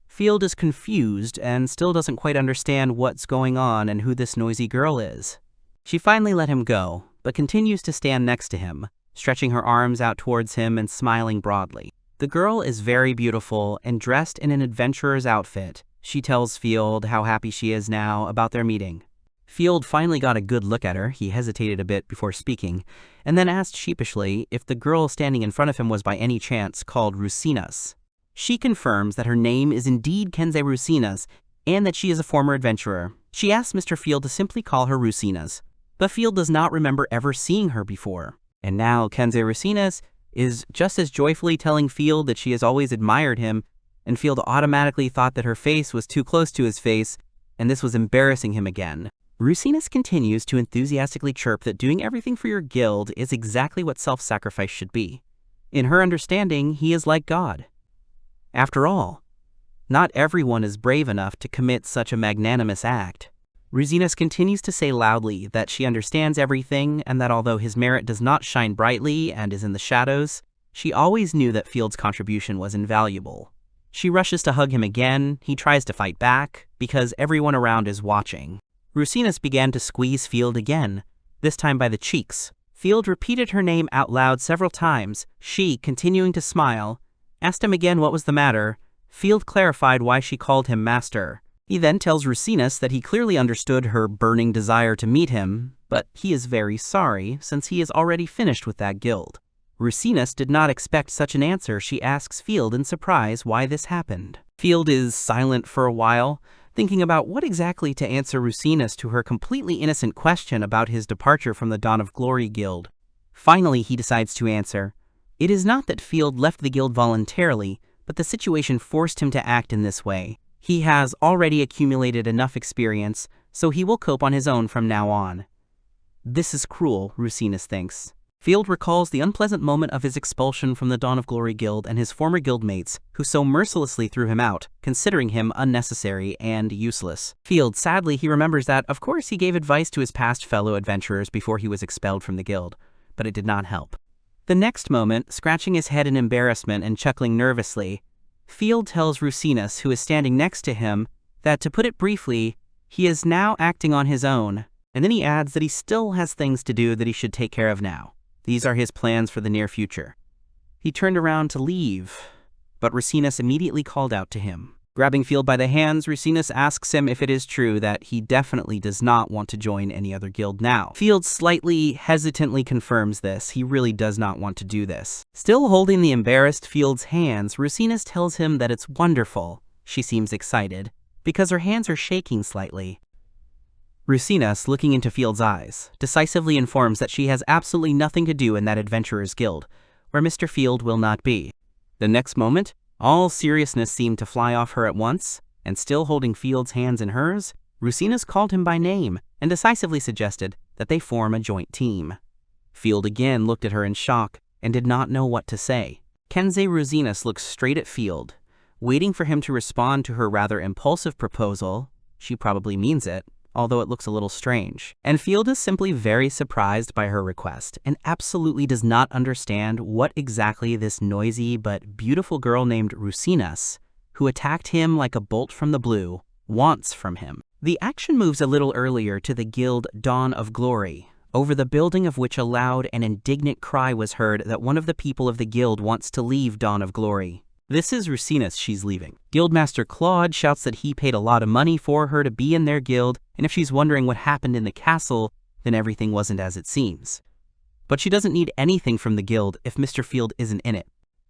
Field is confused and still doesn't quite understand what's going on and who this noisy girl is. She finally let him go, but continues to stand next to him, stretching her arms out towards him and smiling broadly. The girl is very beautiful and dressed in an adventurer's outfit. She tells Field how happy she is now about their meeting. Field finally got a good look at her. He hesitated a bit before speaking, and then asked sheepishly if the girl standing in front of him was by any chance called Rusinas. She confirms that her name is indeed Kenze Rusinas, and that she is a former adventurer. She asks Mr. Field to simply call her Rusinas, but Field does not remember ever seeing her before. And now Kenze Rusinas is just as joyfully telling Field that she has always admired him, and Field automatically thought that her face was too close to his face, and this was embarrassing him again. Rusinas continues to enthusiastically chirp that doing everything for your guild is exactly what self-sacrifice should be. In her understanding, he is like God. After all, not everyone is brave enough to commit such a magnanimous act. Rusinas continues to say loudly that she understands everything and that although his merit does not shine brightly and is in the shadows, she always knew that Field's contribution was invaluable. She rushes to hug him again. He tries to fight back because everyone around is watching. Rusinas began to squeeze Field again, this time by the cheeks. Field repeated her name out loud several times. She, continuing to smile, asked him again what was the matter. Field clarified why she called him master. He then tells Rusinas that he clearly understood her burning desire to meet him, but he is very sorry since he is already finished with that guild. Rusinas did not expect such an answer. She asks Field in surprise why this happened. Field is silent for a while, thinking about what exactly to answer Rusinas to her completely innocent question about his departure from the Dawn of Glory guild. Finally, he decides to answer. It is not that Field left the guild voluntarily, but the situation forced him to act in this way. He has already accumulated enough experience, so he will cope on his own from now on. This is cruel, Rusinas thinks. Field recalls the unpleasant moment of his expulsion from the Dawn of Glory guild and his former guildmates, who so mercilessly threw him out, considering him unnecessary and useless. Field, sadly, he remembers that, of course, he gave advice to his past fellow adventurers before he was expelled from the guild, but it did not help. The next moment, scratching his head in embarrassment and chuckling nervously, Field tells Rusinas, who is standing next to him, that, to put it briefly, He is now acting on his own, and then he adds that he still has things to do that he should take care of now. These are his plans for the near future. He turned around to leave, but Rusinus immediately called out to him. Grabbing Field by the hands, Rusinus asks him if it is true that he definitely does not want to join any other guild now. Field slightly hesitantly confirms this. He really does not want to do this. Still holding the embarrassed Field's hands, Rusinus tells him that it's wonderful. She seems excited, because her hands are shaking slightly. Rusinus, looking into Field's eyes, decisively informs that she has absolutely nothing to do in that adventurer's guild, where Mr. Field will not be. The next moment, all seriousness seemed to fly off her at once, and still holding Field's hands in hers, Rusinus called him by name and decisively suggested that they form a joint team. Field again looked at her in shock and did not know what to say. Kensei Rusinus looked straight at Field, waiting for him to respond to her rather impulsive proposal. She probably means it, although it looks a little strange. And Field is simply very surprised by her request and absolutely does not understand what exactly this noisy but beautiful girl named Rusinus, who attacked him like a bolt from the blue, wants from him. The action moves a little earlier to the guild Dawn of Glory, over the building of which a loud and indignant cry was heard that one of the people of the guild wants to leave Dawn of Glory. This is Rusinus she's leaving. Guildmaster Claude shouts that he paid a lot of money for her to be in their guild, and if she's wondering what happened in the castle, then everything wasn't as it seems. But she doesn't need anything from the guild if Mr. Field isn't in it.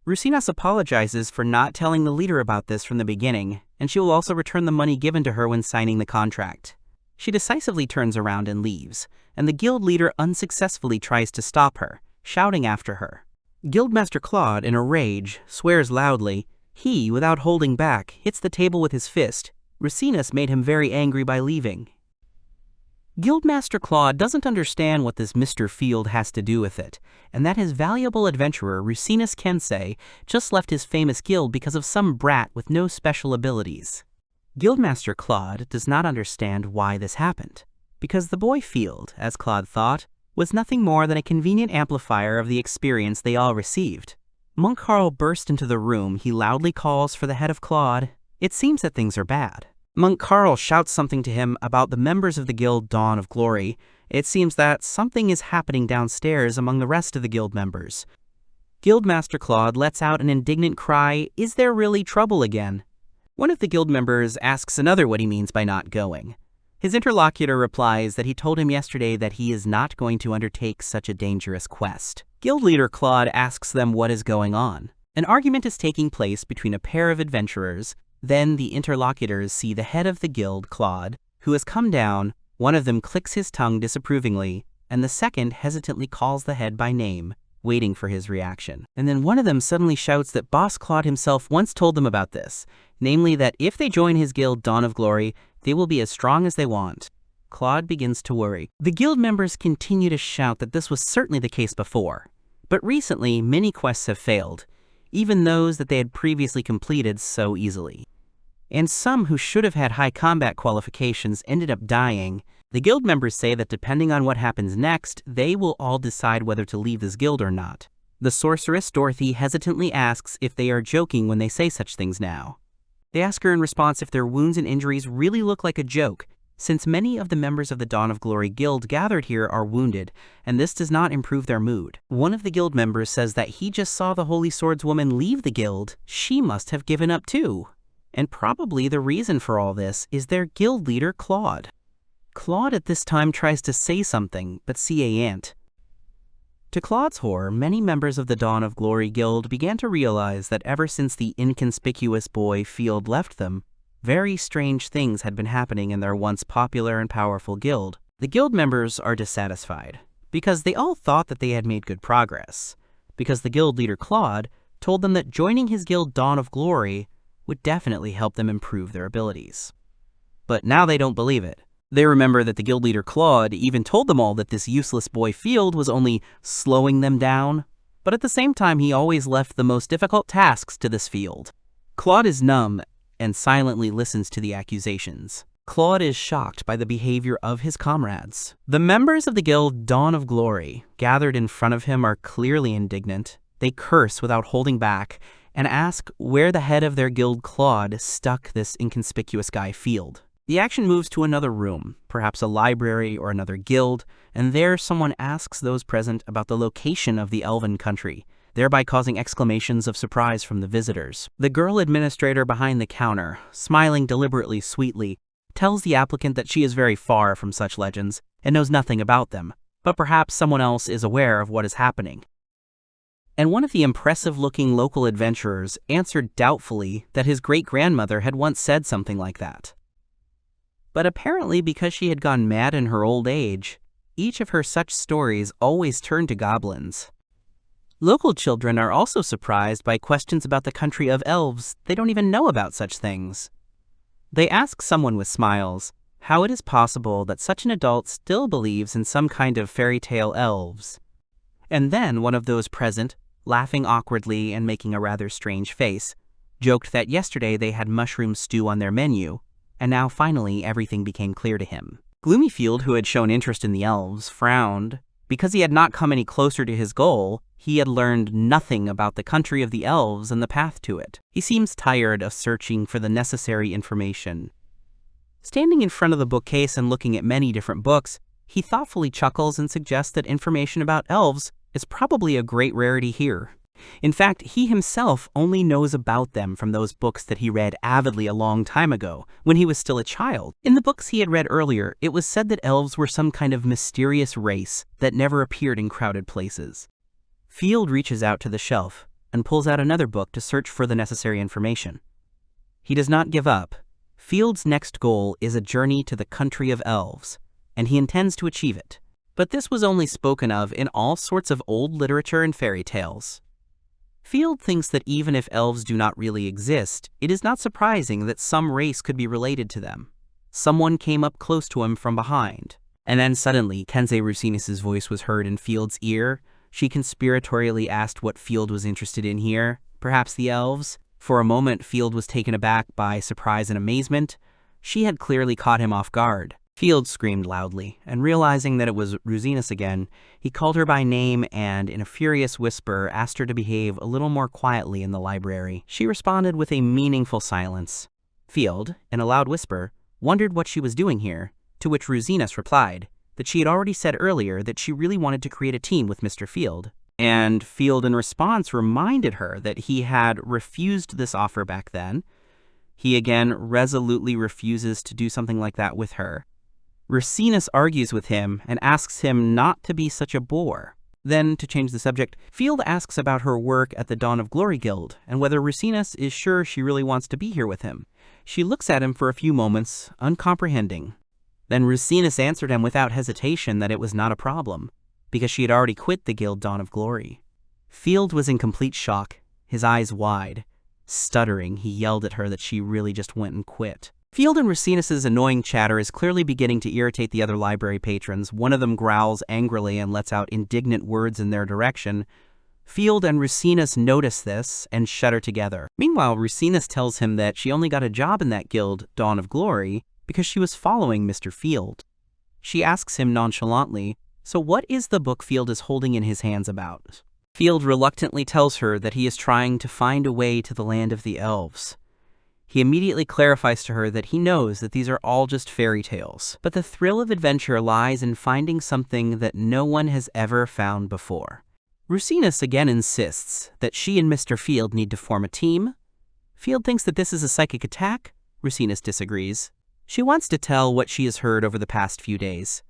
Rusinus apologizes for not telling the leader about this from the beginning, and she will also return the money given to her when signing the contract. She decisively turns around and leaves, and the guild leader unsuccessfully tries to stop her, shouting after her. Guildmaster Claude, in a rage, swears loudly. He, without holding back, hits the table with his fist. Rusinus made him very angry by leaving. Guildmaster Claude doesn't understand what this Mr. Field has to do with it, and that his valuable adventurer, Rusinus Kensei, just left his famous guild because of some brat with no special abilities. Guildmaster Claude does not understand why this happened, because the boy Field, as Claude thought, was nothing more than a convenient amplifier of the experience they all received. Monk Carl burst into the room. He loudly calls for the head of Claude. It seems that things are bad. Monk Carl shouts something to him about the members of the guild Dawn of Glory. It seems that something is happening downstairs among the rest of the guild members. Guildmaster Claude lets out an indignant cry, "Is there really trouble again?" One of the guild members asks another what he means by not going. His interlocutor replies that he told him yesterday that he is not going to undertake such a dangerous quest. Guild leader Claude asks them what is going on. An argument is taking place between a pair of adventurers. Then the interlocutors see the head of the guild, Claude, who has come down. One of them clicks his tongue disapprovingly, and the second hesitantly calls the head by name, waiting for his reaction. And then one of them suddenly shouts that Boss Claude himself once told them about this, namely that if they join his guild Dawn of Glory, they will be as strong as they want. Claude begins to worry. The guild members continue to shout that this was certainly the case before. But recently, many quests have failed, even those that they had previously completed so easily. And some who should have had high combat qualifications ended up dying. The guild members say that depending on what happens next, they will all decide whether to leave this guild or not. The sorceress Dorothy hesitantly asks if they are joking when they say such things now. They ask her in response if their wounds and injuries really look like a joke, since many of the members of the Dawn of Glory guild gathered here are wounded, and this does not improve their mood. One of the guild members says that he just saw the Holy Swordswoman leave the guild. She must have given up too. And probably the reason for all this is their guild leader, Claude. Claude at this time tries to say something, but CA ain't. To Claude's horror, many members of the Dawn of Glory guild began to realize that ever since the inconspicuous boy Field left them, very strange things had been happening in their once popular and powerful guild. The guild members are dissatisfied, because they all thought that they had made good progress, because the guild leader Claude told them that joining his guild Dawn of Glory would definitely help them improve their abilities. But now they don't believe it. They remember that the guild leader Claude even told them all that this useless boy Field was only slowing them down, but at the same time he always left the most difficult tasks to this Field. Claude is numb and silently listens to the accusations. Claude is shocked by the behavior of his comrades. The members of the guild Dawn of Glory gathered in front of him are clearly indignant. They curse without holding back and ask where the head of their guild Claude stuck this inconspicuous guy Field. The action moves to another room, perhaps a library or another guild, and there someone asks those present about the location of the elven country, thereby causing exclamations of surprise from the visitors. The girl administrator behind the counter, smiling deliberately sweetly, tells the applicant that she is very far from such legends and knows nothing about them, but perhaps someone else is aware of what is happening. And one of the impressive-looking local adventurers answered doubtfully that his great-grandmother had once said something like that. But apparently because she had gone mad in her old age, each of her such stories always turned to goblins. Local children are also surprised by questions about the country of elves. They don't even know about such things. They ask someone with smiles how it is possible that such an adult still believes in some kind of fairy tale elves. And then one of those present, laughing awkwardly and making a rather strange face, joked that yesterday they had mushroom stew on their menu, and now finally everything became clear to him. Gloomyfield, who had shown interest in the elves, frowned. Because he had not come any closer to his goal, he had learned nothing about the country of the elves and the path to it. He seems tired of searching for the necessary information. Standing in front of the bookcase and looking at many different books, he thoughtfully chuckles and suggests that information about elves is probably a great rarity here. In fact, he himself only knows about them from those books that he read avidly a long time ago, when he was still a child. In the books he had read earlier, it was said that elves were some kind of mysterious race that never appeared in crowded places. Field reaches out to the shelf and pulls out another book to search for the necessary information. He does not give up. Field's next goal is a journey to the country of elves, and he intends to achieve it. But this was only spoken of in all sorts of old literature and fairy tales. Field thinks that even if elves do not really exist, it is not surprising that some race could be related to them. Someone came up close to him from behind. And then suddenly, Kensei Rusinus's voice was heard in Field's ear. She conspiratorially asked what Field was interested in here. Perhaps the elves? For a moment, Field was taken aback by surprise and amazement. She had clearly caught him off guard. Field screamed loudly, and realizing that it was Rusinus again, he called her by name and, in a furious whisper, asked her to behave a little more quietly in the library. She responded with a meaningful silence. Field, in a loud whisper, wondered what she was doing here, to which Rusinus replied that she had already said earlier that she really wanted to create a team with Mr. Field. And Field, in response, reminded her that he had refused this offer back then. He again resolutely refuses to do something like that with her. Rusinus argues with him and asks him not to be such a bore. Then, to change the subject, Field asks about her work at the Dawn of Glory Guild and whether Rusinus is sure she really wants to be here with him. She looks at him for a few moments, uncomprehending. Then Rusinus answered him without hesitation that it was not a problem, because she had already quit the Guild Dawn of Glory. Field was in complete shock, his eyes wide. Stuttering, he yelled at her that she really just went and quit. Field and Rusinus's annoying chatter is clearly beginning to irritate the other library patrons. One of them growls angrily and lets out indignant words in their direction. Field and Rusinus notice this and shudder together. Meanwhile, Rusinus tells him that she only got a job in that guild, Dawn of Glory, because she was following Mr. Field. She asks him nonchalantly, so what is the book Field is holding in his hands about? Field reluctantly tells her that he is trying to find a way to the land of the elves. He immediately clarifies to her that he knows that these are all just fairy tales, but the thrill of adventure lies in finding something that no one has ever found before. Rusinus again insists that she and Mr. Field need to form a team. Field thinks that this is a psychic attack. Rusinus disagrees. She wants to tell what she has heard over the past few days.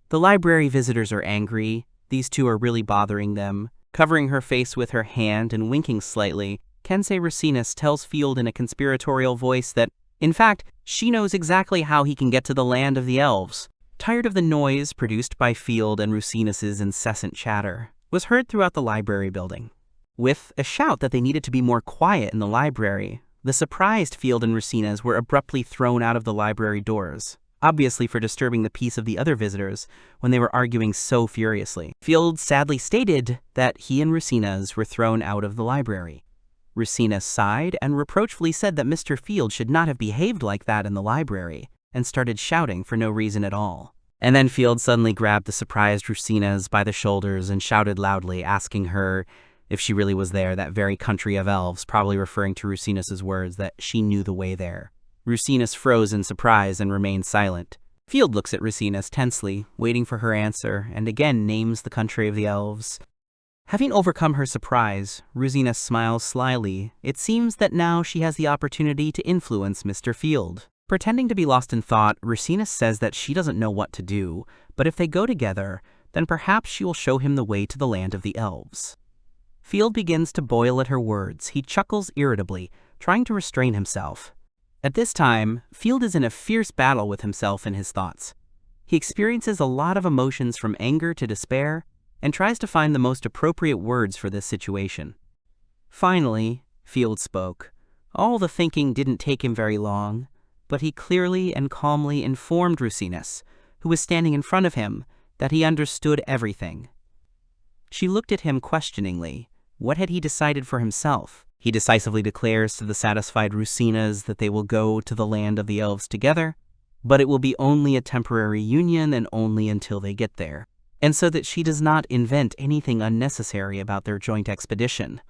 The library visitors are angry. These two are really bothering them. Covering her face with her hand and winking slightly, Kensei Rusinus tells Field in a conspiratorial voice that, in fact, she knows exactly how he can get to the land of the elves. Tired of the noise produced by Field and Rusinus's incessant chatter, was heard throughout the library building. With a shout that they needed to be more quiet in the library, the surprised Field and Rusinus were abruptly thrown out of the library doors, obviously for disturbing the peace of the other visitors when they were arguing so furiously. Field sadly stated that he and Rusinus were thrown out of the library. Rusinus sighed and reproachfully said that Mr. Field should not have behaved like that in the library, and started shouting for no reason at all. And then Field suddenly grabbed the surprised Rusinus by the shoulders and shouted loudly, asking her if she really was there, that very country of elves, probably referring to Rusinus's words that she knew the way there. Rusinus froze in surprise and remained silent. Field looks at Rusinus tensely, waiting for her answer, and again names the country of the elves. Having overcome her surprise, Rusinus smiles slyly. It seems that now she has the opportunity to influence Mr. Field. Pretending to be lost in thought, Rusinus says that she doesn't know what to do, but if they go together, then perhaps she will show him the way to the land of the elves. Field begins to boil at her words. He chuckles irritably, trying to restrain himself. At this time, Field is in a fierce battle with himself and his thoughts. He experiences a lot of emotions from anger to despair, and tries to find the most appropriate words for this situation. Finally, Field spoke. All the thinking didn't take him very long, but he clearly and calmly informed Rusinus, who was standing in front of him, that he understood everything. She looked at him questioningly. What had he decided for himself? He decisively declares to the satisfied Rusinus that they will go to the land of the elves together, but it will be only a temporary union and only until they get there, and so that she does not invent anything unnecessary about their joint expedition.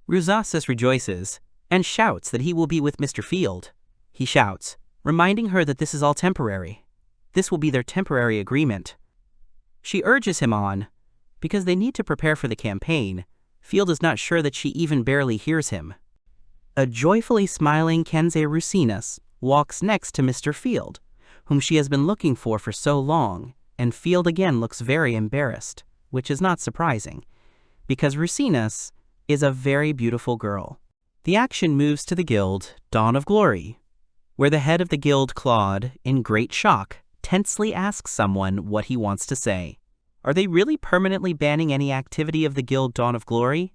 Rusinus rejoices and shouts that he will be with Mr. Field. He shouts, reminding her that this is all temporary. This will be their temporary agreement. She urges him on, because they need to prepare for the campaign. Field is not sure that she even barely hears him. A joyfully smiling Kensei Rusinus walks next to Mr. Field, whom she has been looking for so long, and Field again looks very embarrassed, which is not surprising, because Rusinus is a very beautiful girl. The action moves to the guild, Dawn of Glory, where the head of the guild, Claude, in great shock, tensely asks someone what he wants to say. Are they really permanently banning any activity of the guild Dawn of Glory?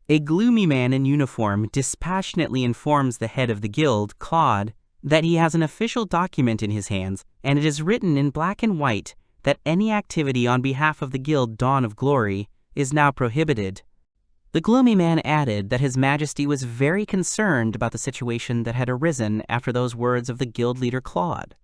A gloomy man in uniform dispassionately informs the head of the guild, Claude, that he has an official document in his hands, and it is written in black and white that any activity on behalf of the guild Dawn of Glory is now prohibited. The gloomy man added that His Majesty was very concerned about the situation that had arisen after those words of the guild leader Claude.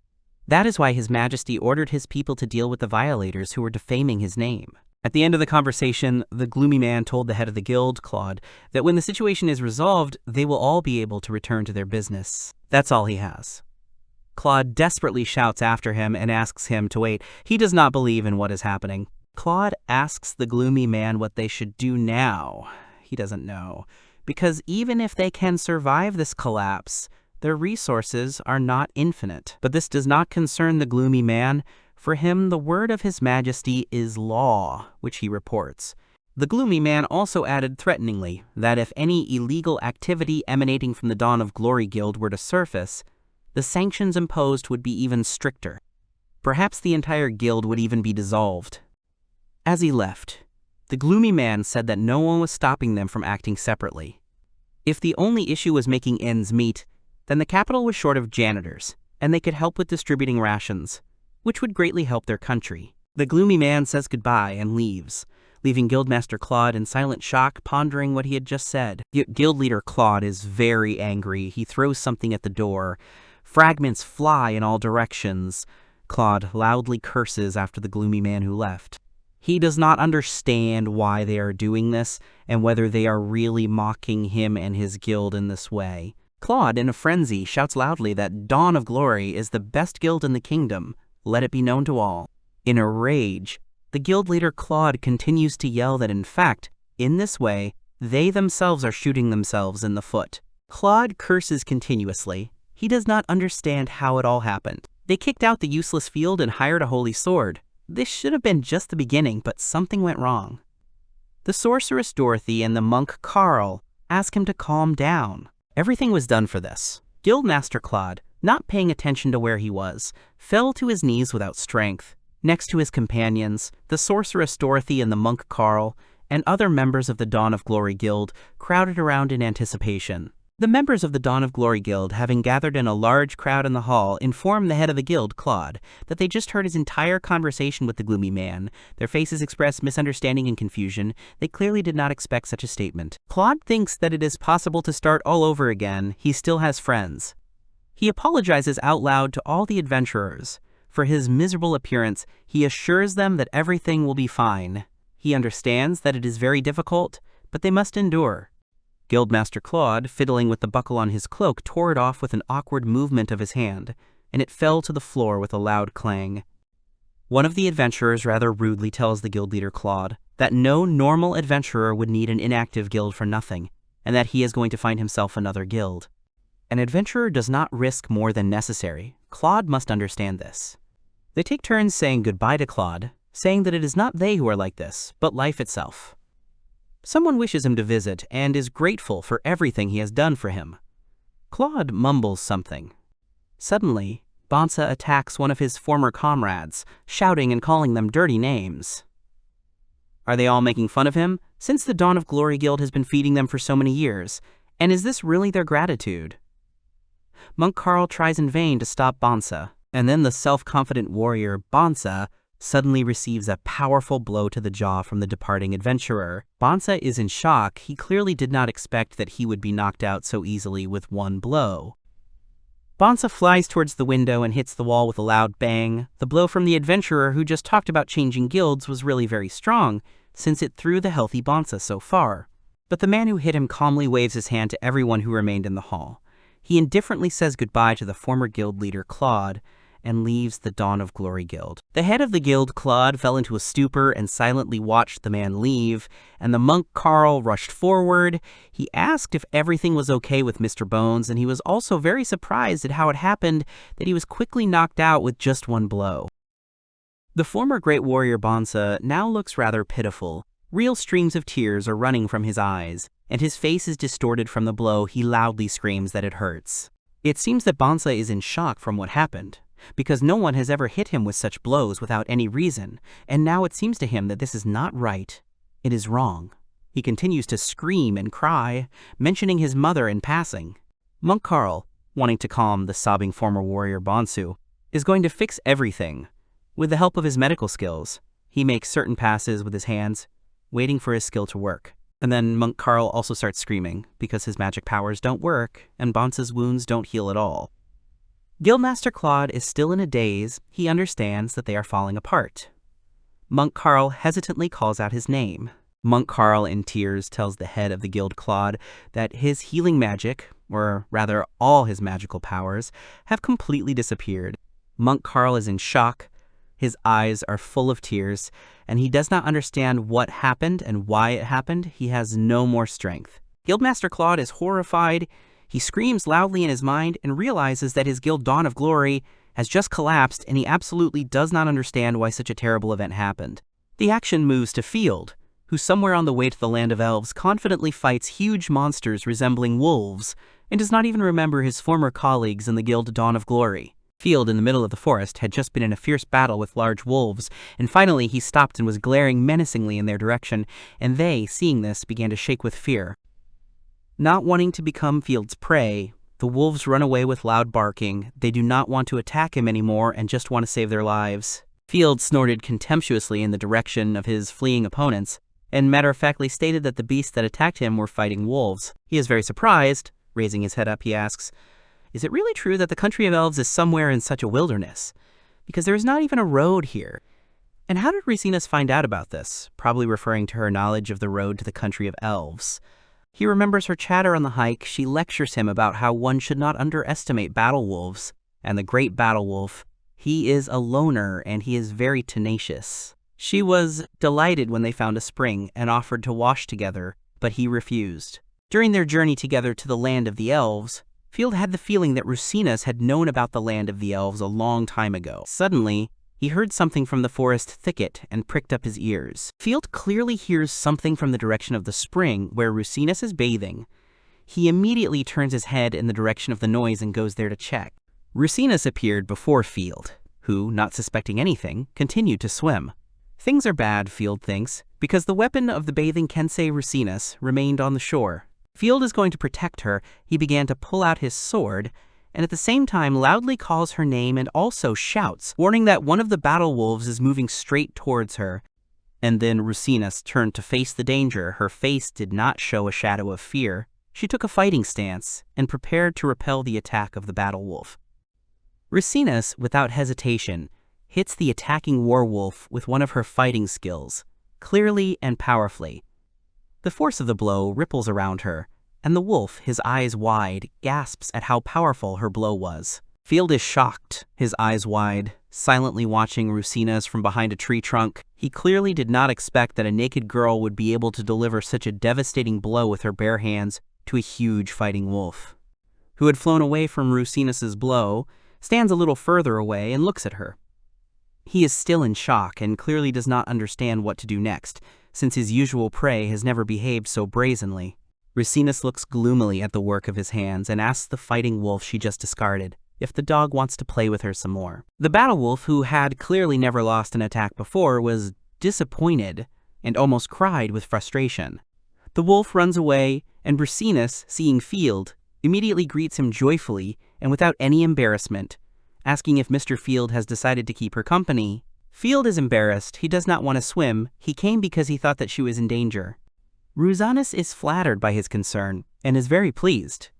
That is why His Majesty ordered his people to deal with the violators who were defaming his name. At the end of the conversation, the gloomy man told the head of the guild, Claude, that when the situation is resolved, they will all be able to return to their business. That's all he has. Claude desperately shouts after him and asks him to wait. He does not believe in what is happening. Claude asks the gloomy man what they should do now. He doesn't know, because even if they can survive this collapse, their resources are not infinite. But this does not concern the gloomy man. For him, the word of His Majesty is law, which he reports. The gloomy man also added threateningly that if any illegal activity emanating from the Dawn of Glory Guild were to surface, the sanctions imposed would be even stricter. Perhaps the entire guild would even be dissolved. As he left, the gloomy man said that no one was stopping them from acting separately. If the only issue was making ends meet, then the capital was short of janitors, and they could help with distributing rations, which would greatly help their country. The gloomy man says goodbye and leaves, leaving Guildmaster Claude in silent shock, pondering what he had just said. Guild leader Claude is very angry. He throws something at the door. Fragments fly in all directions. Claude loudly curses after the gloomy man who left. He does not understand why they are doing this, and whether they are really mocking him and his guild in this way. Claude, in a frenzy, shouts loudly that Dawn of Glory is the best guild in the kingdom. Let it be known to all. In a rage, the guild leader Claude continues to yell that in fact, in this way, they themselves are shooting themselves in the foot. Claude curses continuously. He does not understand how it all happened. They kicked out the useless Field and hired a holy sword. This should have been just the beginning, but something went wrong. The sorceress Dorothy and the monk Carl ask him to calm down. Everything was done for this. Guildmaster Claude, not paying attention to where he was, fell to his knees without strength. Next to his companions, the sorceress Dorothy and the monk Carl, and other members of the Dawn of Glory Guild crowded around in anticipation. The members of the Dawn of Glory Guild, having gathered in a large crowd in the hall, informed the head of the guild, Claude, that they just heard his entire conversation with the gloomy man. Their faces expressed misunderstanding and confusion. They clearly did not expect such a statement. Claude thinks that it is possible to start all over again. He still has friends. He apologizes out loud to all the adventurers. For his miserable appearance, he assures them that everything will be fine. He understands that it is very difficult, but they must endure. Guildmaster Claude, fiddling with the buckle on his cloak, tore it off with an awkward movement of his hand, and it fell to the floor with a loud clang. One of the adventurers rather rudely tells the guild leader Claude that no normal adventurer would need an inactive guild for nothing, and that he is going to find himself another guild. An adventurer does not risk more than necessary. Claude must understand this. They take turns saying goodbye to Claude, saying that it is not they who are like this, but life itself. Someone wishes him to visit and is grateful for everything he has done for him. Claude mumbles something. Suddenly, Bonsa attacks one of his former comrades, shouting and calling them dirty names. Are they all making fun of him, since the Dawn of Glory Guild has been feeding them for so many years? And is this really their gratitude? Monk Carl tries in vain to stop Bonsa, and then the self-confident warrior Bonsa suddenly receives a powerful blow to the jaw from the departing adventurer. Bonsa is in shock. He clearly did not expect that he would be knocked out so easily with one blow. Bonsa flies towards the window and hits the wall with a loud bang. The blow from the adventurer who just talked about changing guilds was really very strong, since it threw the healthy Bonsa so far. But the man who hit him calmly waves his hand to everyone who remained in the hall. He indifferently says goodbye to the former guild leader Claude and leaves the Dawn of Glory Guild. The head of the guild, Claude, fell into a stupor and silently watched the man leave, and the monk Carl rushed forward. He asked if everything was okay with Mr. Bones, and he was also very surprised at how it happened that he was quickly knocked out with just one blow. The former great warrior Bonsa now looks rather pitiful. Real streams of tears are running from his eyes, and his face is distorted from the blow. He loudly screams that it hurts. It seems that Bonsa is in shock from what happened, because no one has ever hit him with such blows without any reason, and now it seems to him that this is not right. It is wrong. He continues to scream and cry, mentioning his mother in passing. Monk Carl, wanting to calm the sobbing former warrior Bonsu, is going to fix everything. With the help of his medical skills, he makes certain passes with his hands, waiting for his skill to work. And then Monk Carl also starts screaming because his magic powers don't work and Bonsa's wounds don't heal at all. Guildmaster Claude is still in a daze. He understands that they are falling apart. Monk Carl hesitantly calls out his name. Monk Carl, in tears, tells the head of the guild Claude that his healing magic, or rather all his magical powers, have completely disappeared. Monk Carl is in shock. His eyes are full of tears, and he does not understand what happened and why it happened. He has no more strength. Guildmaster Claude is horrified. He screams loudly in his mind and realizes that his guild Dawn of Glory has just collapsed, and he absolutely does not understand why such a terrible event happened. The action moves to Field, who somewhere on the way to the land of elves confidently fights huge monsters resembling wolves, and does not even remember his former colleagues in the guild Dawn of Glory. Field, in the middle of the forest, had just been in a fierce battle with large wolves, and finally he stopped and was glaring menacingly in their direction, and they, seeing this, began to shake with fear. Not wanting to become Field's prey, the wolves run away with loud barking. They do not want to attack him anymore and just want to save their lives. Field snorted contemptuously in the direction of his fleeing opponents, and matter-of-factly stated that the beasts that attacked him were fighting wolves. He is very surprised. Raising his head up, he asks, "Is it really true that the country of elves is somewhere in such a wilderness? Because there is not even a road here." And how did Ricinus find out about this? Probably referring to her knowledge of the road to the country of elves. He remembers her chatter on the hike. She lectures him about how one should not underestimate battle wolves. And the great battle wolf, he is a loner and he is very tenacious. She was delighted when they found a spring and offered to wash together, but he refused. During their journey together to the land of the elves, Field had the feeling that Ricinus had known about the land of the elves a long time ago. Suddenly, he heard something from the forest thicket and pricked up his ears. Field clearly hears something from the direction of the spring where Ricinus is bathing. He immediately turns his head in the direction of the noise and goes there to check. Ricinus appeared before Field, who, not suspecting anything, continued to swim. Things are bad, Field thinks, because the weapon of the bathing Kensei Ricinus remained on the shore. Field is going to protect her. He began to pull out his sword, and at the same time loudly calls her name and also shouts, warning that one of the battle wolves is moving straight towards her. And then Ricinus turned to face the danger. Her face did not show a shadow of fear. She took a fighting stance and prepared to repel the attack of the battle wolf. Ricinus, without hesitation, hits the attacking werewolf with one of her fighting skills, clearly and powerfully. The force of the blow ripples around her, and the wolf, his eyes wide, gasps at how powerful her blow was. Field is shocked, his eyes wide, silently watching Rusinas from behind a tree trunk. He clearly did not expect that a naked girl would be able to deliver such a devastating blow with her bare hands to a huge fighting wolf. Who had flown away from Rusinas's blow, stands a little further away and looks at her. He is still in shock and clearly does not understand what to do next, since his usual prey has never behaved so brazenly. Rusinas looks gloomily at the work of his hands and asks the fighting wolf she just discarded if the dog wants to play with her some more. The battle wolf, who had clearly never lost an attack before, was disappointed and almost cried with frustration. The wolf runs away, and Rusinas, seeing Field, immediately greets him joyfully and without any embarrassment, asking if Mr. Field has decided to keep her company. Field is embarrassed. He does not want to swim. He came because he thought that she was in danger. Rusinas is flattered by his concern and is very pleased.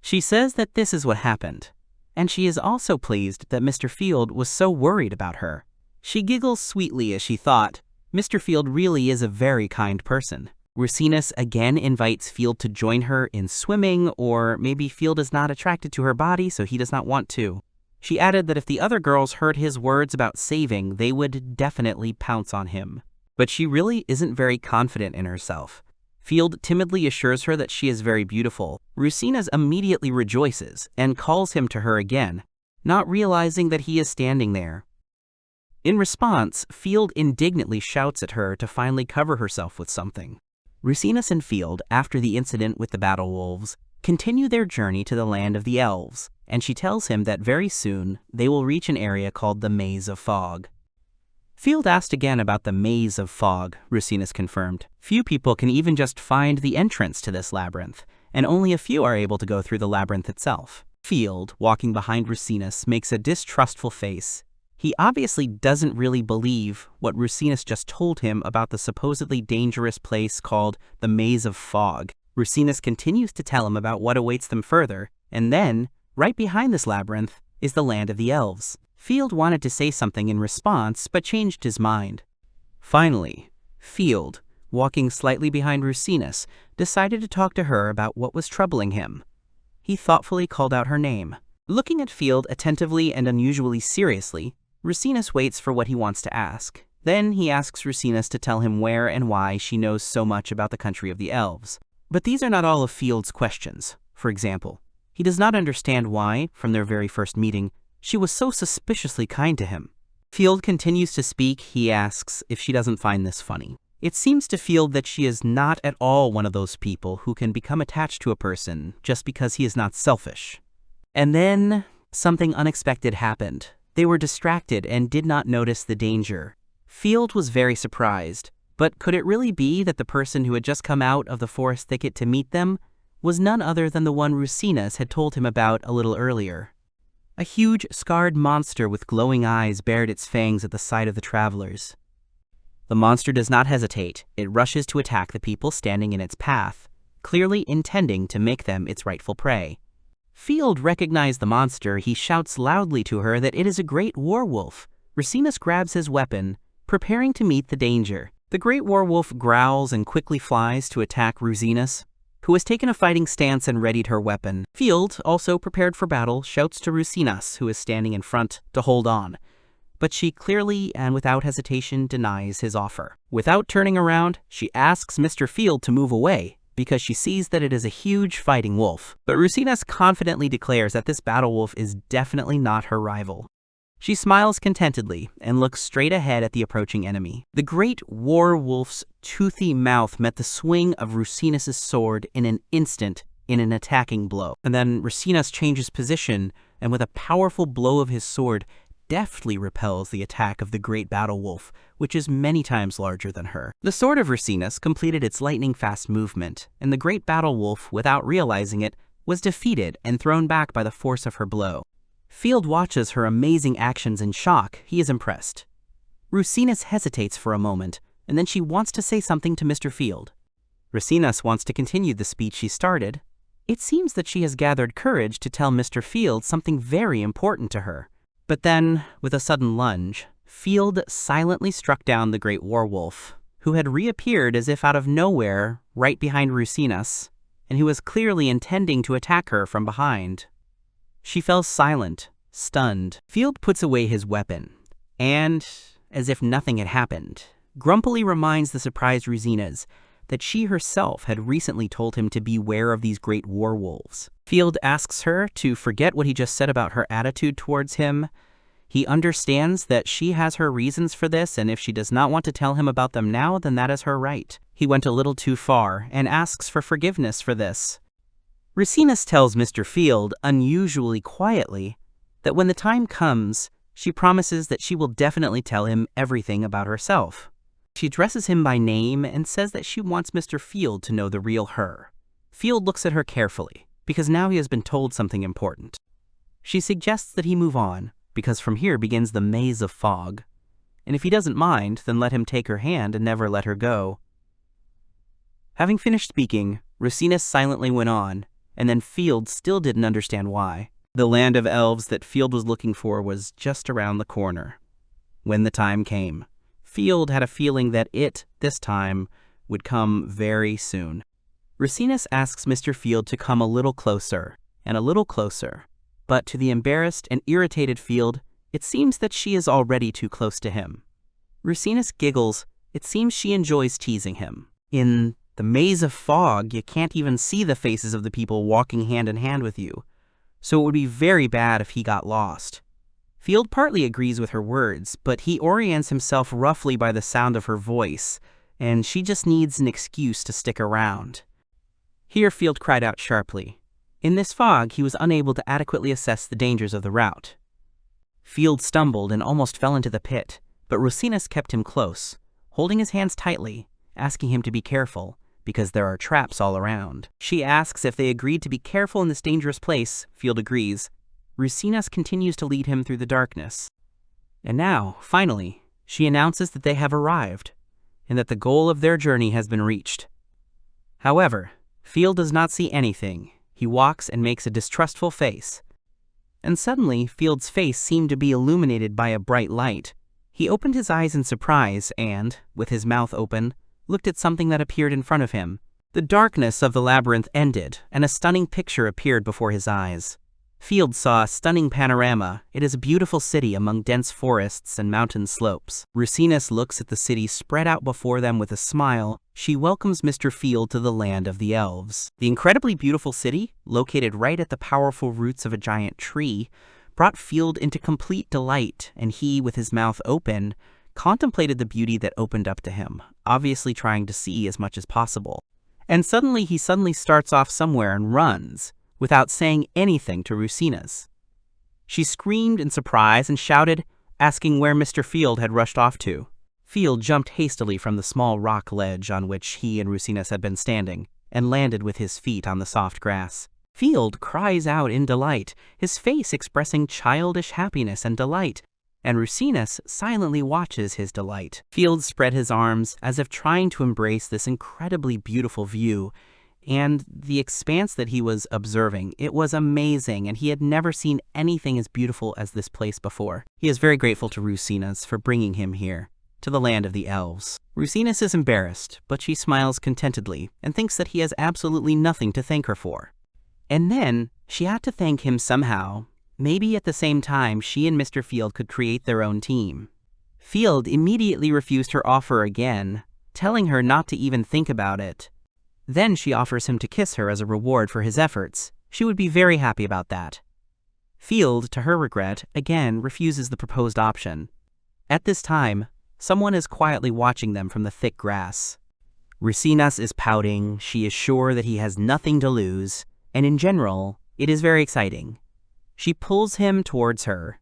She says that this is what happened, and she is also pleased that Mr. Field was so worried about her. She giggles sweetly as she thought, Mr. Field really is a very kind person. Rusinas again invites Field to join her in swimming, or maybe Field is not attracted to her body, so he does not want to. She added that if the other girls heard his words about saving, they would definitely pounce on him. But she really isn't very confident in herself. Field timidly assures her that she is very beautiful. Rusinas immediately rejoices and calls him to her again, not realizing that he is standing there. In response, Field indignantly shouts at her to finally cover herself with something. Rusinas and Field, after the incident with the battle wolves, continue their journey to the land of the elves, and she tells him that very soon they will reach an area called the Maze of Fog. Field asked again about the Maze of Fog, Rusinas confirmed. Few people can even just find the entrance to this labyrinth, and only a few are able to go through the labyrinth itself. Field, walking behind Rusinas, makes a distrustful face. He obviously doesn't really believe what Rusinas just told him about the supposedly dangerous place called the Maze of Fog. Rusinas continues to tell him about what awaits them further, and then, right behind this labyrinth, is the land of the elves. Field wanted to say something in response, but changed his mind. Finally, Field, walking slightly behind Rusinas, decided to talk to her about what was troubling him. He thoughtfully called out her name. Looking at Field attentively and unusually seriously, Rusinas waits for what he wants to ask. Then he asks Rusinas to tell him where and why she knows so much about the country of the elves. But these are not all of Field's questions. For example, he does not understand why, from their very first meeting, she was so suspiciously kind to him. Field continues to speak. He asks if she doesn't find this funny. It seems to Field that she is not at all one of those people who can become attached to a person just because he is not selfish. And then something unexpected happened. They were distracted and did not notice the danger. Field was very surprised, but could it really be that the person who had just come out of the forest thicket to meet them was none other than the one Rusinas had told him about a little earlier? A huge, scarred monster with glowing eyes bared its fangs at the sight of the travelers. The monster does not hesitate. It rushes to attack the people standing in its path, clearly intending to make them its rightful prey. Field recognized the monster. He shouts loudly to her that it is a great werewolf. Rusinas grabs his weapon, preparing to meet the danger. The great werewolf growls and quickly flies to attack Rusinas, who has taken a fighting stance and readied her weapon. Field, also prepared for battle, shouts to Rusinas, who is standing in front, to hold on. But she clearly and without hesitation denies his offer. Without turning around, she asks Mr. Field to move away, because she sees that it is a huge fighting wolf. But Rusinas confidently declares that this battle wolf is definitely not her rival. She smiles contentedly and looks straight ahead at the approaching enemy. The great war wolf's toothy mouth met the swing of Rusinas' sword in an instant in an attacking blow. And then Rusinas changes position and with a powerful blow of his sword deftly repels the attack of the great battle wolf, which is many times larger than her. The sword of Rusinas completed its lightning-fast movement, and the great battle wolf, without realizing it, was defeated and thrown back by the force of her blow. Field watches her amazing actions in shock. He is impressed. Rusinas hesitates for a moment, and then she wants to say something to Mr. Field. Rusinas wants to continue the speech she started. It seems that she has gathered courage to tell Mr. Field something very important to her. But then, with a sudden lunge, Field silently struck down the great werewolf, who had reappeared as if out of nowhere, right behind Rusinas, and who was clearly intending to attack her from behind. She fell silent, stunned. Field puts away his weapon, and, as if nothing had happened, grumpily reminds the surprised Rusinas that she herself had recently told him to beware of these great war wolves. Field asks her to forget what he just said about her attitude towards him. He understands that she has her reasons for this, and if she does not want to tell him about them now, then that is her right. He went a little too far and asks for forgiveness for this. Rusinas tells Mr. Field, unusually quietly, that when the time comes, she promises that she will definitely tell him everything about herself. She addresses him by name and says that she wants Mr. Field to know the real her. Field looks at her carefully, because now he has been told something important. She suggests that he move on, because from here begins the maze of fog, and if he doesn't mind, then let him take her hand and never let her go. Having finished speaking, Rusinas silently went on, and then Field still didn't understand why. The land of elves that Field was looking for was just around the corner. When the time came, Field had a feeling that it, this time, would come very soon. Rusinas asks Mr. Field to come a little closer, and a little closer, but to the embarrassed and irritated Field, it seems that she is already too close to him. Rusinas giggles. It seems she enjoys teasing him. In the maze of fog, you can't even see the faces of the people walking hand in hand with you, so it would be very bad if he got lost. Field partly agrees with her words, but he orients himself roughly by the sound of her voice, and she just needs an excuse to stick around. Here Field cried out sharply. In this fog, he was unable to adequately assess the dangers of the route. Field stumbled and almost fell into the pit, but Rusinas kept him close, holding his hands tightly, asking him to be careful, because there are traps all around. She asks if they agreed to be careful in this dangerous place. Field agrees. Rusinas continues to lead him through the darkness. And now, finally, she announces that they have arrived, and that the goal of their journey has been reached. However, Field does not see anything. He walks and makes a distrustful face. And suddenly, Field's face seemed to be illuminated by a bright light. He opened his eyes in surprise and, with his mouth open, looked at something that appeared in front of him. The darkness of the labyrinth ended, and a stunning picture appeared before his eyes. Field saw a stunning panorama. It is a beautiful city among dense forests and mountain slopes. Rusinas looks at the city spread out before them with a smile. She welcomes Mr. Field to the land of the elves. The incredibly beautiful city, located right at the powerful roots of a giant tree, brought Field into complete delight, and he, with his mouth open, contemplated the beauty that opened up to him, obviously trying to see as much as possible. And suddenly he starts off somewhere and runs, without saying anything to Rusinas. She screamed in surprise and shouted, asking where Mr. Field had rushed off to. Field jumped hastily from the small rock ledge on which he and Rusinas had been standing, and landed with his feet on the soft grass. Field cries out in delight, his face expressing childish happiness and delight, and Rusinas silently watches his delight. Field spread his arms as if trying to embrace this incredibly beautiful view, and the expanse that he was observing. It was amazing, and he had never seen anything as beautiful as this place before. He is very grateful to Rusinas for bringing him here, to the land of the elves. Rusinas is embarrassed, but she smiles contentedly and thinks that he has absolutely nothing to thank her for. And then, she had to thank him somehow. Maybe at the same time, she and Mr. Field could create their own team. Field immediately refused her offer again, telling her not to even think about it. Then she offers him to kiss her as a reward for his efforts. She would be very happy about that. Field, to her regret, again refuses the proposed option. At this time, someone is quietly watching them from the thick grass. Rusinas is pouting. She is sure that he has nothing to lose, and in general, it is very exciting. She pulls him towards her.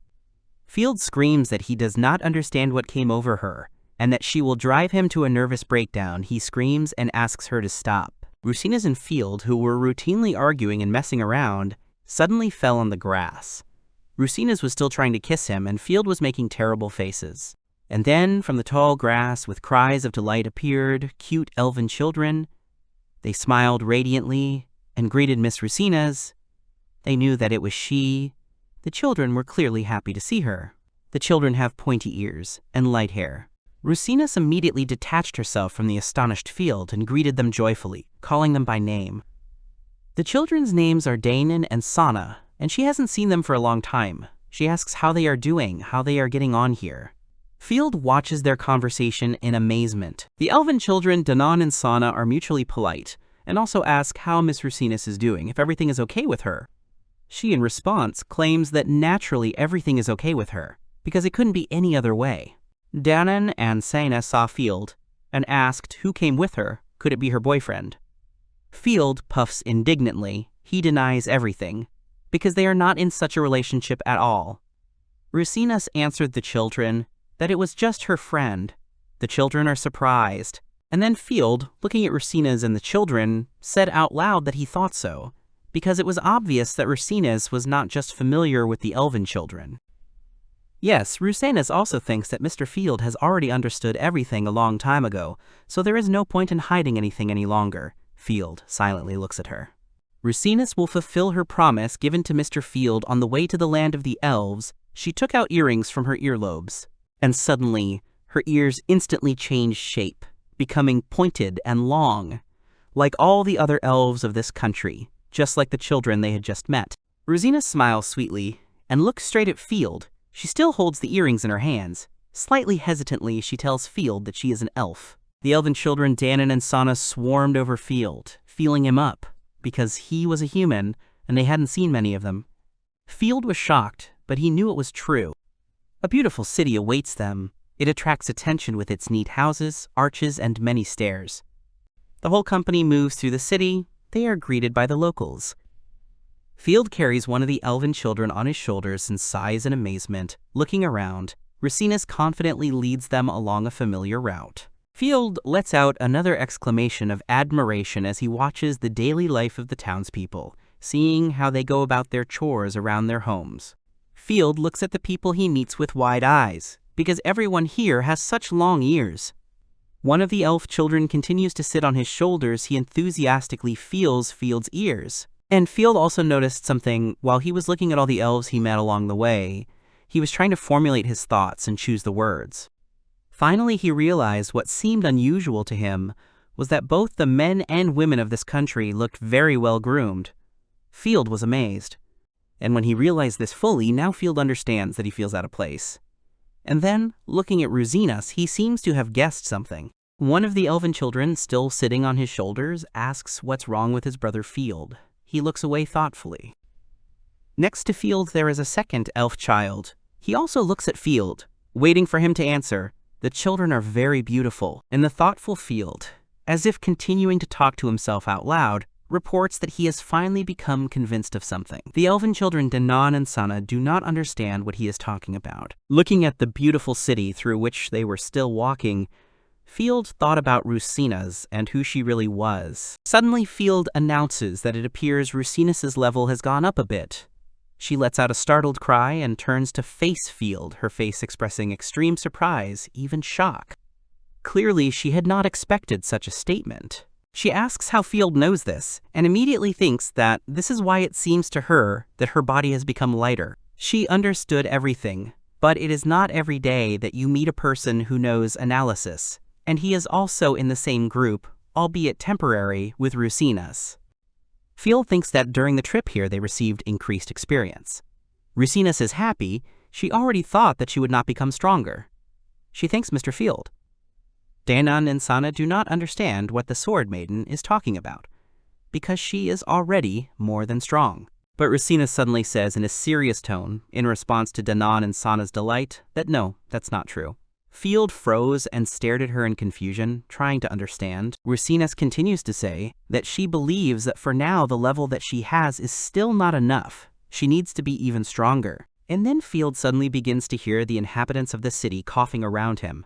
Field screams that he does not understand what came over her, and that she will drive him to a nervous breakdown. He screams and asks her to stop. Rusinas and Field, who were routinely arguing and messing around, suddenly fell on the grass. Rusinas was still trying to kiss him, and Field was making terrible faces. And then, from the tall grass, with cries of delight appeared cute elven children. They smiled radiantly and greeted Miss Rusinas. They knew that it was she. The children were clearly happy to see her. The children have pointy ears and light hair. Rusinas immediately detached herself from the astonished Field and greeted them joyfully, calling them by name. The children's names are Danon and Sana, and she hasn't seen them for a long time. She asks how they are doing, how they are getting on here. Field watches their conversation in amazement. The elven children, Danon and Sana, are mutually polite, and also ask how Miss Rusinus is doing, if everything is okay with her. She, in response, claims that naturally everything is okay with her, because it couldn't be any other way. Danon and Sana saw Field, and asked who came with her. Could it be her boyfriend? Field puffs indignantly. He denies everything, because they are not in such a relationship at all. Rusinus answered the children that it was just her friend. The children are surprised, and then Field, looking at Rusinus and the children, said out loud that he thought so, because it was obvious that Rusinus was not just familiar with the elven children. Yes, Rusinus also thinks that Mr. Field has already understood everything a long time ago, so there is no point in hiding anything any longer. Field silently looks at her. Rusinus will fulfill her promise given to Mr. Field on the way to the land of the elves. She took out earrings from her earlobes, and suddenly her ears instantly changed shape, becoming pointed and long, like all the other elves of this country, just like the children they had just met. Rusinus smiles sweetly and looks straight at Field. She still holds the earrings in her hands. Slightly hesitantly, she tells Field that she is an elf. The elven children, Danon and Sana, swarmed over Field, feeling him up, because he was a human, and they hadn't seen many of them. Field was shocked, but he knew it was true. A beautiful city awaits them. It attracts attention with its neat houses, arches, and many stairs. The whole company moves through the city. They are greeted by the locals. Field carries one of the elven children on his shoulders and sighs in amazement. Looking around, Rusinus confidently leads them along a familiar route. Field lets out another exclamation of admiration as he watches the daily life of the townspeople, seeing how they go about their chores around their homes. Field looks at the people he meets with wide eyes, because everyone here has such long ears. One of the elf children continues to sit on his shoulders. He enthusiastically feels Field's ears. And Field also noticed something while he was looking at all the elves he met along the way. He was trying to formulate his thoughts and choose the words. Finally, he realized what seemed unusual to him was that both the men and women of this country looked very well groomed. Field was amazed. And when he realized this fully, now Field understands that he feels out of place. And then, looking at Rusinus, he seems to have guessed something. One of the elven children, still sitting on his shoulders, asks what's wrong with his brother Field. He looks away thoughtfully. Next to Field, there is a second elf child. He also looks at Field, waiting for him to answer. The children are very beautiful, and the thoughtful Field, as if continuing to talk to himself out loud, reports that he has finally become convinced of something. The elven children Danon and Sana do not understand what he is talking about. Looking at the beautiful city through which they were still walking, Field thought about Rusinus and who she really was. Suddenly, Field announces that it appears Rusinus's level has gone up a bit. She lets out a startled cry and turns to face Field, her face expressing extreme surprise, even shock. Clearly, she had not expected such a statement. She asks how Field knows this, and immediately thinks that this is why it seems to her that her body has become lighter. She understood everything, but it is not every day that you meet a person who knows analysis, and he is also in the same group, albeit temporary, with Rusinus. Field thinks that during the trip here they received increased experience. Rusinus is happy. She already thought that she would not become stronger. She thanks Mr. Field. Danon and Sana do not understand what the Sword Maiden is talking about, because she is already more than strong. But Rusinus suddenly says in a serious tone, in response to Danon and Sana's delight, that no, that's not true. Field froze and stared at her in confusion, trying to understand. Rusinus continues to say that she believes that for now the level that she has is still not enough. She needs to be even stronger. And then Field suddenly begins to hear the inhabitants of the city coughing around him.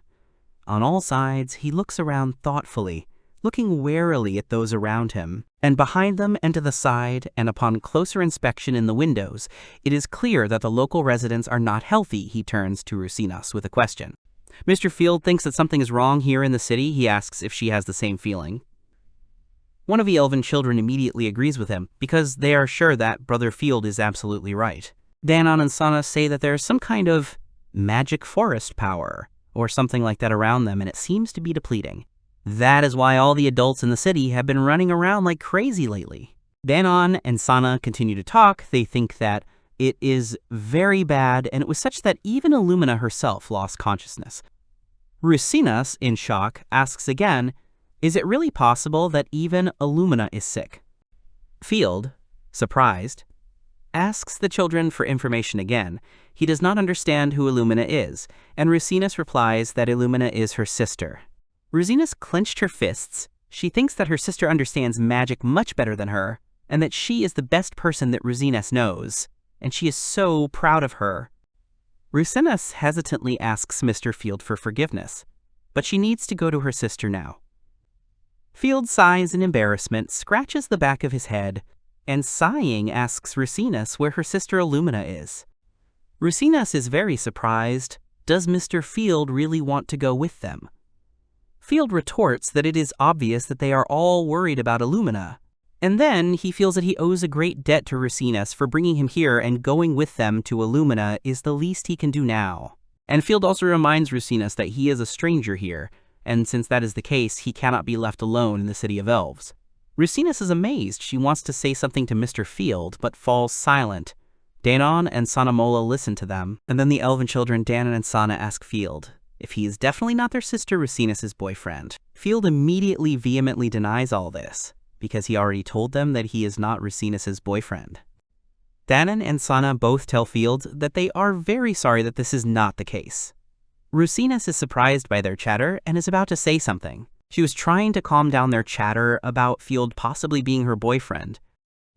On all sides, he looks around thoughtfully, looking warily at those around him. And behind them and to the side, and upon closer inspection in the windows, it is clear that the local residents are not healthy. He turns to Rusinus with a question. Mr. Field thinks that something is wrong here in the city. He asks if she has the same feeling. One of the elven children immediately agrees with him, because they are sure that Brother Field is absolutely right. Danon and Sana say that there is some kind of magic forest power, or something like that around them, and it seems to be depleting. That is why all the adults in the city have been running around like crazy lately. Danon and Sana continue to talk. They think that it is very bad, and it was such that even Illumina herself lost consciousness. Rusinas, in shock, asks again, is it really possible that even Illumina is sick? Field, surprised, asks the children for information again. He does not understand who Illumina is, and Rusinas replies that Illumina is her sister. Rusinas clenched her fists. She thinks that her sister understands magic much better than her, and that she is the best person that Rusinas knows, and she is so proud of her. Rusinas hesitantly asks Mr. Field for forgiveness, but she needs to go to her sister now. Field sighs in embarrassment, scratches the back of his head, and sighing asks Rusinas where her sister Illumina is. Rusinas is very surprised. Does Mr. Field really want to go with them? Field retorts that it is obvious that they are all worried about Illumina, and then he feels that he owes a great debt to Rusinas for bringing him here, and going with them to Illumina is the least he can do now. And Field also reminds Rusinas that he is a stranger here, and since that is the case, he cannot be left alone in the City of Elves. Rusinas is amazed. She wants to say something to Mr. Field, but falls silent. Danon and Sanamola listen to them, and then the elven children Danon and Sana ask Field if he is definitely not their sister Rusinas' boyfriend. Field immediately vehemently denies all this, because he already told them that he is not Rusinas' boyfriend. Danon and Sana both tell Field that they are very sorry that this is not the case. Rusinas is surprised by their chatter and is about to say something. She was trying to calm down their chatter about Field possibly being her boyfriend,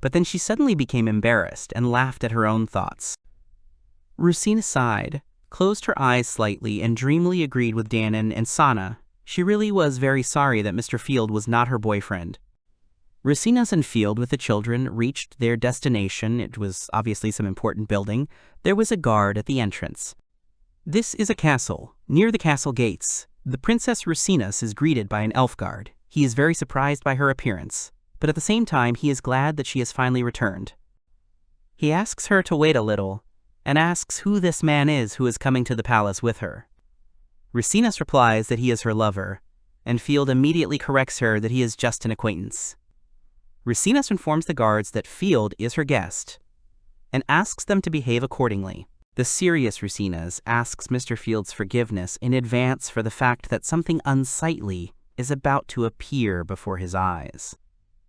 but then she suddenly became embarrassed and laughed at her own thoughts. Rusinas sighed, closed her eyes slightly, and dreamily agreed with Danon and Sana. She really was very sorry that Mr. Field was not her boyfriend. Rusinas and Field with the children reached their destination. It was obviously some important building. There was a guard at the entrance. This is a castle. Near the castle gates, the Princess Rusinas is greeted by an elf guard. He is very surprised by her appearance, but at the same time he is glad that she has finally returned. He asks her to wait a little, and asks who this man is who is coming to the palace with her. Rusinas replies that he is her lover, and Field immediately corrects her that he is just an acquaintance. Rusinas informs the guards that Field is her guest, and asks them to behave accordingly. The serious Rusinas asks Mr. Field's forgiveness in advance for the fact that something unsightly is about to appear before his eyes.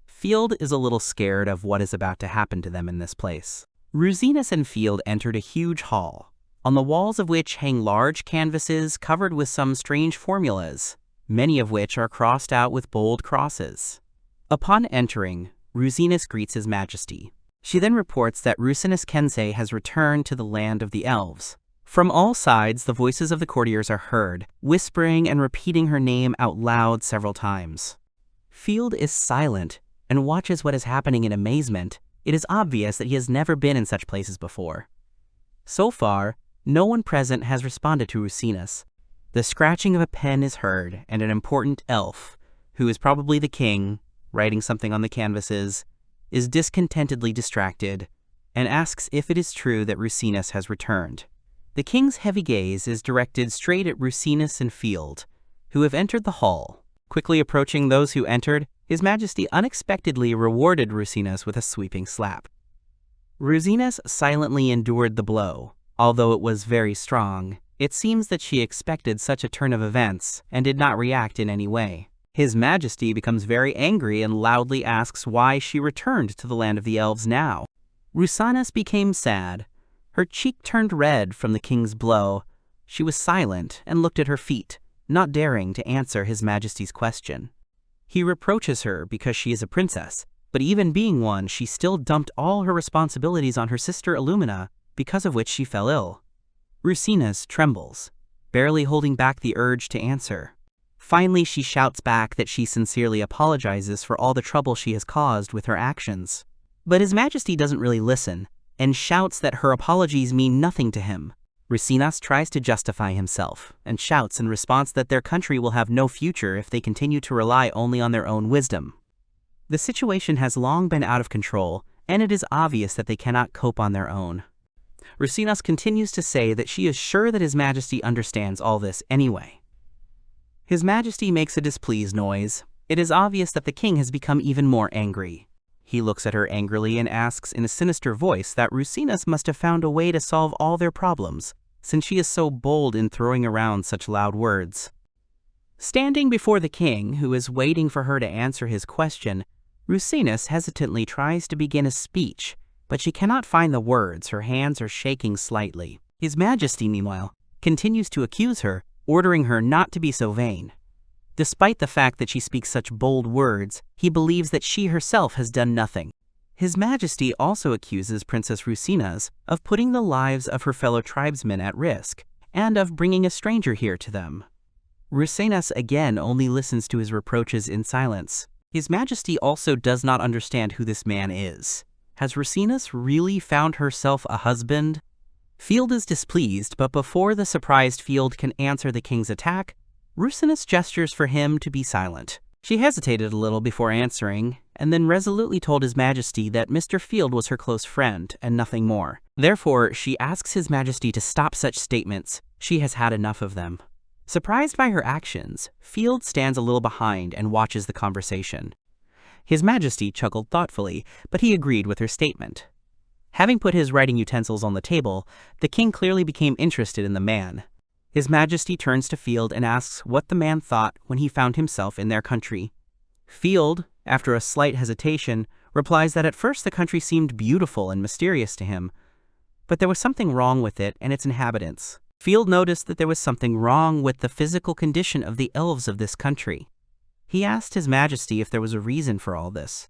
Field is a little scared of what is about to happen to them in this place. Rusinas and Field entered a huge hall, on the walls of which hang large canvases covered with some strange formulas, many of which are crossed out with bold crosses. Upon entering, Rusinas greets His Majesty. She then reports that Rusinas Kensei has returned to the land of the elves. From all sides, the voices of the courtiers are heard, whispering and repeating her name out loud several times. Field is silent and watches what is happening in amazement. It is obvious that he has never been in such places before. So far, no one present has responded to Rusinas. The scratching of a pen is heard, and an important elf, who is probably the king, writing something on the canvases, is discontentedly distracted, and asks if it is true that Rusinas has returned. The king's heavy gaze is directed straight at Rusinas and Field, who have entered the hall. Quickly approaching those who entered, His Majesty unexpectedly rewarded Rusinas with a sweeping slap. Rusinas silently endured the blow. Although it was very strong, it seems that she expected such a turn of events and did not react in any way. His Majesty becomes very angry and loudly asks why she returned to the land of the elves now. Rusinas became sad. Her cheek turned red from the king's blow. She was silent and looked at her feet, not daring to answer His Majesty's question. He reproaches her because she is a princess, but even being one, she still dumped all her responsibilities on her sister Illumina, because of which she fell ill. Rusinas trembles, barely holding back the urge to answer. Finally, she shouts back that she sincerely apologizes for all the trouble she has caused with her actions. But His Majesty doesn't really listen, and shouts that her apologies mean nothing to him. Rusinas tries to justify himself, and shouts in response that their country will have no future if they continue to rely only on their own wisdom. The situation has long been out of control, and it is obvious that they cannot cope on their own. Rusinas continues to say that she is sure that His Majesty understands all this anyway. His Majesty makes a displeased noise. It is obvious that the king has become even more angry. He looks at her angrily and asks in a sinister voice that Rusinus must have found a way to solve all their problems, since she is so bold in throwing around such loud words. Standing before the king, who is waiting for her to answer his question, Rusinus hesitantly tries to begin a speech, but she cannot find the words. Her hands are shaking slightly. His Majesty, meanwhile, continues to accuse her, ordering her not to be so vain. Despite the fact that she speaks such bold words, he believes that she herself has done nothing. His Majesty also accuses Princess Rusinus of putting the lives of her fellow tribesmen at risk, and of bringing a stranger here to them. Rusinus again only listens to his reproaches in silence. His Majesty also does not understand who this man is. Has Rusinus really found herself a husband? Field is displeased, but before the surprised Field can answer the king's attack, Rusinus gestures for him to be silent. She hesitated a little before answering, and then resolutely told His Majesty that Mr. Field was her close friend, and nothing more. Therefore, she asks His Majesty to stop such statements. She has had enough of them. Surprised by her actions, Field stands a little behind and watches the conversation. His Majesty chuckled thoughtfully, but he agreed with her statement. Having put his writing utensils on the table, the king clearly became interested in the man. His Majesty turns to Field and asks what the man thought when he found himself in their country. Field, after a slight hesitation, replies that at first the country seemed beautiful and mysterious to him, but there was something wrong with it and its inhabitants. Field noticed that there was something wrong with the physical condition of the elves of this country. He asked His Majesty if there was a reason for all this.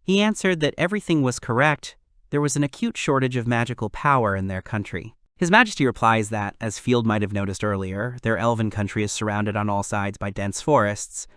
He answered that everything was correct. There was an acute shortage of magical power in their country. His Majesty replies that, as Field might have noticed earlier, their elven country is surrounded on all sides by dense forests,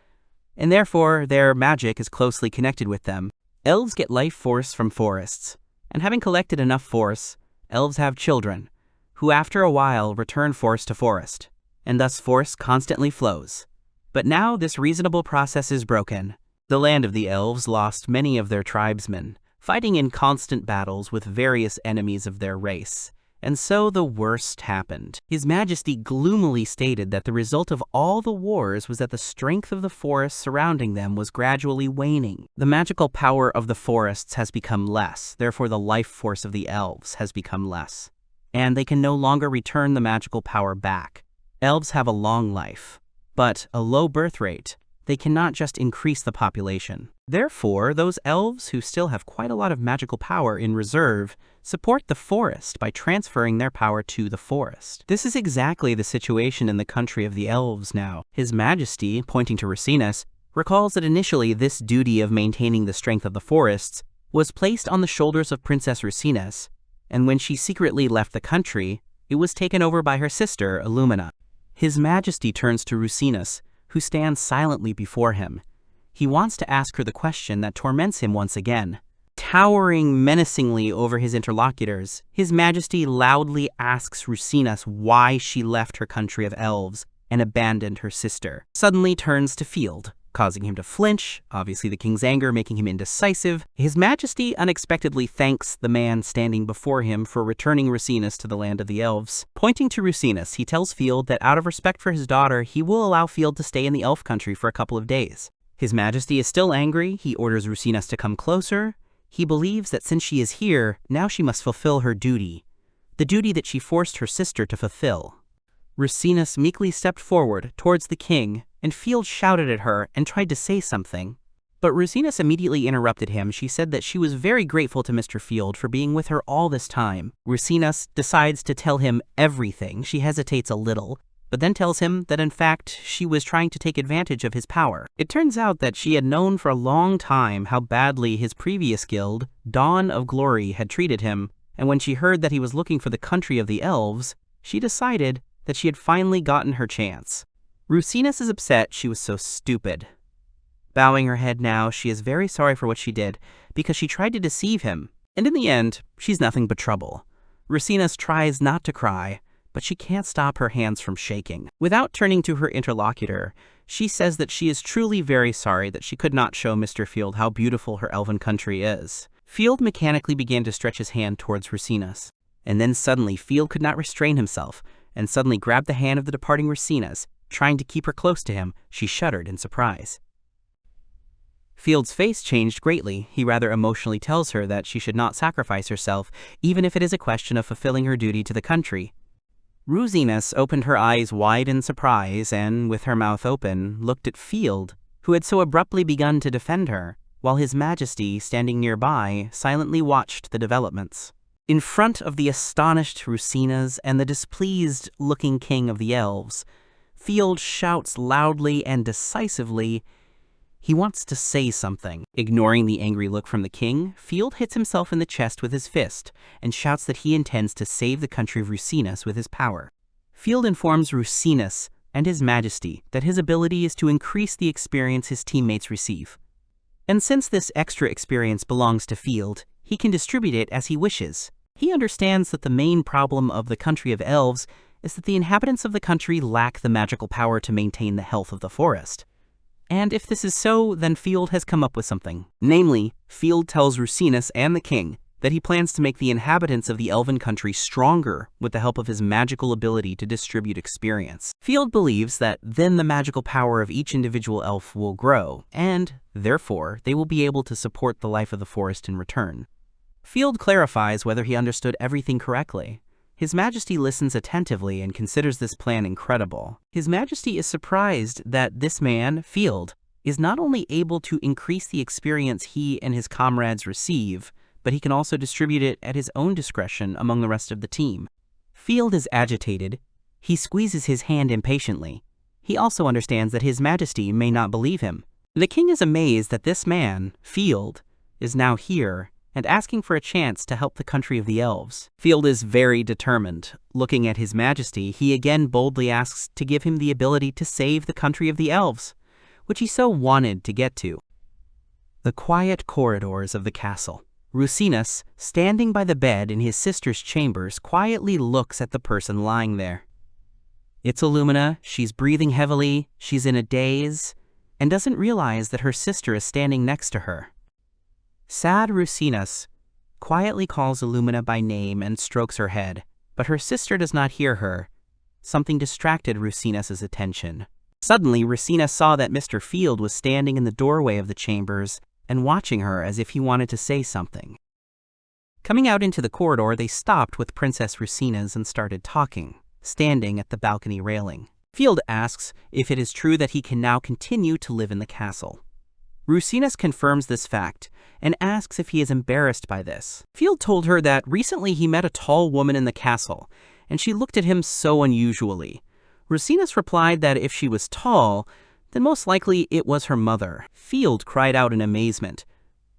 and therefore their magic is closely connected with them. Elves get life force from forests, and having collected enough force, elves have children, who after a while return force to forest, and thus force constantly flows. But now this reasonable process is broken. The land of the elves lost many of their tribesmen, fighting in constant battles with various enemies of their race. And so the worst happened. His Majesty gloomily stated that the result of all the wars was that the strength of the forests surrounding them was gradually waning. The magical power of the forests has become less, therefore the life force of the elves has become less, and they can no longer return the magical power back. Elves have a long life, but a low birth rate. They cannot just increase the population. Therefore, those elves who still have quite a lot of magical power in reserve support the forest by transferring their power to the forest. This is exactly the situation in the country of the elves now. His Majesty, pointing to Rusinus, recalls that initially this duty of maintaining the strength of the forests was placed on the shoulders of Princess Rusinus, and when she secretly left the country, it was taken over by her sister, Illumina. His Majesty turns to Rusinus, who stands silently before him. He wants to ask her the question that torments him once again. Towering menacingly over his interlocutors, His Majesty loudly asks Rusinus why she left her country of elves and abandoned her sister. Suddenly turns to Field, causing him to flinch, obviously the king's anger making him indecisive. His Majesty unexpectedly thanks the man standing before him for returning Rusinus to the land of the elves. Pointing to Rusinus, he tells Field that out of respect for his daughter, he will allow Field to stay in the elf country for a couple of days. His Majesty is still angry. He orders Rusinus to come closer. He believes that since she is here, now she must fulfill her duty, the duty that she forced her sister to fulfill. Rusinus meekly stepped forward towards the king, and Field shouted at her and tried to say something. But Rusinus immediately interrupted him. She said that she was very grateful to Mr. Field for being with her all this time. Rusinus decides to tell him everything. She hesitates a little, but then tells him that in fact she was trying to take advantage of his power. It turns out that she had known for a long time how badly his previous guild, Dawn of Glory, had treated him, and when she heard that he was looking for the country of the elves, she decided that she had finally gotten her chance. Rusinus is upset she was so stupid. Bowing her head now, she is very sorry for what she did, because she tried to deceive him, and in the end, she's nothing but trouble. Rusinus tries not to cry, but she can't stop her hands from shaking. Without turning to her interlocutor, she says that she is truly very sorry that she could not show Mr. Field how beautiful her elven country is. Field mechanically began to stretch his hand towards Rusinus, and then suddenly Field could not restrain himself, and suddenly grabbed the hand of the departing Rusinus. Trying to keep her close to him, she shuddered in surprise. Field's face changed greatly. He rather emotionally tells her that she should not sacrifice herself, even if it is a question of fulfilling her duty to the country. Rusinus opened her eyes wide in surprise and, with her mouth open, looked at Field, who had so abruptly begun to defend her, while His Majesty, standing nearby, silently watched the developments. In front of the astonished Rusinus and the displeased-looking king of the elves, Field shouts loudly and decisively, he wants to say something. Ignoring the angry look from the king, Field hits himself in the chest with his fist and shouts that he intends to save the country of Rusinus with his power. Field informs Rusinus and His Majesty that his ability is to increase the experience his teammates receive. And since this extra experience belongs to Field, he can distribute it as he wishes. He understands that the main problem of the country of elves is that the inhabitants of the country lack the magical power to maintain the health of the forest. And if this is so, then Field has come up with something. Namely, Field tells Rusinus and the king that he plans to make the inhabitants of the elven country stronger with the help of his magical ability to distribute experience. Field believes that then the magical power of each individual elf will grow, and, therefore, they will be able to support the life of the forest in return. Field clarifies whether he understood everything correctly. His Majesty listens attentively and considers this plan incredible. His Majesty is surprised that this man, Field, is not only able to increase the experience he and his comrades receive, but he can also distribute it at his own discretion among the rest of the team. Field is agitated. He squeezes his hand impatiently. He also understands that His Majesty may not believe him. The king is amazed that this man, Field, is now here and asking for a chance to help the country of the elves. Field is very determined. Looking at His Majesty, he again boldly asks to give him the ability to save the country of the elves, which he so wanted to get to. The quiet corridors of the castle. Rusinus, standing by the bed in his sister's chambers, quietly looks at the person lying there. It's Illumina. She's breathing heavily, she's in a daze, and doesn't realize that her sister is standing next to her. Sad Rusinus quietly calls Illumina by name and strokes her head, but her sister does not hear her. Something distracted Rusinus's attention. Suddenly, Rusinus saw that Mr. Field was standing in the doorway of the chambers and watching her as if he wanted to say something. Coming out into the corridor, they stopped with Princess Rusinus and started talking, standing at the balcony railing. Field asks if it is true that he can now continue to live in the castle. Rusinus confirms this fact and asks if he is embarrassed by this. Field told her that recently he met a tall woman in the castle, and she looked at him so unusually. Rusinus replied that if she was tall, then most likely it was her mother. Field cried out in amazement.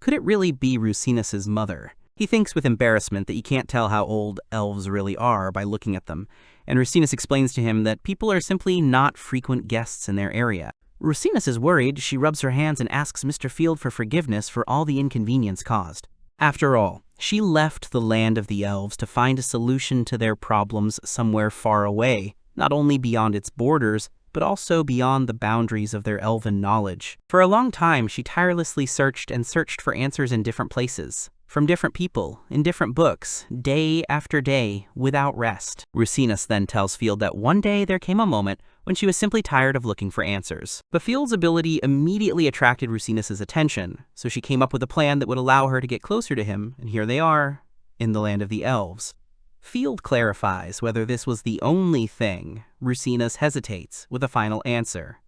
Could it really be Rusinus's mother? He thinks with embarrassment that you can't tell how old elves really are by looking at them, and Rusinus explains to him that people are simply not frequent guests in their area. Rusinus is worried. She rubs her hands and asks Mr. Field for forgiveness for all the inconvenience caused. After all, she left the land of the elves to find a solution to their problems somewhere far away, not only beyond its borders, but also beyond the boundaries of their elven knowledge. For a long time, she tirelessly searched and searched for answers in different places, from different people, in different books, day after day, without rest. Rusinus then tells Field that one day there came a moment when she was simply tired of looking for answers. But Field's ability immediately attracted Rusinus's attention, so she came up with a plan that would allow her to get closer to him, and here they are, in the land of the elves. Field clarifies whether this was the only thing. Rusinus hesitates with a final answer.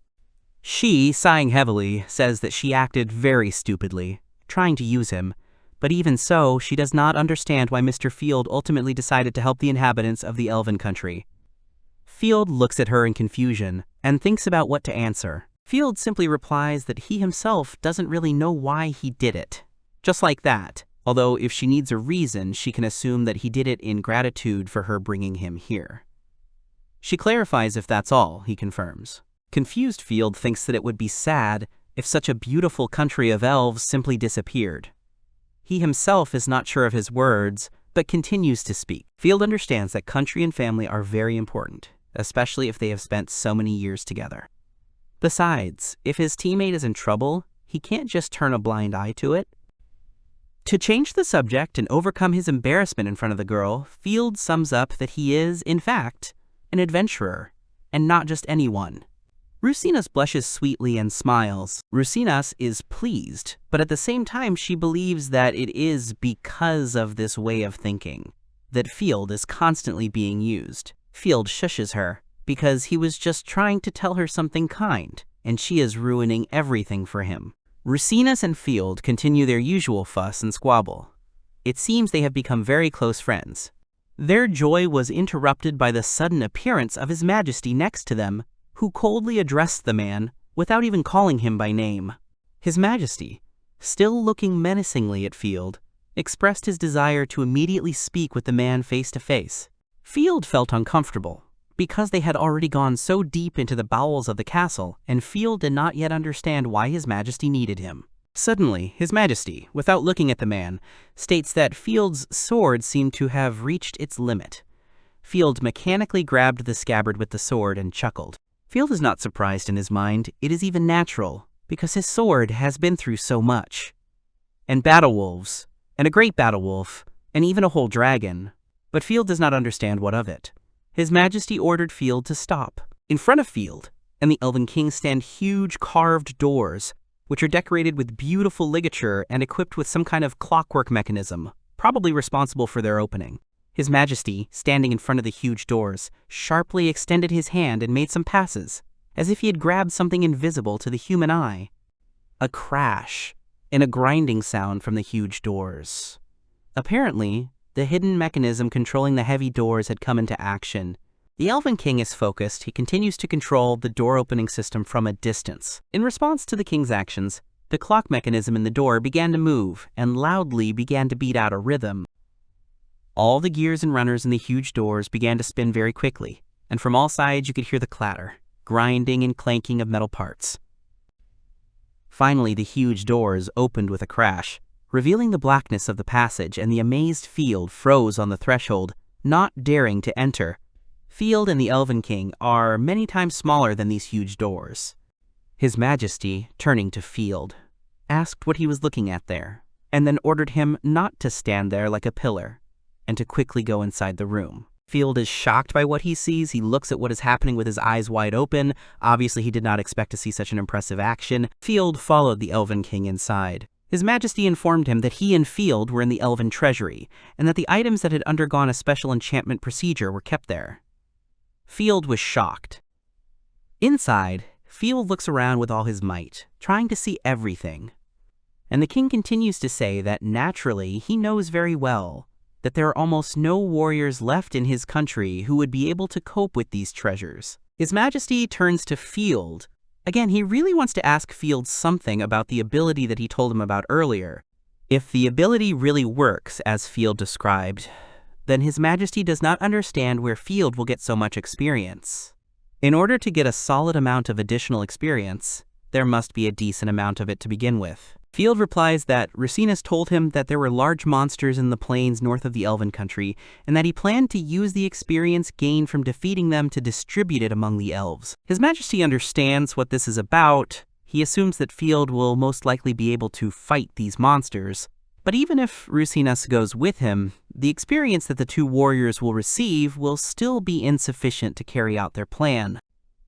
She, sighing heavily, says that she acted very stupidly, trying to use him, but even so, she does not understand why Mr. Field ultimately decided to help the inhabitants of the elven country. Field looks at her in confusion and thinks about what to answer. Field simply replies that he himself doesn't really know why he did it. Just like that, although if she needs a reason, she can assume that he did it in gratitude for her bringing him here. She clarifies if that's all, he confirms. Confused Field thinks that it would be sad if such a beautiful country of elves simply disappeared. He himself is not sure of his words, but continues to speak. Field understands that country and family are very important, especially if they have spent so many years together. Besides, if his teammate is in trouble, he can't just turn a blind eye to it. To change the subject and overcome his embarrassment in front of the girl, Field sums up that he is, in fact, an adventurer, and not just anyone. Rusinas blushes sweetly and smiles. Rusinas is pleased, but at the same time she believes that it is because of this way of thinking that Field is constantly being used. Field shushes her because he was just trying to tell her something kind, and she is ruining everything for him. Rusinas and Field continue their usual fuss and squabble. It seems they have become very close friends. Their joy was interrupted by the sudden appearance of His Majesty next to them, who coldly addressed the man without even calling him by name. His Majesty, still looking menacingly at Field, expressed his desire to immediately speak with the man face to face. Field felt uncomfortable, because they had already gone so deep into the bowels of the castle, and Field did not yet understand why His Majesty needed him. Suddenly, His Majesty, without looking at the man, states that Field's sword seemed to have reached its limit. Field mechanically grabbed the scabbard with the sword and chuckled. Field is not surprised in his mind. It is even natural, because his sword has been through so much. And battle wolves, and a great battle wolf, and even a whole dragon. But Field does not understand what of it. His Majesty ordered Field to stop. In front of Field and the Elven King stand huge carved doors, which are decorated with beautiful ligature and equipped with some kind of clockwork mechanism, probably responsible for their opening. His Majesty, standing in front of the huge doors, sharply extended his hand and made some passes, as if he had grabbed something invisible to the human eye. A crash and a grinding sound from the huge doors. Apparently, the hidden mechanism controlling the heavy doors had come into action. The Elven King is focused. He continues to control the door-opening system from a distance. In response to the King's actions, the clock mechanism in the door began to move and loudly began to beat out a rhythm. All the gears and runners in the huge doors began to spin very quickly, and from all sides you could hear the clatter, grinding and clanking of metal parts. Finally, the huge doors opened with a crash, revealing the blackness of the passage, and the amazed Field froze on the threshold, not daring to enter. Field and the Elven King are many times smaller than these huge doors. His Majesty, turning to Field, asked what he was looking at there, and then ordered him not to stand there like a pillar, and to quickly go inside the room. Field is shocked by what he sees. He looks at what is happening with his eyes wide open. Obviously, he did not expect to see such an impressive action. Field followed the Elven King inside. His Majesty informed him that he and Field were in the Elven Treasury, and that the items that had undergone a special enchantment procedure were kept there. Field was shocked. Inside, Field looks around with all his might, trying to see everything. And the king continues to say that naturally he knows very well that there are almost no warriors left in his country who would be able to cope with these treasures. His Majesty turns to Field. Again, he really wants to ask Field something about the ability that he told him about earlier. If the ability really works, as Field described, then His Majesty does not understand where Field will get so much experience. In order to get a solid amount of additional experience, there must be a decent amount of it to begin with. Field replies that Rusinas told him that there were large monsters in the plains north of the Elven country, and that he planned to use the experience gained from defeating them to distribute it among the elves. His Majesty understands what this is about. He assumes that Field will most likely be able to fight these monsters. But even if Rusinas goes with him, the experience that the two warriors will receive will still be insufficient to carry out their plan.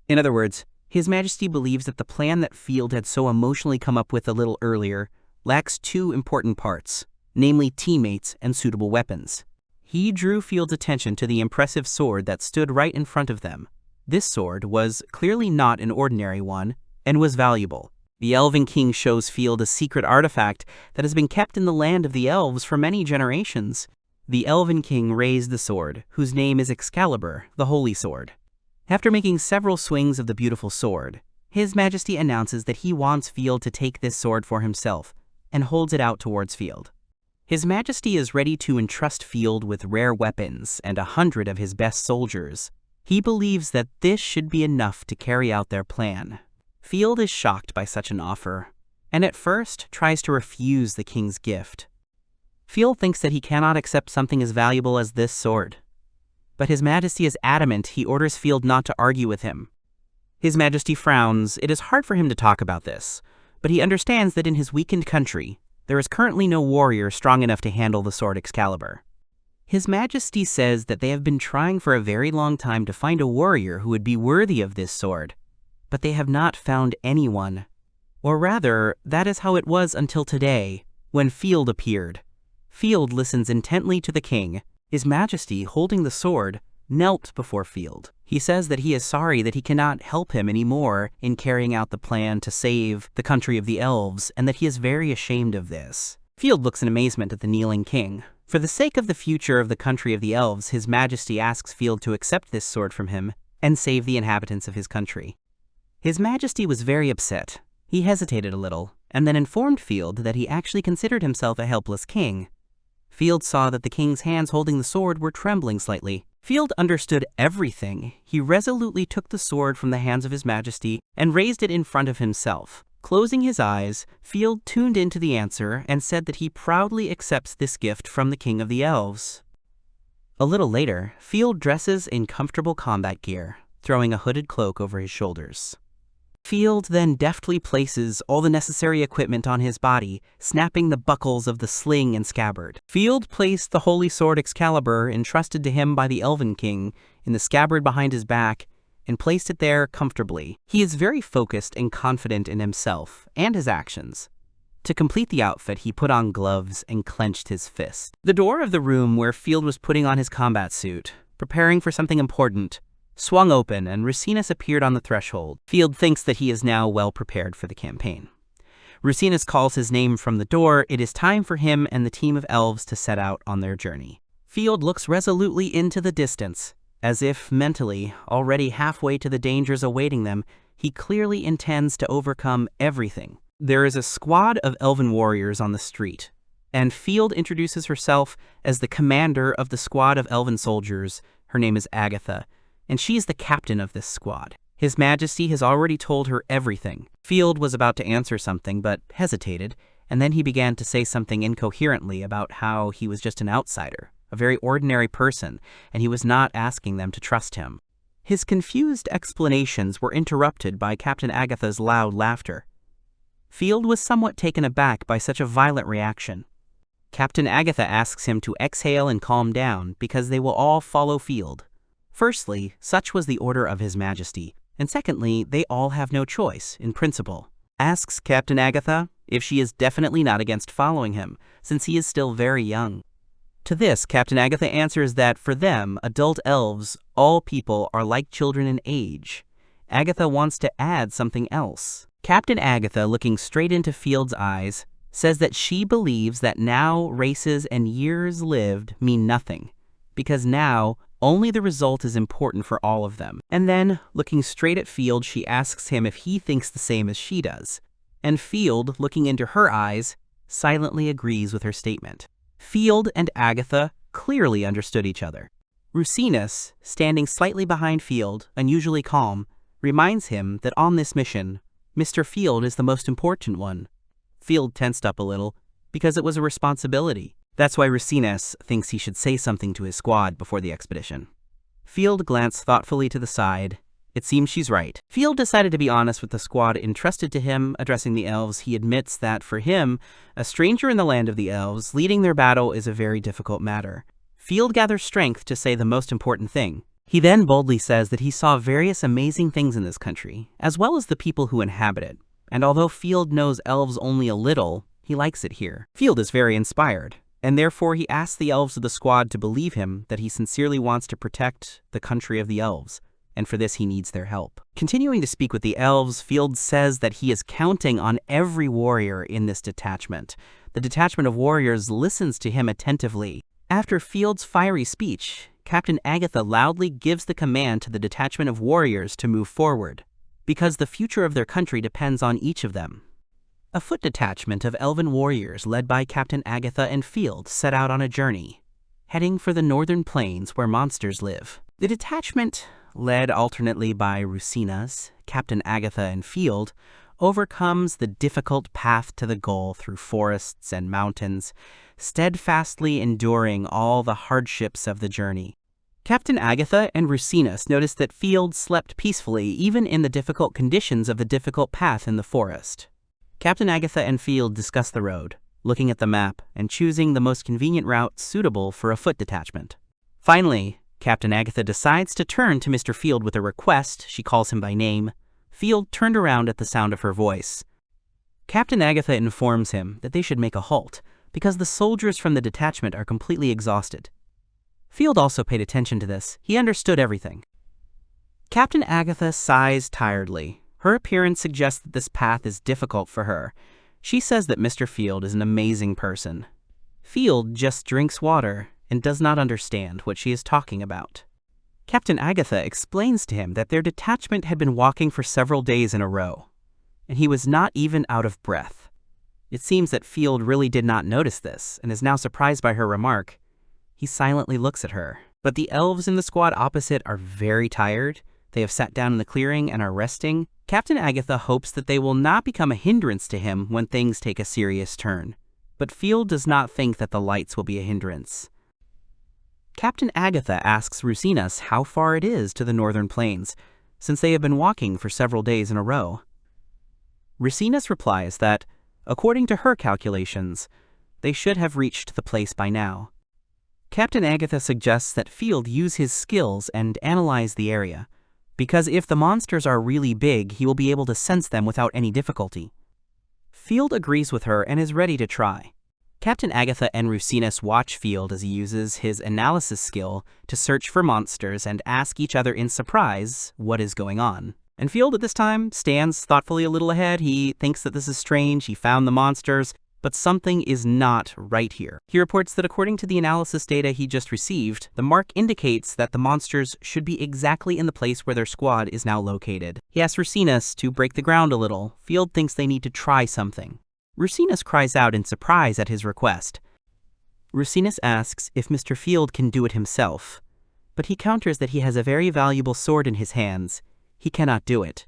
In other words, His Majesty believes that the plan that Field had so emotionally come up with a little earlier lacks two important parts, namely teammates and suitable weapons. He drew Field's attention to the impressive sword that stood right in front of them. This sword was clearly not an ordinary one, and was valuable. The Elven King shows Field a secret artifact that has been kept in the land of the elves for many generations. The Elven King raised the sword, whose name is Excalibur, the Holy Sword. After making several swings of the beautiful sword, His Majesty announces that he wants Field to take this sword for himself, and holds it out towards Field. His Majesty is ready to entrust Field with rare weapons and 100 of his best soldiers. He believes that this should be enough to carry out their plan. Field is shocked by such an offer, and at first tries to refuse the king's gift. Field thinks that he cannot accept something as valuable as this sword. But His Majesty is adamant. He orders Field not to argue with him. His Majesty frowns. It is hard for him to talk about this, but he understands that in his weakened country, there is currently no warrior strong enough to handle the sword Excalibur. His Majesty says that they have been trying for a very long time to find a warrior who would be worthy of this sword, but they have not found anyone. Or rather, that is how it was until today, when Field appeared. Field listens intently to the king. His Majesty, holding the sword, knelt before Field. He says that he is sorry that he cannot help him anymore in carrying out the plan to save the country of the elves, and that he is very ashamed of this. Field looks in amazement at the kneeling king. For the sake of the future of the country of the elves, His Majesty asks Field to accept this sword from him and save the inhabitants of his country. His Majesty was very upset. He hesitated a little, and then informed Field that he actually considered himself a helpless king. Field saw that the king's hands holding the sword were trembling slightly. Field understood everything. He resolutely took the sword from the hands of His Majesty and raised it in front of himself. Closing his eyes, Field tuned into the answer and said that he proudly accepts this gift from the King of the Elves. A little later, Field dresses in comfortable combat gear, throwing a hooded cloak over his shoulders. Field then deftly places all the necessary equipment on his body, snapping the buckles of the sling and scabbard. Field placed the holy sword Excalibur, entrusted to him by the Elven King, in the scabbard behind his back, and placed it there comfortably. He is very focused and confident in himself and his actions. To complete the outfit, he put on gloves and clenched his fist. The door of the room where Field was putting on his combat suit, preparing for something important, swung open, and Rusinus appeared on the threshold. Field thinks that he is now well prepared for the campaign. Rusinus calls his name from the door. It is time for him and the team of elves to set out on their journey. Field looks resolutely into the distance, as if mentally, already halfway to the dangers awaiting them, he clearly intends to overcome everything. There is a squad of elven warriors on the street, and Field introduces herself as the commander of the squad of elven soldiers. Her name is Agatha, and she is the captain of this squad. His Majesty has already told her everything. Field was about to answer something, but hesitated, and then he began to say something incoherently about how he was just an outsider, a very ordinary person, and he was not asking them to trust him. His confused explanations were interrupted by Captain Agatha's loud laughter. Field was somewhat taken aback by such a violent reaction. Captain Agatha asks him to exhale and calm down, because they will all follow Field. Firstly, such was the order of His Majesty, and secondly, they all have no choice, in principle. Asks Captain Agatha if she is definitely not against following him, since he is still very young. To this, Captain Agatha answers that for them, adult elves, all people are like children in age. Agatha wants to add something else. Captain Agatha, looking straight into Field's eyes, says that she believes that now races and years lived mean nothing, because now only the result is important for all of them. And then, looking straight at Field, she asks him if he thinks the same as she does. And Field, looking into her eyes, silently agrees with her statement. Field and Agatha clearly understood each other. Rusinus, standing slightly behind Field, unusually calm, reminds him that on this mission, Mr. Field is the most important one. Field tensed up a little, because it was a responsibility. That's why Rusinus thinks he should say something to his squad before the expedition. Field glanced thoughtfully to the side. It seems she's right. Field decided to be honest with the squad entrusted to him. Addressing the elves, he admits that for him, a stranger in the land of the elves, leading their battle is a very difficult matter. Field gathers strength to say the most important thing. He then boldly says that he saw various amazing things in this country, as well as the people who inhabit it. And although Field knows elves only a little, he likes it here. Field is very inspired, and therefore he asks the elves of the squad to believe him that he sincerely wants to protect the country of the elves, and for this he needs their help. Continuing to speak with the elves, Field says that he is counting on every warrior in this detachment. The detachment of warriors listens to him attentively. After Field's fiery speech, Captain Agatha loudly gives the command to the detachment of warriors to move forward, because the future of their country depends on each of them. A foot detachment of elven warriors led by Captain Agatha and Field set out on a journey, heading for the northern plains where monsters live. The detachment, led alternately by Rusinus, Captain Agatha, and Field, overcomes the difficult path to the goal through forests and mountains, steadfastly enduring all the hardships of the journey. Captain Agatha and Rusinus noticed that Field slept peacefully even in the difficult conditions of the difficult path in the forest. Captain Agatha and Field discuss the road, looking at the map and choosing the most convenient route suitable for a foot detachment. Finally, Captain Agatha decides to turn to Mr. Field with a request. She calls him by name. Field turned around at the sound of her voice. Captain Agatha informs him that they should make a halt, because the soldiers from the detachment are completely exhausted. Field also paid attention to this. He understood everything. Captain Agatha sighs tiredly. Her appearance suggests that this path is difficult for her. She says that Mr. Field is an amazing person. Field just drinks water and does not understand what she is talking about. Captain Agatha explains to him that their detachment had been walking for several days in a row, and he was not even out of breath. It seems that Field really did not notice this and is now surprised by her remark. He silently looks at her. But the elves in the squad opposite are very tired. They have sat down in the clearing and are resting. Captain Agatha hopes that they will not become a hindrance to him when things take a serious turn. But Field does not think that the lights will be a hindrance. Captain Agatha asks Rusinas how far it is to the northern plains, since they have been walking for several days in a row. Rusinas replies that, according to her calculations, they should have reached the place by now. Captain Agatha suggests that Field use his skills and analyze the area, because if the monsters are really big, he will be able to sense them without any difficulty. Field agrees with her and is ready to try. Captain Agatha and Rusinas watch Field as he uses his analysis skill to search for monsters and ask each other in surprise what is going on. And Field at this time stands thoughtfully a little ahead. He thinks that this is strange. He found the monsters, but something is not right here. He reports that according to the analysis data he just received, the mark indicates that the monsters should be exactly in the place where their squad is now located. He asks Rusinas to break the ground a little. Field thinks they need to try something. Rusinas cries out in surprise at his request. Rusinas asks if Mr. Field can do it himself, but he counters that he has a very valuable sword in his hands. He cannot do it.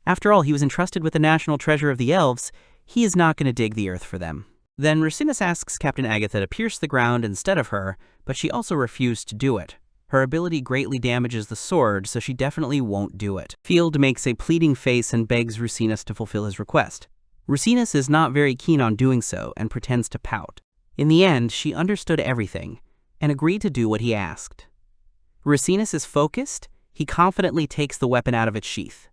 After all, he was entrusted with the national treasure of the elves. He is not going to dig the earth for them. Then Rusinas asks Captain Agatha to pierce the ground instead of her, but she also refused to do it. Her ability greatly damages the sword, so she definitely won't do it. Field makes a pleading face and begs Rusinas to fulfill his request. Rusinas is not very keen on doing so and pretends to pout. In the end, she understood everything and agreed to do what he asked. Rusinas is focused. He confidently takes the weapon out of its sheath.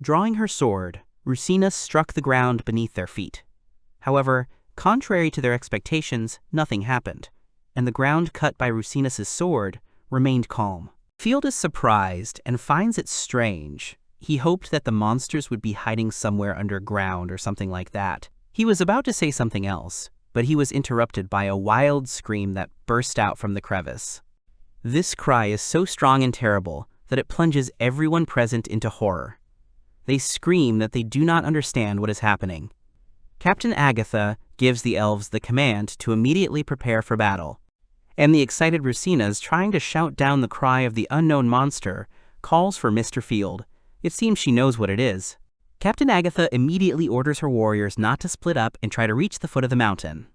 Drawing her sword, Rusinas struck the ground beneath their feet. However, contrary to their expectations, nothing happened, and the ground cut by Rusinas' sword remained calm. Field is surprised and finds it strange. He hoped that the monsters would be hiding somewhere underground or something like that. He was about to say something else, but he was interrupted by a wild scream that burst out from the crevice. This cry is so strong and terrible that it plunges everyone present into horror. They scream that they do not understand what is happening. Captain Agatha gives the elves the command to immediately prepare for battle, and the excited Rusinas, trying to shout down the cry of the unknown monster, calls for Mr. Field. It seems she knows what it is. Captain Agatha immediately orders her warriors not to split up and try to reach the foot of the mountain.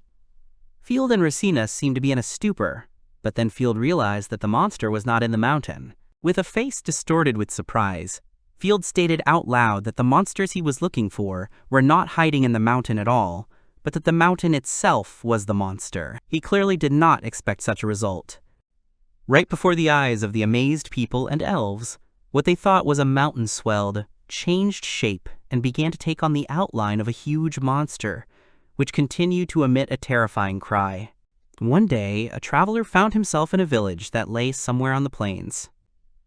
Field and Rusinas seem to be in a stupor, but then Field realized that the monster was not in the mountain. With a face distorted with surprise, Field stated out loud that the monsters he was looking for were not hiding in the mountain at all, but that the mountain itself was the monster. He clearly did not expect such a result. Right before the eyes of the amazed people and elves, what they thought was a mountain swelled, changed shape, and began to take on the outline of a huge monster, which continued to emit a terrifying cry. One day, a traveler found himself in a village that lay somewhere on the plains.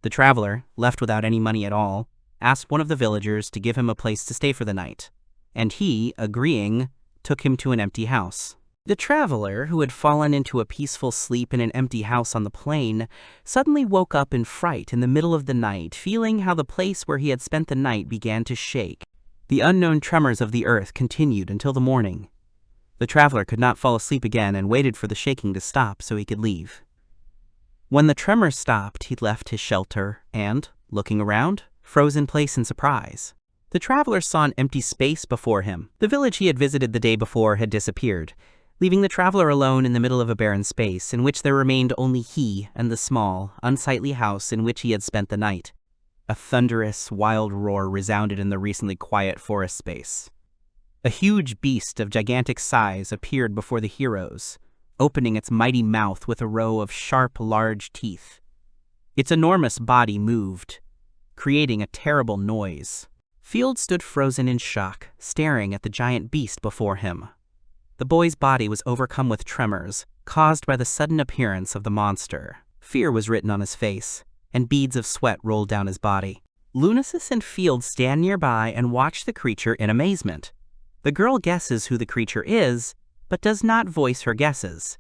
The traveler, left without any money at all, asked one of the villagers to give him a place to stay for the night, and he, agreeing, took him to an empty house. The traveler, who had fallen into a peaceful sleep in an empty house on the plain, suddenly woke up in fright in the middle of the night, feeling how the place where he had spent the night began to shake. The unknown tremors of the earth continued until the morning. The traveler could not fall asleep again and waited for the shaking to stop so he could leave. When the tremors stopped, he left his shelter and, looking around, froze in place in surprise. The traveler saw an empty space before him. The village he had visited the day before had disappeared, leaving the traveler alone in the middle of a barren space in which there remained only he and the small, unsightly house in which he had spent the night. A thunderous, wild roar resounded in the recently quiet forest space. A huge beast of gigantic size appeared before the heroes, opening its mighty mouth with a row of sharp, large teeth. Its enormous body moved, creating a terrible noise. Field stood frozen in shock, staring at the giant beast before him. The boy's body was overcome with tremors, caused by the sudden appearance of the monster. Fear was written on his face, and beads of sweat rolled down his body. Lunasis and Field stand nearby and watch the creature in amazement. The girl guesses who the creature is, but does not voice her guesses.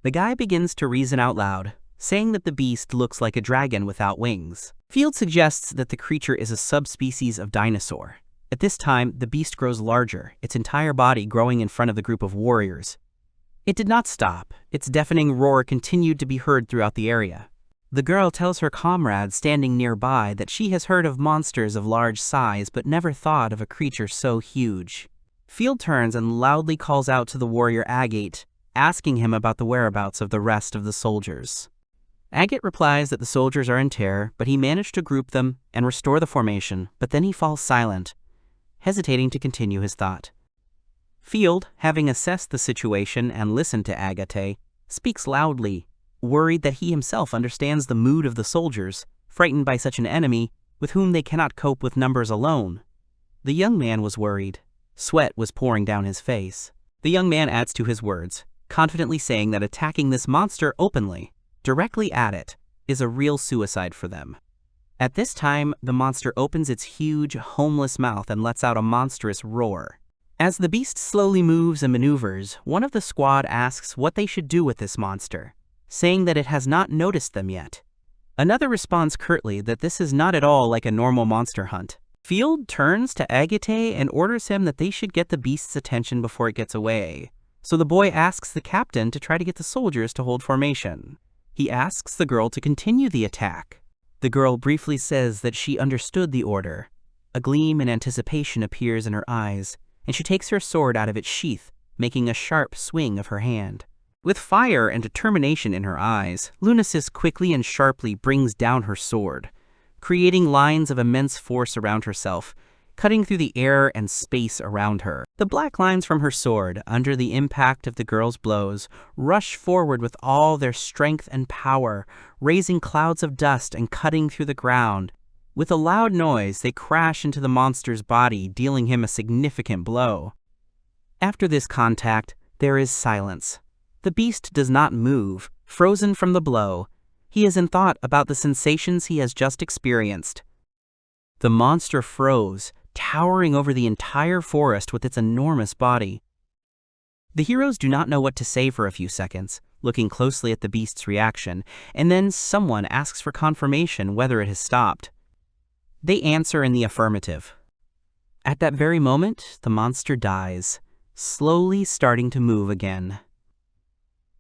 The guy begins to reason out loud, saying that the beast looks like a dragon without wings. Field suggests that the creature is a subspecies of dinosaur. At this time, the beast grows larger, its entire body growing in front of the group of warriors. It did not stop. Its deafening roar continued to be heard throughout the area. The girl tells her comrade standing nearby that she has heard of monsters of large size but never thought of a creature so huge. Field turns and loudly calls out to the warrior Agate, asking him about the whereabouts of the rest of the soldiers. Agate replies that the soldiers are in terror, but he managed to group them and restore the formation, but then he falls silent, hesitating to continue his thought. Field, having assessed the situation and listened to Agate, speaks loudly, worried that he himself understands the mood of the soldiers, frightened by such an enemy with whom they cannot cope with numbers alone. The young man was worried. Sweat was pouring down his face. The young man adds to his words, confidently saying that attacking this monster openly, directly at it, is a real suicide for them. At this time, the monster opens its huge, homeless mouth and lets out a monstrous roar. As the beast slowly moves and maneuvers, one of the squad asks what they should do with this monster, saying that it has not noticed them yet. Another responds curtly that this is not at all like a normal monster hunt. Field turns to Agate and orders him that they should get the beast's attention before it gets away. So the boy asks the captain to try to get the soldiers to hold formation. He asks the girl to continue the attack. The girl briefly says that she understood the order. A gleam in anticipation appears in her eyes, and she takes her sword out of its sheath, making a sharp swing of her hand. With fire and determination in her eyes, Lunasis quickly and sharply brings down her sword, creating lines of immense force around herself, cutting through the air and space around her. The black lines from her sword, under the impact of the girl's blows, rush forward with all their strength and power, raising clouds of dust and cutting through the ground. With a loud noise, they crash into the monster's body, dealing him a significant blow. After this contact, there is silence. The beast does not move, frozen from the blow. He is in thought about the sensations he has just experienced. The monster froze, towering over the entire forest with its enormous body. The heroes do not know what to say for a few seconds, looking closely at the beast's reaction, and then someone asks for confirmation whether it has stopped. They answer in the affirmative. At that very moment, the monster dies, slowly starting to move again.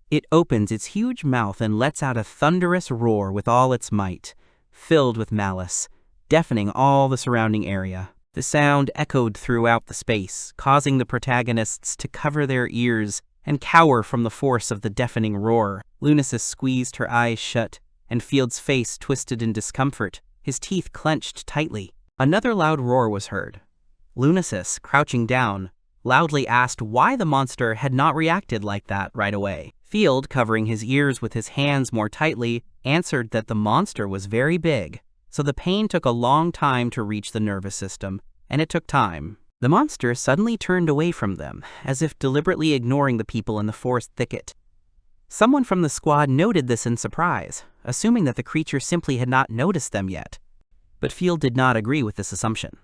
It opens its huge mouth and lets out a thunderous roar with all its might, filled with malice, deafening all the surrounding area. The sound echoed throughout the space, causing the protagonists to cover their ears and cower from the force of the deafening roar. Lunasis squeezed her eyes shut, and Field's face twisted in discomfort, his teeth clenched tightly. Another loud roar was heard. Lunasis, crouching down, loudly asked why the monster had not reacted like that right away. Field, covering his ears with his hands more tightly, answered that the monster was very big, so the pain took a long time to reach the nervous system, and it took time. The monster suddenly turned away from them, as if deliberately ignoring the people in the forest thicket. Someone from the squad noted this in surprise, assuming that the creature simply had not noticed them yet. But Field did not agree with this assumption.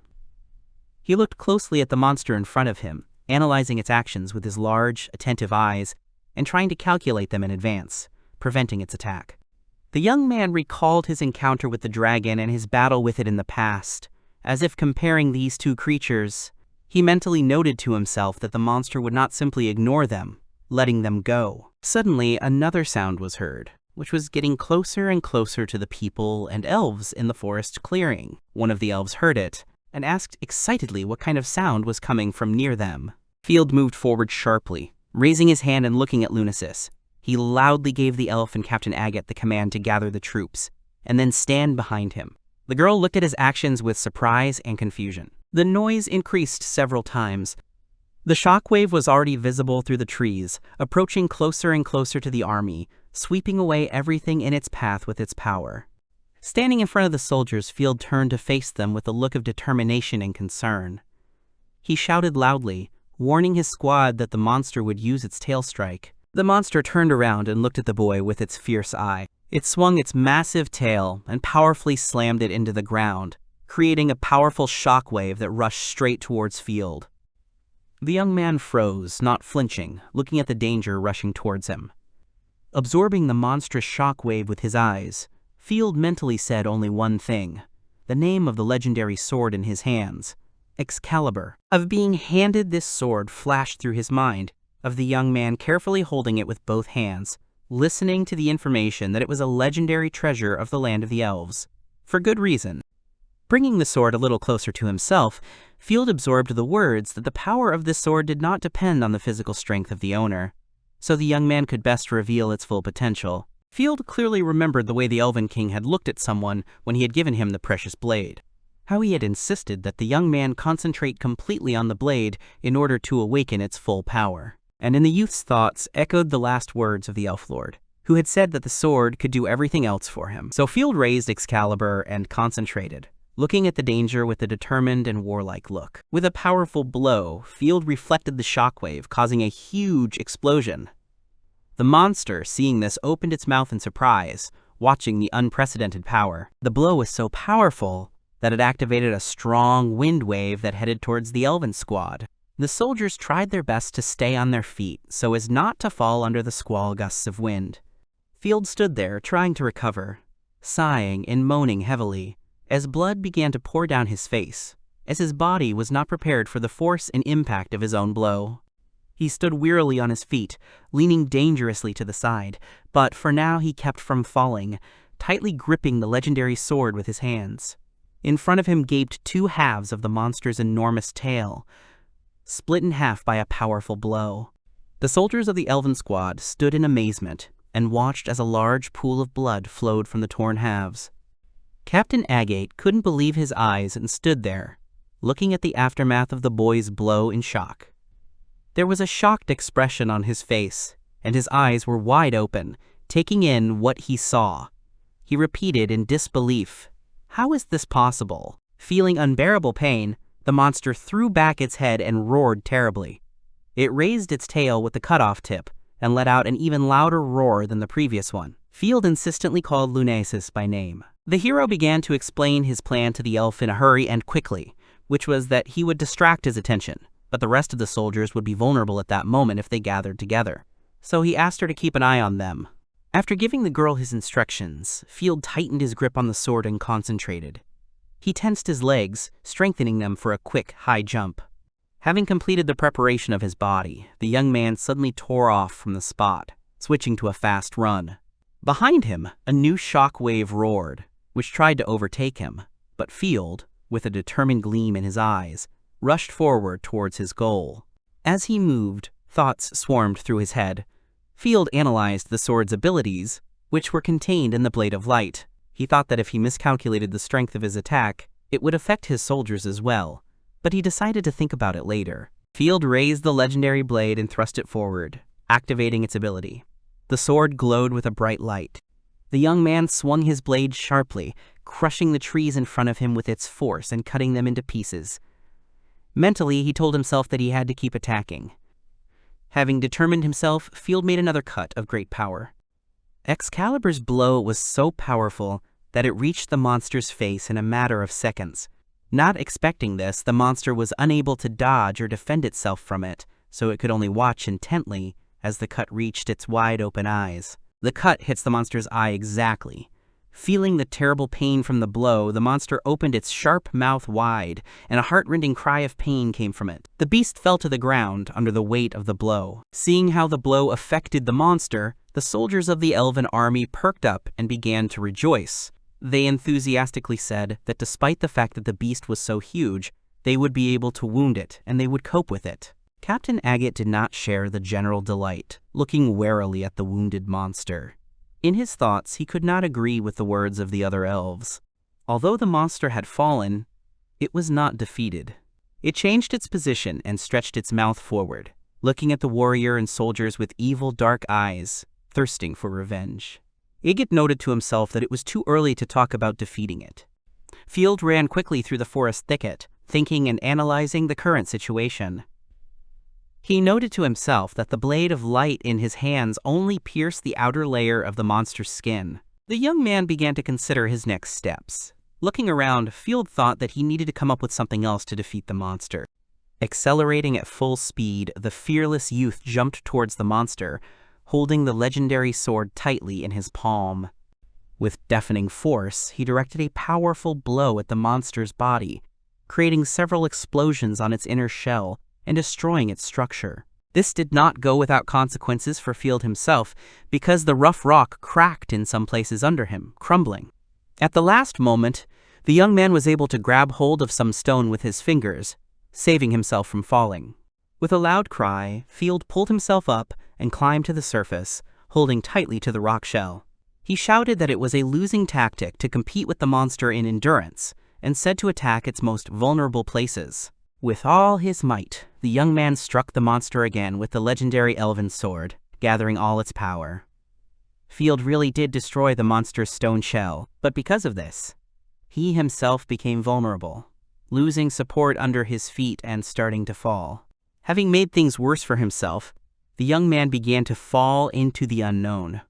He looked closely at the monster in front of him, analyzing its actions with his large, attentive eyes, and trying to calculate them in advance, preventing its attack. The young man recalled his encounter with the dragon and his battle with it in the past. As if comparing these two creatures, he mentally noted to himself that the monster would not simply ignore them, letting them go. Suddenly, another sound was heard, which was getting closer and closer to the people and elves in the forest clearing. One of the elves heard it, and asked excitedly what kind of sound was coming from near them. Field moved forward sharply, raising his hand and looking at Lunasis. He loudly gave the elf and Captain Agate the command to gather the troops, and then stand behind him. The girl looked at his actions with surprise and confusion. The noise increased several times. The shockwave was already visible through the trees, approaching closer and closer to the army, sweeping away everything in its path with its power. Standing in front of the soldiers, Field turned to face them with a look of determination and concern. He shouted loudly, warning his squad that the monster would use its tail strike. The monster turned around and looked at the boy with its fierce eye. It swung its massive tail and powerfully slammed it into the ground, creating a powerful shockwave that rushed straight towards Field. The young man froze, not flinching, looking at the danger rushing towards him. Absorbing the monstrous shockwave with his eyes, Field mentally said only one thing: the name of the legendary sword in his hands, Excalibur. Of being handed this sword flashed through his mind, of the young man carefully holding it with both hands, listening to the information that it was a legendary treasure of the land of the elves. For good reason. Bringing the sword a little closer to himself, Field absorbed the words that the power of this sword did not depend on the physical strength of the owner, so the young man could best reveal its full potential. Field clearly remembered the way the Elven King had looked at someone when he had given him the precious blade. How he had insisted that the young man concentrate completely on the blade in order to awaken its full power. And in the youth's thoughts echoed the last words of the Elf Lord, who had said that the sword could do everything else for him. So Field raised Excalibur and concentrated, looking at the danger with a determined and warlike look. With a powerful blow, Field reflected the shockwave, causing a huge explosion. The monster, seeing this, opened its mouth in surprise, watching the unprecedented power. The blow was so powerful that it activated a strong wind wave that headed towards the Elven squad. The soldiers tried their best to stay on their feet so as not to fall under the squall gusts of wind. Field stood there, trying to recover, sighing and moaning heavily, as blood began to pour down his face, as his body was not prepared for the force and impact of his own blow. He stood wearily on his feet, leaning dangerously to the side, but for now he kept from falling, tightly gripping the legendary sword with his hands. In front of him gaped two halves of the monster's enormous tail, split in half by a powerful blow. The soldiers of the Elven squad stood in amazement and watched as a large pool of blood flowed from the torn halves. Captain Agate couldn't believe his eyes and stood there, looking at the aftermath of the boy's blow in shock. There was a shocked expression on his face, and his eyes were wide open, taking in what he saw. He repeated in disbelief, "How is this possible?" Feeling unbearable pain, the monster threw back its head and roared terribly. It raised its tail with the cut-off tip and let out an even louder roar than the previous one. Field insistently called Lunasis by name. The hero began to explain his plan to the elf in a hurry and quickly, which was that he would distract his attention, but the rest of the soldiers would be vulnerable at that moment if they gathered together. So he asked her to keep an eye on them. After giving the girl his instructions, Field tightened his grip on the sword and concentrated. He tensed his legs, strengthening them for a quick, high jump. Having completed the preparation of his body, the young man suddenly tore off from the spot, switching to a fast run. Behind him, a new shock wave roared, which tried to overtake him, but Field, with a determined gleam in his eyes, rushed forward towards his goal. As he moved, thoughts swarmed through his head. Field analyzed the sword's abilities, which were contained in the Blade of Light. He thought that if he miscalculated the strength of his attack, it would affect his soldiers as well, but he decided to think about it later. Field raised the legendary blade and thrust it forward, activating its ability. The sword glowed with a bright light. The young man swung his blade sharply, crushing the trees in front of him with its force and cutting them into pieces. Mentally, he told himself that he had to keep attacking. Having determined himself, Field made another cut of great power. Excalibur's blow was so powerful that it reached the monster's face in a matter of seconds. Not expecting this, the monster was unable to dodge or defend itself from it, so it could only watch intently as the cut reached its wide-open eyes. The cut hits the monster's eye exactly. Feeling the terrible pain from the blow, the monster opened its sharp mouth wide, and a heart-rending cry of pain came from it. The beast fell to the ground under the weight of the blow. Seeing how the blow affected the monster, the soldiers of the elven army perked up and began to rejoice. They enthusiastically said that despite the fact that the beast was so huge, they would be able to wound it, and they would cope with it. Captain Agate did not share the general delight, looking warily at the wounded monster. In his thoughts, he could not agree with the words of the other elves. Although the monster had fallen, it was not defeated. It changed its position and stretched its mouth forward, looking at the warrior and soldiers with evil, dark eyes, thirsting for revenge. Agit noted to himself that it was too early to talk about defeating it. Field ran quickly through the forest thicket, thinking and analyzing the current situation. He noted to himself that the blade of light in his hands only pierced the outer layer of the monster's skin. The young man began to consider his next steps. Looking around, Field thought that he needed to come up with something else to defeat the monster. Accelerating at full speed, the fearless youth jumped towards the monster, holding the legendary sword tightly in his palm. With deafening force, he directed a powerful blow at the monster's body, creating several explosions on its inner shell and destroying its structure. This did not go without consequences for Field himself, because the rough rock cracked in some places under him, crumbling. At the last moment, the young man was able to grab hold of some stone with his fingers, saving himself from falling. With a loud cry, Field pulled himself up and climbed to the surface, holding tightly to the rock shell. He shouted that it was a losing tactic to compete with the monster in endurance, and said to attack its most vulnerable places. With all his might, the young man struck the monster again with the legendary elven sword, gathering all its power. Field really did destroy the monster's stone shell, but because of this, he himself became vulnerable, losing support under his feet and starting to fall. Having made things worse for himself, the young man began to fall into the unknown.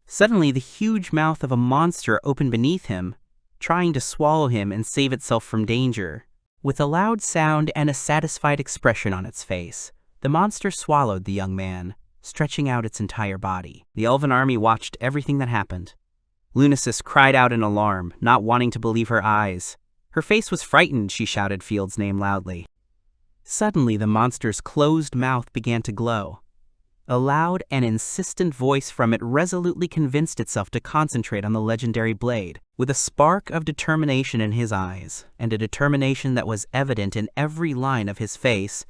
Suddenly, the huge mouth of a monster opened beneath him, trying to swallow him and save itself from danger. With a loud sound and a satisfied expression on its face, the monster swallowed the young man, stretching out its entire body. The elven army watched everything that happened. Lunasis cried out in alarm, not wanting to believe her eyes. Her face was frightened. She shouted Field's name loudly. Suddenly, the monster's closed mouth began to glow. A loud and insistent voice from it resolutely convinced itself to concentrate on the legendary blade. With a spark of determination in his eyes, and a determination that was evident in every line of his face,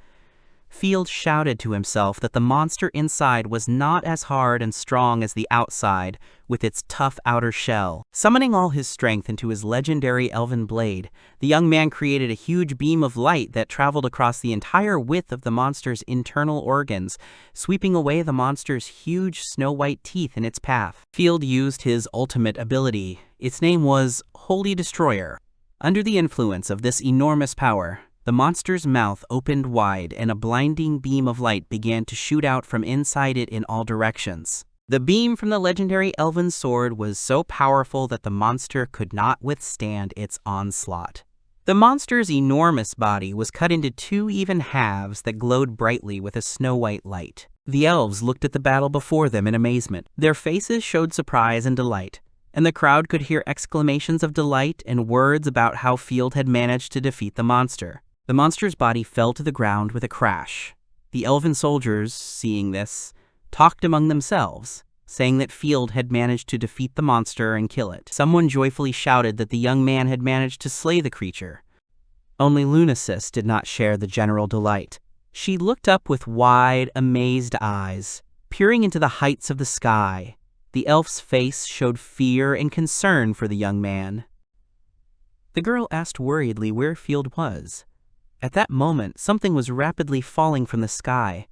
Field shouted to himself that the monster inside was not as hard and strong as the outside, with its tough outer shell. Summoning all his strength into his legendary elven blade, the young man created a huge beam of light that traveled across the entire width of the monster's internal organs, sweeping away the monster's huge snow-white teeth in its path. Field used his ultimate ability. Its name was Holy Destroyer. Under the influence of this enormous power, the monster's mouth opened wide and a blinding beam of light began to shoot out from inside it in all directions. The beam from the legendary elven sword was so powerful that the monster could not withstand its onslaught. The monster's enormous body was cut into two even halves that glowed brightly with a snow-white light. The elves looked at the battle before them in amazement. Their faces showed surprise and delight, and the crowd could hear exclamations of delight and words about how Field had managed to defeat the monster. The monster's body fell to the ground with a crash. The elven soldiers, seeing this, talked among themselves, saying that Field had managed to defeat the monster and kill it. Someone joyfully shouted that the young man had managed to slay the creature. Only Lunasis did not share the general delight. She looked up with wide, amazed eyes, peering into the heights of the sky. The elf's face showed fear and concern for the young man. The girl asked worriedly where Field was. At that moment, something was rapidly falling from the sky,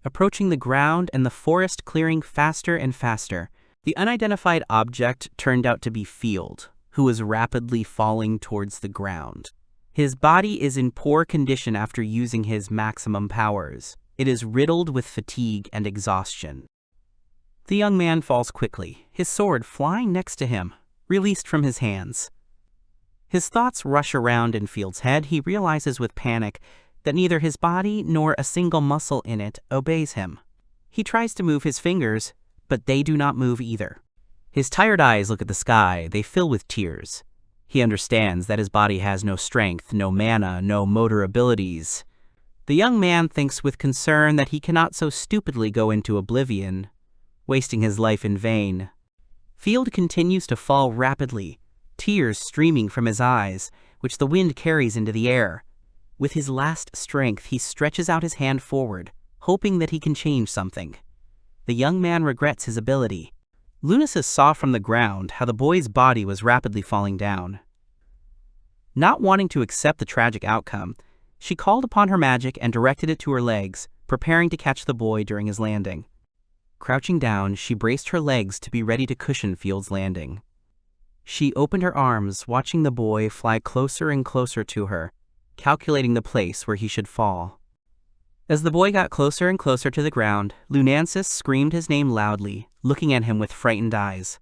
approaching the ground and the forest clearing faster and faster. The unidentified object turned out to be Field, who was rapidly falling towards the ground. His body is in poor condition after using his maximum powers. It is riddled with fatigue and exhaustion. The young man falls quickly, his sword flying next to him, released from his hands. His thoughts rush around in Field's head. He realizes with panic that neither his body nor a single muscle in it obeys him. He tries to move his fingers, but they do not move either. His tired eyes look at the sky. They fill with tears. He understands that his body has no strength, no mana, no motor abilities. The young man thinks with concern that he cannot so stupidly go into oblivion, wasting his life in vain. Field continues to fall rapidly, tears streaming from his eyes, which the wind carries into the air. With his last strength, he stretches out his hand forward, hoping that he can change something. The young man regrets his ability. Lunasis saw from the ground how the boy's body was rapidly falling down. Not wanting to accept the tragic outcome, she called upon her magic and directed it to her legs, preparing to catch the boy during his landing. Crouching down, she braced her legs to be ready to cushion Field's landing. She opened her arms, watching the boy fly closer and closer to her, calculating the place where he should fall. As the boy got closer and closer to the ground, Lunansis screamed his name loudly, looking at him with frightened eyes.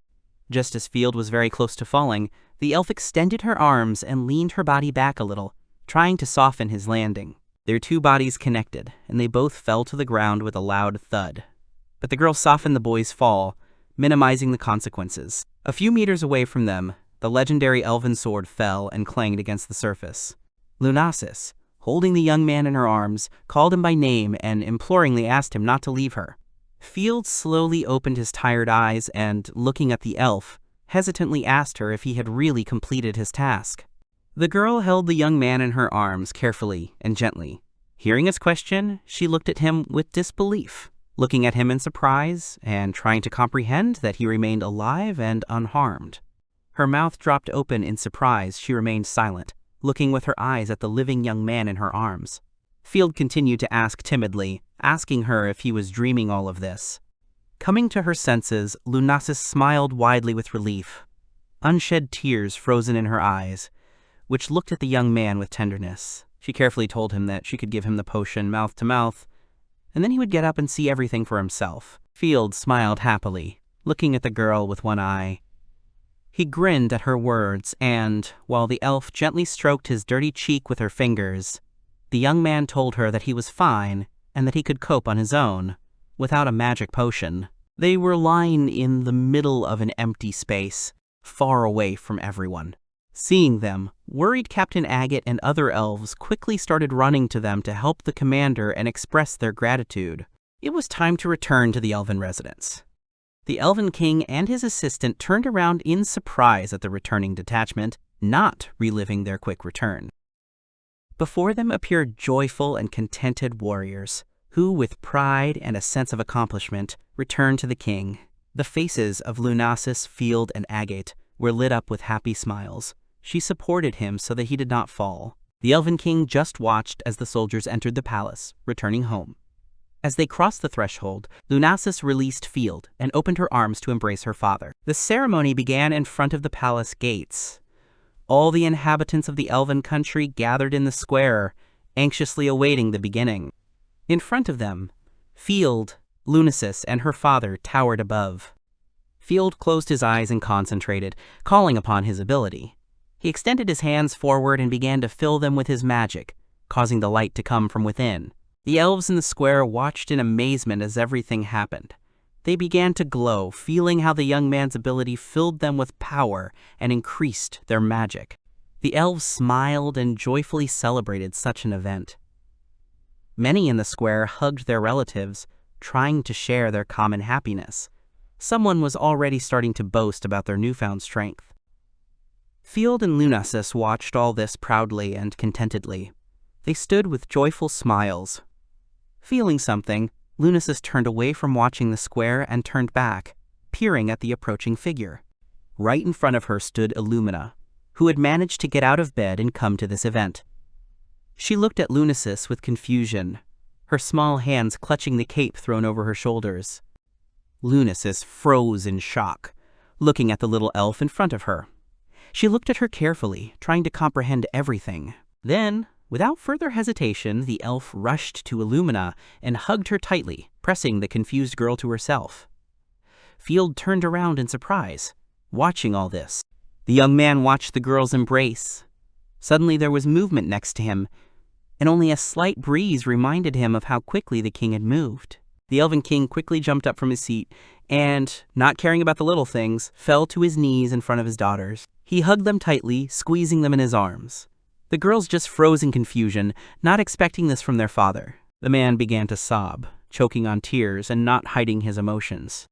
Just as Field was very close to falling, the elf extended her arms and leaned her body back a little, trying to soften his landing. Their two bodies connected, and they both fell to the ground with a loud thud. But the girl softened the boy's fall, minimizing the consequences. A few meters away from them, the legendary elven sword fell and clanged against the surface. Lunansis, holding the young man in her arms, called him by name and imploringly asked him not to leave her. Field slowly opened his tired eyes and, looking at the elf, hesitantly asked her if he had really completed his task. The girl held the young man in her arms carefully and gently. Hearing his question, she looked at him with disbelief, looking at him in surprise and trying to comprehend that he remained alive and unharmed. Her mouth dropped open in surprise. She remained silent, looking with her eyes at the living young man in her arms. Field continued to ask timidly, asking her if he was dreaming all of this. Coming to her senses, Lunansis smiled widely with relief, unshed tears frozen in her eyes, which looked at the young man with tenderness. She carefully told him that she could give him the potion mouth to mouth, and then he would get up and see everything for himself. Field smiled happily, looking at the girl with one eye. He grinned at her words, and, while the elf gently stroked his dirty cheek with her fingers, the young man told her that he was fine and that he could cope on his own, without a magic potion. They were lying in the middle of an empty space, far away from everyone. Seeing them, worried Captain Agate and other elves quickly started running to them to help the commander and express their gratitude. It was time to return to the elven residence. The Elven King and his assistant turned around in surprise at the returning detachment, not reliving their quick return. Before them appeared joyful and contented warriors, who, with pride and a sense of accomplishment, returned to the king. The faces of Lunansis, Field, and Agate were lit up with happy smiles. She supported him so that he did not fall. The Elven King just watched as the soldiers entered the palace, returning home. As they crossed the threshold, Lunansis released Field and opened her arms to embrace her father. The ceremony began in front of the palace gates. All the inhabitants of the elven country gathered in the square, anxiously awaiting the beginning. In front of them, Field, Lunansis, and her father towered above. Field closed his eyes and concentrated, calling upon his ability. He extended his hands forward and began to fill them with his magic, causing the light to come from within. The elves in the square watched in amazement as everything happened. They began to glow, feeling how the young man's ability filled them with power and increased their magic. The elves smiled and joyfully celebrated such an event. Many in the square hugged their relatives, trying to share their common happiness. Someone was already starting to boast about their newfound strength. Field and Lunansis watched all this proudly and contentedly. They stood with joyful smiles. Feeling something, Lunansis turned away from watching the square and turned back, peering at the approaching figure. Right in front of her stood Illumina, who had managed to get out of bed and come to this event. She looked at Lunansis with confusion, her small hands clutching the cape thrown over her shoulders. Lunansis froze in shock, looking at the little elf in front of her. She looked at her carefully, trying to comprehend everything. Then, without further hesitation, the elf rushed to Illumina and hugged her tightly, pressing the confused girl to herself. Field turned around in surprise, watching all this. The young man watched the girl's embrace. Suddenly there was movement next to him, and only a slight breeze reminded him of how quickly the king had moved. The Elven King quickly jumped up from his seat and, not caring about the little things, fell to his knees in front of his daughters. He hugged them tightly, squeezing them in his arms. The girls just froze in confusion, not expecting this from their father. The man began to sob, choking on tears and not hiding his emotions.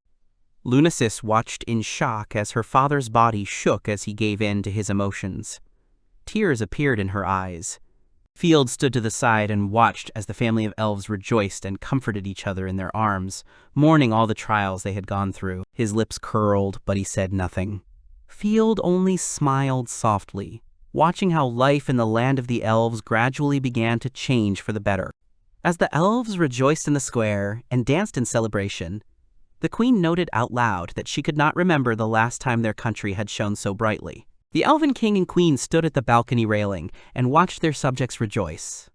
Lunansis watched in shock as her father's body shook as he gave in to his emotions. Tears appeared in her eyes. Field stood to the side and watched as the family of elves rejoiced and comforted each other in their arms, mourning all the trials they had gone through. His lips curled, but he said nothing. Field only smiled softly, watching how life in the land of the elves gradually began to change for the better. As the elves rejoiced in the square and danced in celebration, The queen noted out loud that she could not remember the last time their country had shone so brightly. The elven king and queen stood at the balcony railing and watched their subjects rejoice.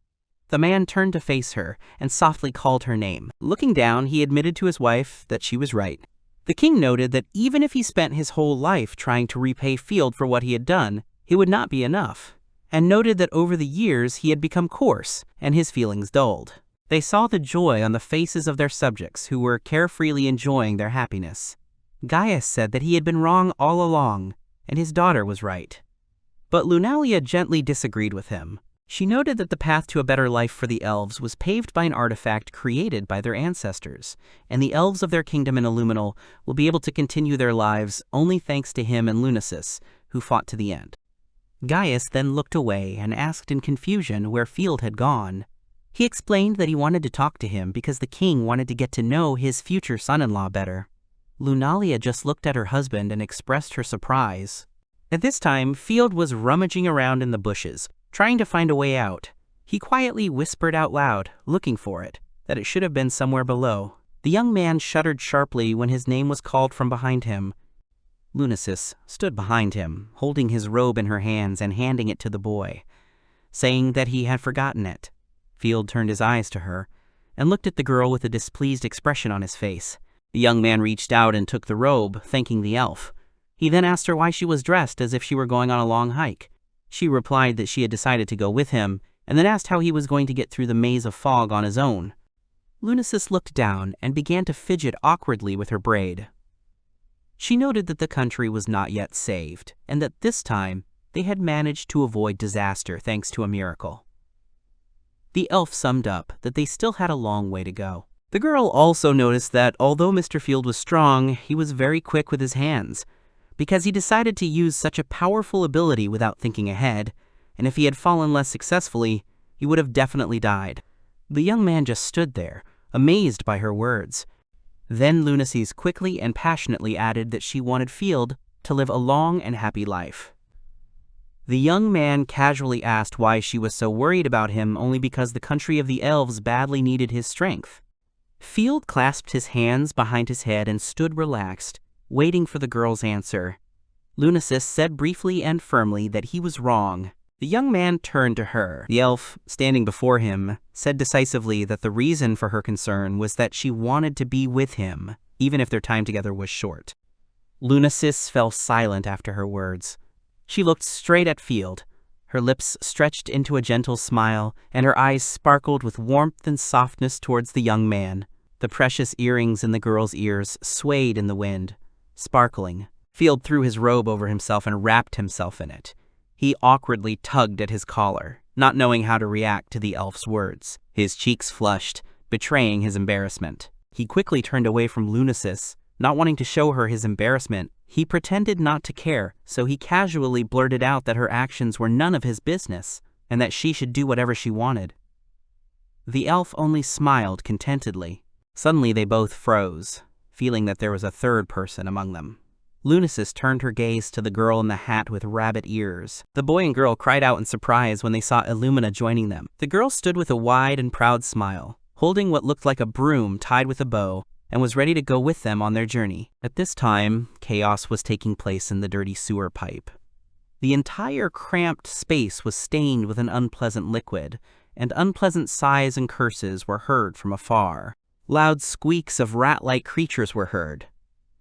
The man turned to face her and softly called her name. Looking down, he admitted to his wife that she was right. The king noted that even if he spent his whole life trying to repay Field for what he had done, it would not be enough, and noted that over the years he had become coarse and his feelings dulled. They saw the joy on the faces of their subjects who were carefreely enjoying their happiness. Gaius said that he had been wrong all along, and his daughter was right. But Lunalia gently disagreed with him. She noted that the path to a better life for the elves was paved by an artifact created by their ancestors, and the elves of their kingdom in Illuminal will be able to continue their lives only thanks to him and Lunasis, who fought to the end. Gaius then looked away and asked in confusion where Field had gone. He explained that he wanted to talk to him because the king wanted to get to know his future son-in-law better. Lunalia just looked at her husband and expressed her surprise. At this time, Field was rummaging around in the bushes, trying to find a way out. He quietly whispered out loud, looking for it, that it should have been somewhere below. The young man shuddered sharply when his name was called from behind him. Lunasis stood behind him, holding his robe in her hands and handing it to the boy, saying that he had forgotten it. Field turned his eyes to her and looked at the girl with a displeased expression on his face. The young man reached out and took the robe, thanking the elf. He then asked her why she was dressed as if she were going on a long hike. She replied that she had decided to go with him, and then asked how he was going to get through the maze of fog on his own. Lunasis looked down and began to fidget awkwardly with her braid. She noted that the country was not yet saved, and that this time they had managed to avoid disaster thanks to a miracle. The elf summed up that they still had a long way to go. The girl also noticed that although Mr. Field was strong, he was very quick with his hands, because he decided to use such a powerful ability without thinking ahead, and if he had fallen less successfully, he would have definitely died. The young man just stood there, amazed by her words. Then Lunasis quickly and passionately added that she wanted Field to live a long and happy life. The young man casually asked why she was so worried about him only because the country of the elves badly needed his strength. Field clasped his hands behind his head and stood relaxed, waiting for the girl's answer. Lunasis said briefly and firmly that he was wrong. The young man turned to her. The elf, standing before him, said decisively that the reason for her concern was that she wanted to be with him, even if their time together was short. Lunasis fell silent after her words. She looked straight at Field. Her lips stretched into a gentle smile, and her eyes sparkled with warmth and softness towards the young man. The precious earrings in the girl's ears swayed in the wind, sparkling. Field threw his robe over himself and wrapped himself in it. He awkwardly tugged at his collar, not knowing how to react to the elf's words. His cheeks flushed, betraying his embarrassment. He quickly turned away from Lunasis, not wanting to show her his embarrassment. He pretended not to care, so he casually blurted out that her actions were none of his business, and that she should do whatever she wanted. The elf only smiled contentedly. Suddenly they both froze, feeling that there was a third person among them. Lunasis turned her gaze to the girl in the hat with rabbit ears. The boy and girl cried out in surprise when they saw Illumina joining them. The girl stood with a wide and proud smile, holding what looked like a broom tied with a bow, and was ready to go with them on their journey. At this time, chaos was taking place in the dirty sewer pipe. The entire cramped space was stained with an unpleasant liquid, and unpleasant sighs and curses were heard from afar. Loud squeaks of rat-like creatures were heard.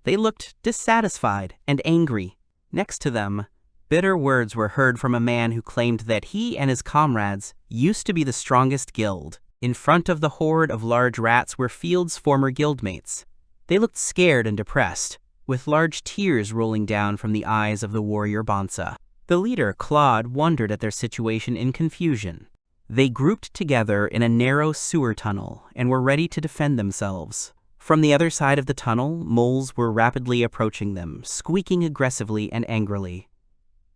They looked dissatisfied and angry. Next to them, bitter words were heard from a man who claimed that he and his comrades used to be the strongest guild. In front of the horde of large rats were Field's former guildmates. They looked scared and depressed, with large tears rolling down from the eyes of the warrior Bonsa. The leader, Claude, wondered at their situation in confusion. They grouped together in a narrow sewer tunnel and were ready to defend themselves. From the other side of the tunnel, moles were rapidly approaching them, squeaking aggressively and angrily.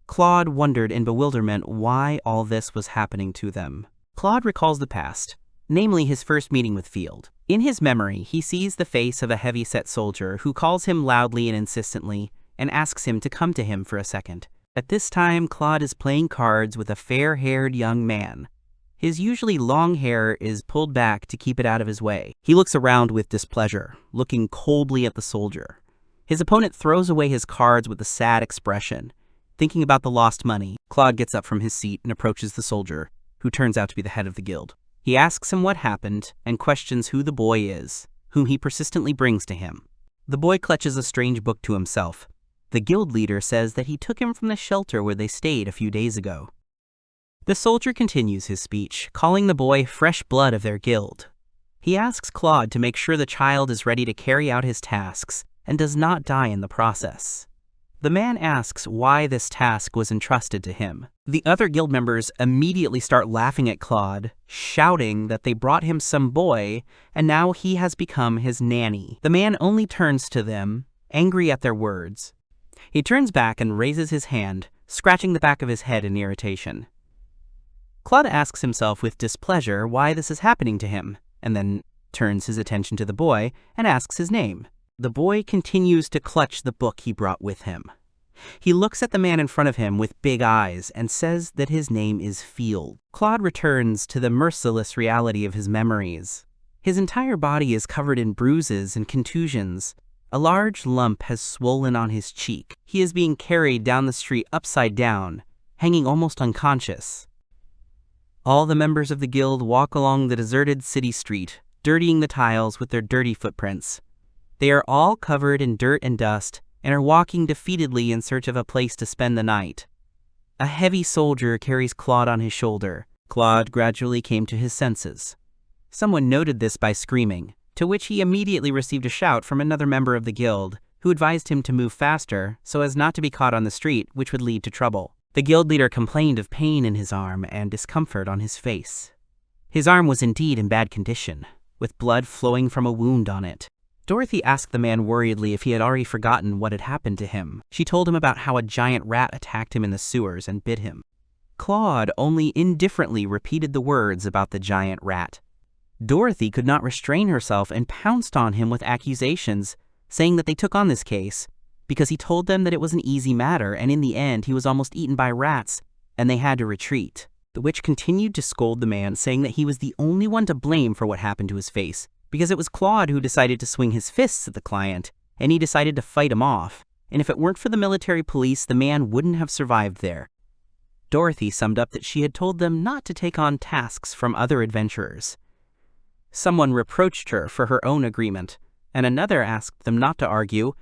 Claude wondered in bewilderment why all this was happening to them. Claude recalls the past, namely his first meeting with Field. In his memory, he sees the face of a heavy-set soldier who calls him loudly and insistently and asks him to come to him for a second. At this time, Claude is playing cards with a fair-haired young man. His usually long hair is pulled back to keep it out of his way. He looks around with displeasure, looking coldly at the soldier. His opponent throws away his cards with a sad expression, thinking about the lost money. Claude gets up from his seat and approaches the soldier, who turns out to be the head of the guild. He asks him what happened and questions who the boy is, whom he persistently brings to him. The boy clutches a strange book to himself. The guild leader says that he took him from the shelter where they stayed a few days ago. The soldier continues his speech, calling the boy fresh blood of their guild. He asks Claude to make sure the child is ready to carry out his tasks and does not die in the process. The man asks why this task was entrusted to him. The other guild members immediately start laughing at Claude, shouting that they brought him some boy and now he has become his nanny. The man only turns to them, angry at their words. He turns back and raises his hand, scratching the back of his head in irritation. Claude asks himself with displeasure why this is happening to him, and then turns his attention to the boy and asks his name. The boy continues to clutch the book he brought with him. He looks at the man in front of him with big eyes and says that his name is Fildo. Claude returns to the merciless reality of his memories. His entire body is covered in bruises and contusions. A large lump has swollen on his cheek. He is being carried down the street upside down, hanging almost unconscious. All the members of the guild walk along the deserted city street, dirtying the tiles with their dirty footprints. They are all covered in dirt and dust and are walking defeatedly in search of a place to spend the night. A heavy soldier carries Claude on his shoulder. Claude gradually came to his senses. Someone noted this by screaming, to which he immediately received a shout from another member of the guild, who advised him to move faster so as not to be caught on the street, which would lead to trouble. The guild leader complained of pain in his arm and discomfort on his face. His arm was indeed in bad condition, with blood flowing from a wound on it. Dorothy asked the man worriedly if he had already forgotten what had happened to him. She told him about how a giant rat attacked him in the sewers and bit him. Claude only indifferently repeated the words about the giant rat. Dorothy could not restrain herself and pounced on him with accusations, saying that they took on this case because he told them that it was an easy matter, and in the end he was almost eaten by rats, and they had to retreat. The witch continued to scold the man, saying that he was the only one to blame for what happened to his face, because it was Claude who decided to swing his fists at the client, and he decided to fight him off, and if it weren't for the military police, the man wouldn't have survived there. Dorothy summed up that she had told them not to take on tasks from other adventurers. Someone reproached her for her own agreement, and another asked them not to argue,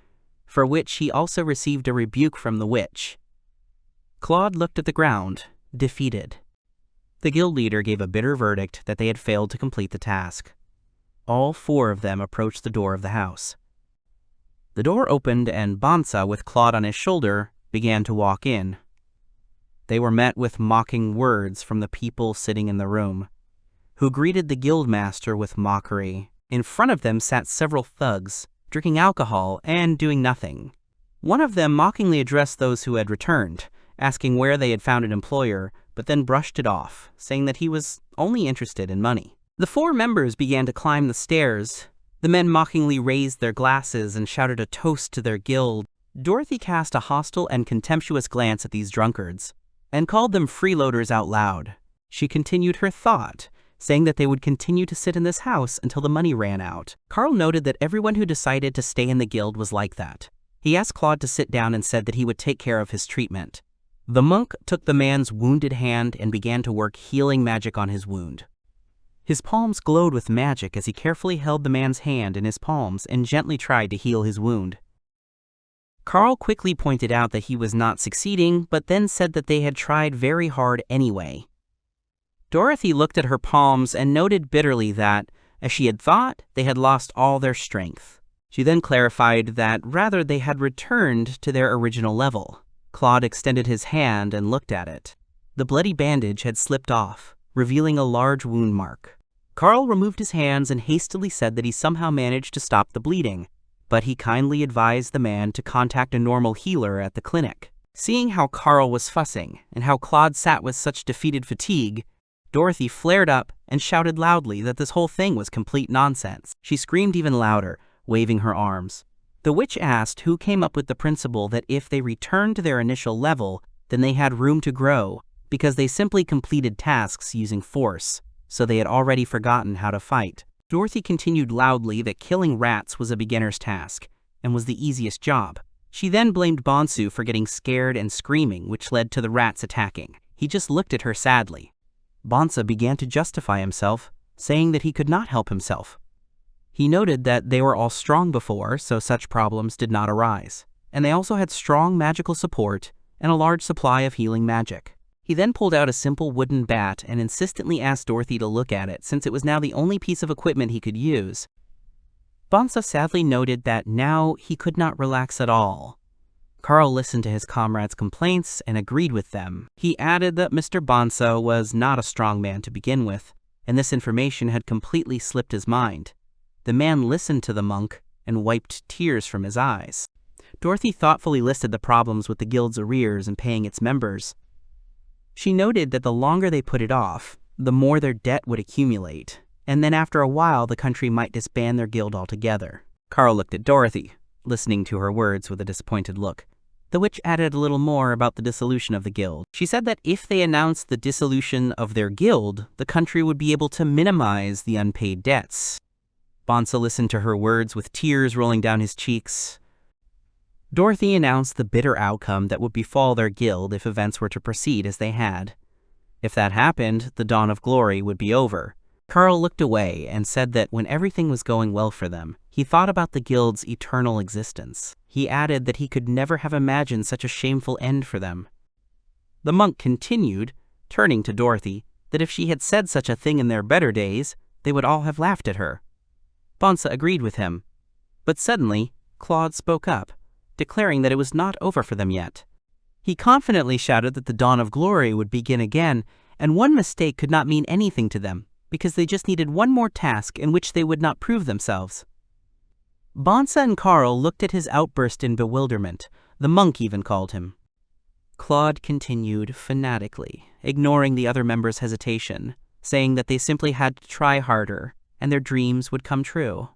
for which he also received a rebuke from the witch. Claude looked at the ground, defeated. The guild leader gave a bitter verdict that they had failed to complete the task. All four of them approached the door of the house. The door opened and Bansa, with Claude on his shoulder, began to walk in. They were met with mocking words from the people sitting in the room, who greeted the guild master with mockery. In front of them sat several thugs, drinking alcohol and doing nothing. One of them mockingly addressed those who had returned, asking where they had found an employer, but then brushed it off, saying that he was only interested in money. The four members began to climb the stairs. The men mockingly raised their glasses and shouted a toast to their guild. Dorothy cast a hostile and contemptuous glance at these drunkards, and called them freeloaders out loud. She continued her thought, saying that they would continue to sit in this house until the money ran out. Carl noted that everyone who decided to stay in the guild was like that. He asked Claude to sit down and said that he would take care of his treatment. The monk took the man's wounded hand and began to work healing magic on his wound. His palms glowed with magic as he carefully held the man's hand in his palms and gently tried to heal his wound. Carl quickly pointed out that he was not succeeding, but then said that they had tried very hard anyway. Dorothy looked at her palms and noted bitterly that, as she had thought, they had lost all their strength. She then clarified that rather they had returned to their original level. Claude extended his hand and looked at it. The bloody bandage had slipped off, revealing a large wound mark. Carl removed his hands and hastily said that he somehow managed to stop the bleeding, but he kindly advised the man to contact a normal healer at the clinic. Seeing how Carl was fussing and how Claude sat with such defeated fatigue, Dorothy flared up and shouted loudly that this whole thing was complete nonsense. She screamed even louder, waving her arms. The witch asked who came up with the principle that if they returned to their initial level, then they had room to grow, because they simply completed tasks using force, so they had already forgotten how to fight. Dorothy continued loudly that killing rats was a beginner's task, and was the easiest job. She then blamed Bonsu for getting scared and screaming, which led to the rats attacking. He just looked at her sadly. Bonsa began to justify himself, saying that he could not help himself. He noted that they were all strong before, so such problems did not arise, and they also had strong magical support and a large supply of healing magic. He then pulled out a simple wooden bat and insistently asked Dorothy to look at it, since it was now the only piece of equipment he could use. Bonsa sadly noted that now he could not relax at all. Carl listened to his comrades' complaints and agreed with them. He added that Mr. Bonsa was not a strong man to begin with, and this information had completely slipped his mind. The man listened to the monk and wiped tears from his eyes. Dorothy thoughtfully listed the problems with the guild's arrears and paying its members. She noted that the longer they put it off, the more their debt would accumulate, and then after a while the country might disband their guild altogether. Carl looked at Dorothy, listening to her words with a disappointed look. The witch added a little more about the dissolution of the guild. She said that if they announced the dissolution of their guild, the country would be able to minimize the unpaid debts. Bonsa listened to her words with tears rolling down his cheeks. Dorothy announced the bitter outcome that would befall their guild if events were to proceed as they had. If that happened, the dawn of glory would be over. Carl looked away and said that when everything was going well for them, he thought about the guild's eternal existence. He added that he could never have imagined such a shameful end for them. The monk continued, turning to Dorothy, that if she had said such a thing in their better days, they would all have laughed at her. Bonsa agreed with him. But suddenly, Claude spoke up, declaring that it was not over for them yet. He confidently shouted that the dawn of glory would begin again, and one mistake could not mean anything to them, because they just needed one more task in which they would not prove themselves. Bonsa and Carl looked at his outburst in bewilderment. The monk even called him. Claude continued fanatically, ignoring the other members' hesitation, saying that they simply had to try harder, and their dreams would come true.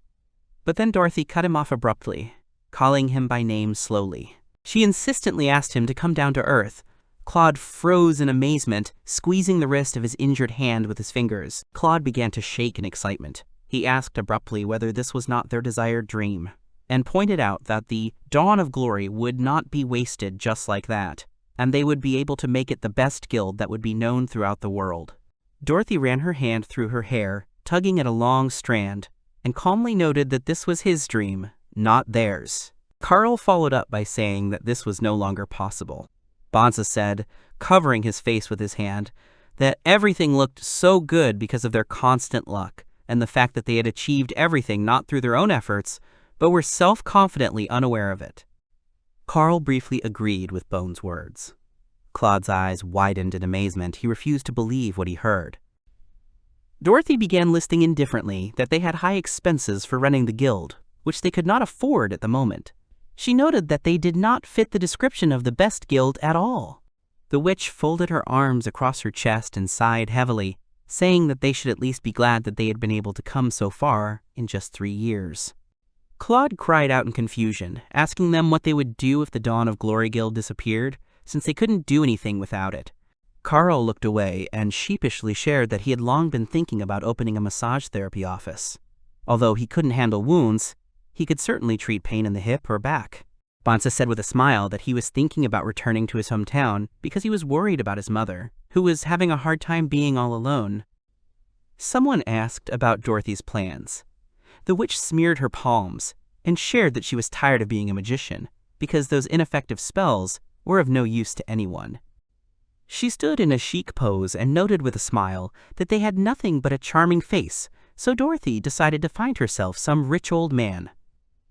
But then Dorothy cut him off abruptly, calling him by name slowly. She insistently asked him to come down to earth. Claude froze in amazement, squeezing the wrist of his injured hand with his fingers. Claude began to shake in excitement. He asked abruptly whether this was not their desired dream, and pointed out that the dawn of glory would not be wasted just like that, and they would be able to make it the best guild that would be known throughout the world. Dorothy ran her hand through her hair, tugging at a long strand, and calmly noted that this was his dream, not theirs. Carl followed up by saying that this was no longer possible. Bonsa said, covering his face with his hand, that everything looked so good because of their constant luck, and the fact that they had achieved everything not through their own efforts, but were self-confidently unaware of it. Carl briefly agreed with Bone's words. Claude's eyes widened in amazement. He refused to believe what he heard. Dorothy began listing indifferently that they had high expenses for running the guild, which they could not afford at the moment. She noted that they did not fit the description of the best guild at all. The witch folded her arms across her chest and sighed heavily, saying that they should at least be glad that they had been able to come so far in just 3 years. Claude cried out in confusion, asking them what they would do if the Dawn of Glory Guild disappeared, since they couldn't do anything without it. Carl looked away and sheepishly shared that he had long been thinking about opening a massage therapy office. Although he couldn't handle wounds, he could certainly treat pain in the hip or back. Bonsa said with a smile that he was thinking about returning to his hometown because he was worried about his mother, who was having a hard time being all alone. Someone asked about Dorothy's plans. The witch smeared her palms and shared that she was tired of being a magician because those ineffective spells were of no use to anyone. She stood in a chic pose and noted with a smile that they had nothing but a charming face, so Dorothy decided to find herself some rich old man.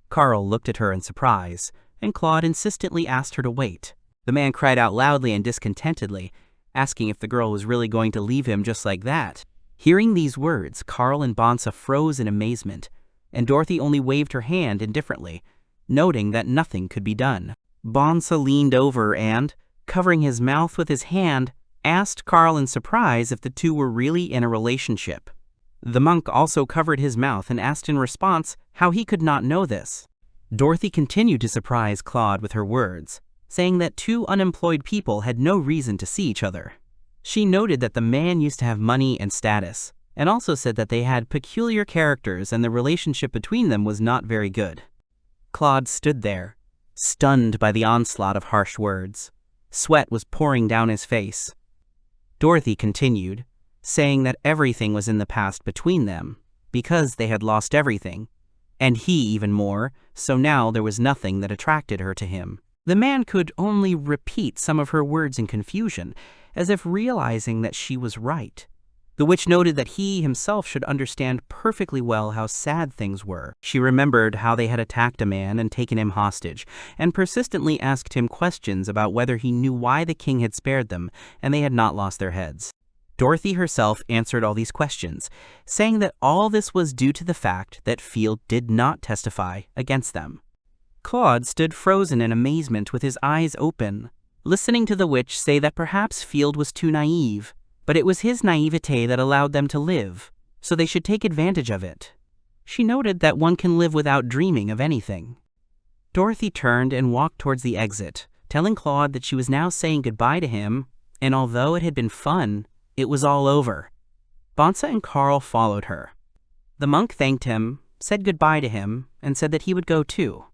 Carl looked at her in surprise, and Claude insistently asked her to wait. The man cried out loudly and discontentedly, asking if the girl was really going to leave him just like that. Hearing these words, Carl and Bonsa froze in amazement, and Dorothy only waved her hand indifferently, noting that nothing could be done. Bonsa leaned over and, covering his mouth with his hand, asked Carl in surprise if the two were really in a relationship. The monk also covered his mouth and asked in response how he could not know this. Dorothy continued to surprise Claude with her words, saying that two unemployed people had no reason to see each other. She noted that the man used to have money and status, and also said that they had peculiar characters and the relationship between them was not very good. Claude stood there, stunned by the onslaught of harsh words. Sweat was pouring down his face. Dorothy continued, saying that everything was in the past between them, because they had lost everything, and he even more, so now there was nothing that attracted her to him. The man could only repeat some of her words in confusion, as if realizing that she was right. The witch noted that he himself should understand perfectly well how sad things were. She remembered how they had attacked a man and taken him hostage, and persistently asked him questions about whether he knew why the king had spared them and they had not lost their heads. Dorothy herself answered all these questions, saying that all this was due to the fact that Field did not testify against them. Claude stood frozen in amazement with his eyes open, listening to the witch say that perhaps Field was too naive, but it was his naivete that allowed them to live, so they should take advantage of it. She noted that one can live without dreaming of anything. Dorothy turned and walked towards the exit, telling Claude that she was now saying goodbye to him, and although it had been fun, it was all over. Bonsa and Carl followed her. The monk thanked him, said goodbye to him, and said that he would go too.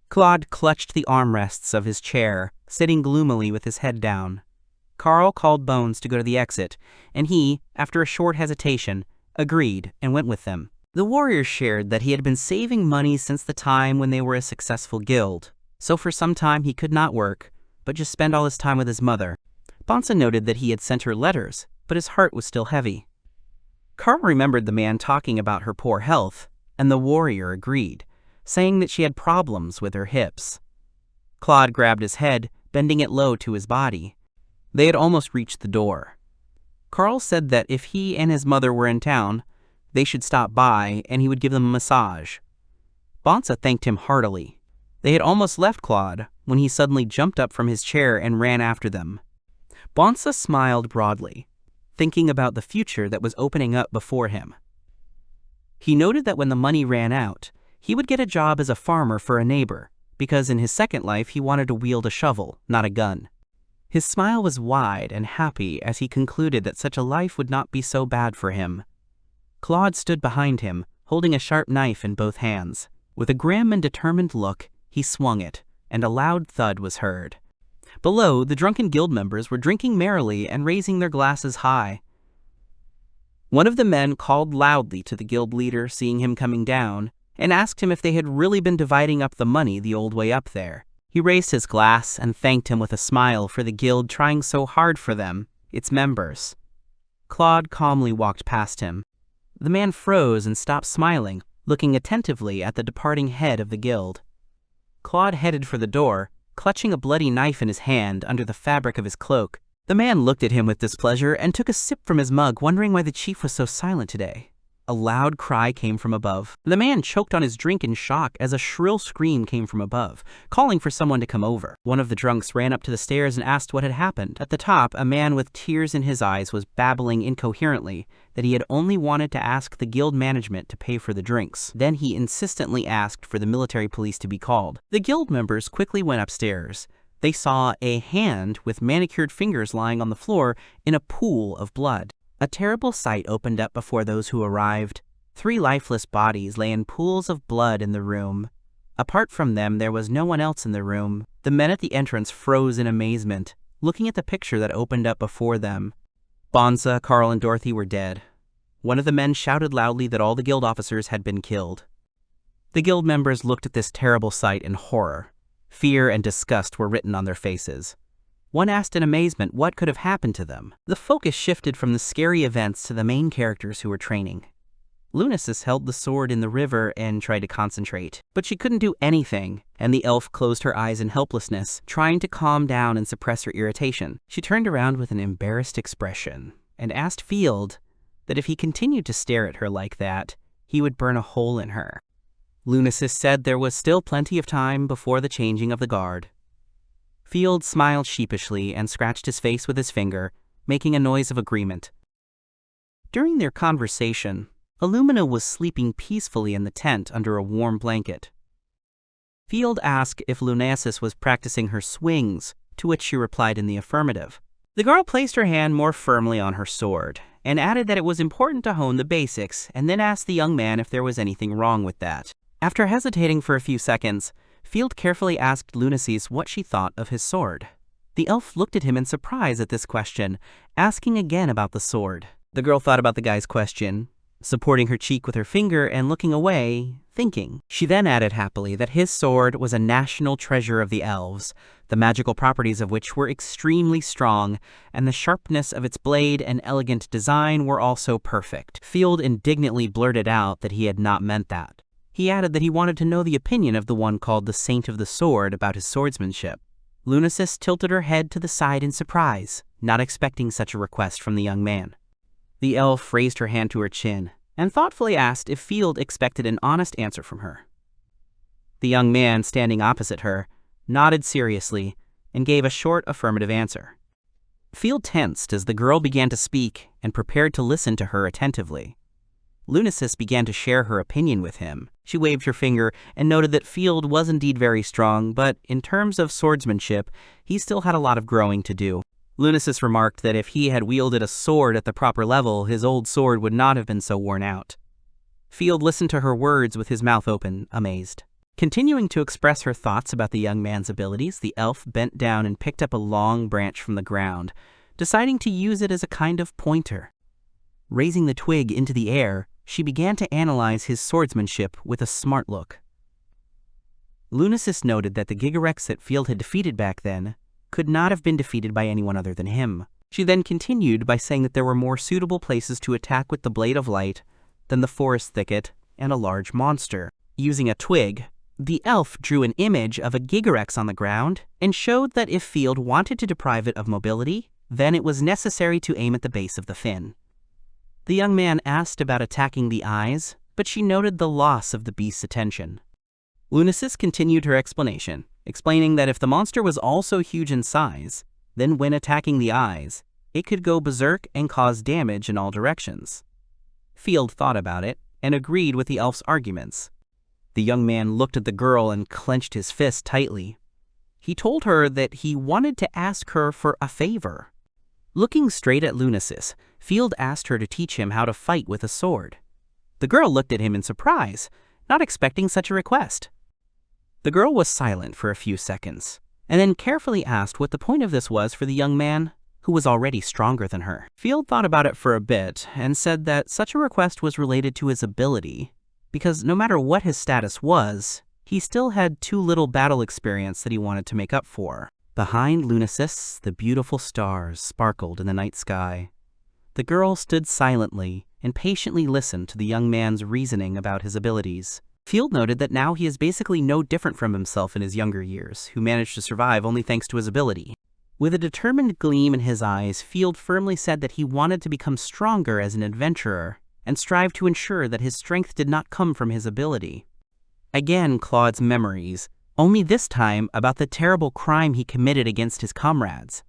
Claude clutched the armrests of his chair, sitting gloomily with his head down. Carl called Bones to go to the exit, and he, after a short hesitation, agreed and went with them. The warriors shared that he had been saving money since the time when they were a successful guild, so for some time he could not work, but just spend all his time with his mother. Bonsa noted that he had sent her letters, but his heart was still heavy. Carl remembered the man talking about her poor health, and the warrior agreed, saying that she had problems with her hips. Claude grabbed his head, bending it low to his body. They had almost reached the door. Carl said that if he and his mother were in town, they should stop by and he would give them a massage. Bonsa thanked him heartily. They had almost left Claude when he suddenly jumped up from his chair and ran after them. Bonsa smiled broadly, thinking about the future that was opening up before him. He noted that when the money ran out, he would get a job as a farmer for a neighbor, because in his second life he wanted to wield a shovel, not a gun. His smile was wide and happy as he concluded that such a life would not be so bad for him. Claude stood behind him, holding a sharp knife in both hands. With a grim and determined look, he swung it, and a loud thud was heard. Below, the drunken guild members were drinking merrily and raising their glasses high. One of the men called loudly to the guild leader, seeing him coming down, and asked him if they had really been dividing up the money the old way up there. He raised his glass and thanked him with a smile for the guild trying so hard for them, its members. Claude calmly walked past him. The man froze and stopped smiling, looking attentively at the departing head of the guild. Claude headed for the door, clutching a bloody knife in his hand under the fabric of his cloak. The man looked at him with displeasure and took a sip from his mug, wondering why the chief was so silent today. A loud cry came from above. The man choked on his drink in shock as a shrill scream came from above, calling for someone to come over. One of the drunks ran up to the stairs and asked what had happened. At the top, a man with tears in his eyes was babbling incoherently that he had only wanted to ask the guild management to pay for the drinks. Then he insistently asked for the military police to be called. The guild members quickly went upstairs. They saw a hand with manicured fingers lying on the floor in a pool of blood. A terrible sight opened up before those who arrived. 3 lifeless bodies lay in pools of blood in the room. Apart from them, there was no one else in the room. The men at the entrance froze in amazement, looking at the picture that opened up before them. Bonsa, Carl, and Dorothy were dead. One of the men shouted loudly that all the guild officers had been killed. The guild members looked at this terrible sight in horror. Fear and disgust were written on their faces. One asked in amazement what could have happened to them. The focus shifted from the scary events to the main characters who were training. Lunasis held the sword in the river and tried to concentrate, but she couldn't do anything, and the elf closed her eyes in helplessness, trying to calm down and suppress her irritation. She turned around with an embarrassed expression and asked Field that if he continued to stare at her like that, he would burn a hole in her. Lunasis said there was still plenty of time before the changing of the guard. Field smiled sheepishly and scratched his face with his finger, making a noise of agreement. During their conversation, Illumina was sleeping peacefully in the tent under a warm blanket. Field asked if Lunasis was practicing her swings, to which she replied in the affirmative. The girl placed her hand more firmly on her sword, and added that it was important to hone the basics, and then asked the young man if there was anything wrong with that. After hesitating for a few seconds, Field carefully asked Lunacies what she thought of his sword. The elf looked at him in surprise at this question, asking again about the sword. The girl thought about the guy's question, supporting her cheek with her finger and looking away, thinking. She then added happily that his sword was a national treasure of the elves, the magical properties of which were extremely strong, and the sharpness of its blade and elegant design were also perfect. Field indignantly blurted out that he had not meant that. He added that he wanted to know the opinion of the one called the Saint of the Sword about his swordsmanship. Lunacies tilted her head to the side in surprise, not expecting such a request from the young man. The elf raised her hand to her chin and thoughtfully asked if Field expected an honest answer from her. The young man, standing opposite her, nodded seriously and gave a short affirmative answer. Field tensed as the girl began to speak and prepared to listen to her attentively. Lunacies began to share her opinion with him. She waved her finger and noted that Field was indeed very strong, but in terms of swordsmanship, he still had a lot of growing to do. Lunacies remarked that if he had wielded a sword at the proper level, his old sword would not have been so worn out. Field listened to her words with his mouth open, amazed. Continuing to express her thoughts about the young man's abilities, the elf bent down and picked up a long branch from the ground, deciding to use it as a kind of pointer. Raising the twig into the air, she began to analyze his swordsmanship with a smart look. Lunacies noted that the Gigarex that Field had defeated back then could not have been defeated by anyone other than him. She then continued by saying that there were more suitable places to attack with the Blade of Light than the forest thicket and a large monster. Using a twig, the elf drew an image of a Gigarex on the ground and showed that if Field wanted to deprive it of mobility, then it was necessary to aim at the base of the fin. The young man asked about attacking the eyes, but she noted the loss of the beast's attention. Lunacies continued her explanation, explaining that if the monster was also huge in size, then when attacking the eyes, it could go berserk and cause damage in all directions. Field thought about it and agreed with the elf's arguments. The young man looked at the girl and clenched his fist tightly. He told her that he wanted to ask her for a favor. Looking straight at Lunacies, Field asked her to teach him how to fight with a sword. The girl looked at him in surprise, not expecting such a request. The girl was silent for a few seconds, and then carefully asked what the point of this was for the young man, who was already stronger than her. Field thought about it for a bit and said that such a request was related to his ability, because no matter what his status was, he still had too little battle experience that he wanted to make up for. Behind Lunacies, the beautiful stars sparkled in the night sky. The girl stood silently and patiently listened to the young man's reasoning about his abilities. Field noted that now he is basically no different from himself in his younger years, who managed to survive only thanks to his ability. With a determined gleam in his eyes, Field firmly said that he wanted to become stronger as an adventurer and strive to ensure that his strength did not come from his ability. Again, Claude's memories, only this time about the terrible crime he committed against his comrades.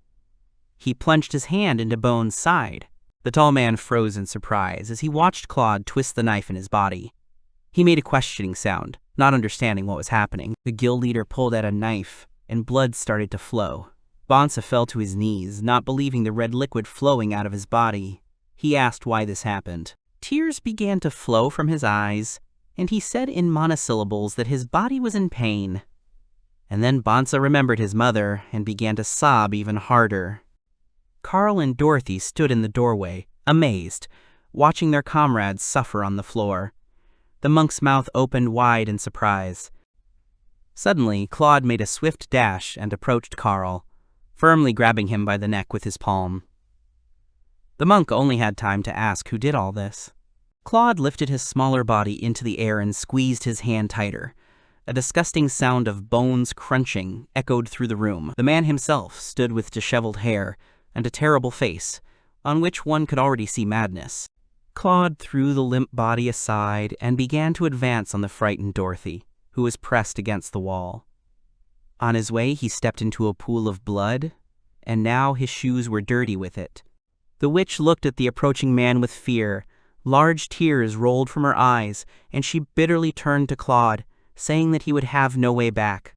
He plunged his hand into Bone's side. The tall man froze in surprise as he watched Claude twist the knife in his body. He made a questioning sound, not understanding what was happening. The guild leader pulled out a knife, and blood started to flow. Bonsa fell to his knees, not believing the red liquid flowing out of his body. He asked why this happened. Tears began to flow from his eyes, and he said in monosyllables that his body was in pain. And then Bonsa remembered his mother and began to sob even harder. Carl and Dorothy stood in the doorway, amazed, watching their comrades suffer on the floor. The monk's mouth opened wide in surprise. Suddenly, Claude made a swift dash and approached Carl, firmly grabbing him by the neck with his palm. The monk only had time to ask who did all this. Claude lifted his smaller body into the air and squeezed his hand tighter. A disgusting sound of bones crunching echoed through the room. The man himself stood with disheveled hair and a terrible face, on which one could already see madness. Claude threw the limp body aside and began to advance on the frightened Dorothy, who was pressed against the wall. On his way, he stepped into a pool of blood, and now his shoes were dirty with it. The witch looked at the approaching man with fear. Large tears rolled from her eyes, and she bitterly turned to Claude, saying that he would have no way back.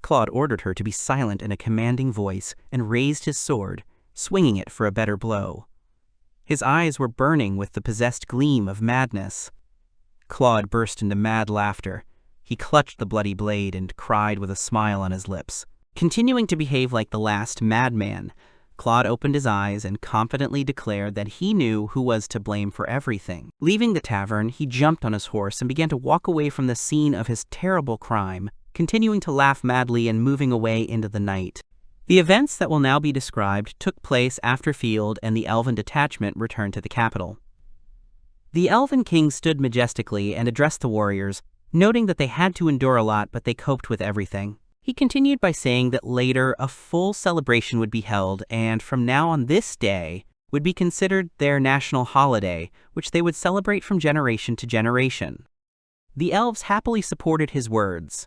Claude ordered her to be silent in a commanding voice and raised his sword, swinging it for a better blow. His eyes were burning with the possessed gleam of madness. Claude burst into mad laughter. He clutched the bloody blade and cried with a smile on his lips. Continuing to behave like the last madman, Claude opened his eyes and confidently declared that he knew who was to blame for everything. Leaving the tavern, he jumped on his horse and began to walk away from the scene of his terrible crime, continuing to laugh madly and moving away into the night. The events that will now be described took place after Field and the elven detachment returned to the capital. The elven king stood majestically and addressed the warriors, noting that they had to endure a lot but they coped with everything. He continued by saying that later a full celebration would be held and from now on this day would be considered their national holiday, which they would celebrate from generation to generation. The elves happily supported his words.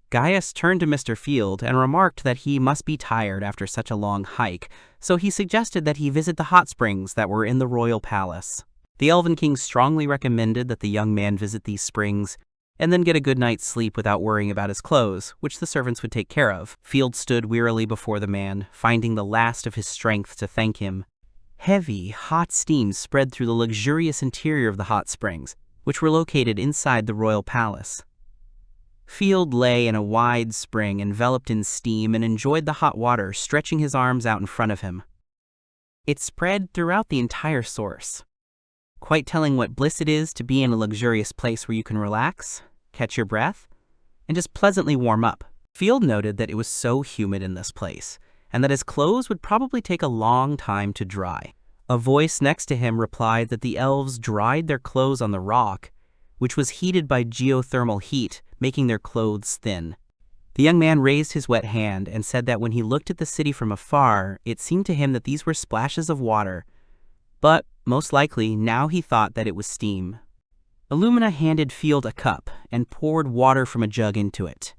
Gaius turned to Mr. Field and remarked that he must be tired after such a long hike, so he suggested that he visit the hot springs that were in the royal palace. The Elven King strongly recommended that the young man visit these springs and then get a good night's sleep without worrying about his clothes, which the servants would take care of. Field stood wearily before the man, finding the last of his strength to thank him. Heavy, hot steam spread through the luxurious interior of the hot springs, which were located inside the royal palace. Field lay in a wide spring enveloped in steam and enjoyed the hot water, stretching his arms out in front of him. It spread throughout the entire source, quite telling what bliss it is to be in a luxurious place where you can relax, catch your breath, and just pleasantly warm up. Field noted that it was so humid in this place, and that his clothes would probably take a long time to dry. A voice next to him replied that the elves dried their clothes on the rock, which was heated by geothermal heat, making their clothes thin. The young man raised his wet hand and said that when he looked at the city from afar, it seemed to him that these were splashes of water, but most likely now he thought that it was steam. Illumina handed Field a cup and poured water from a jug into it.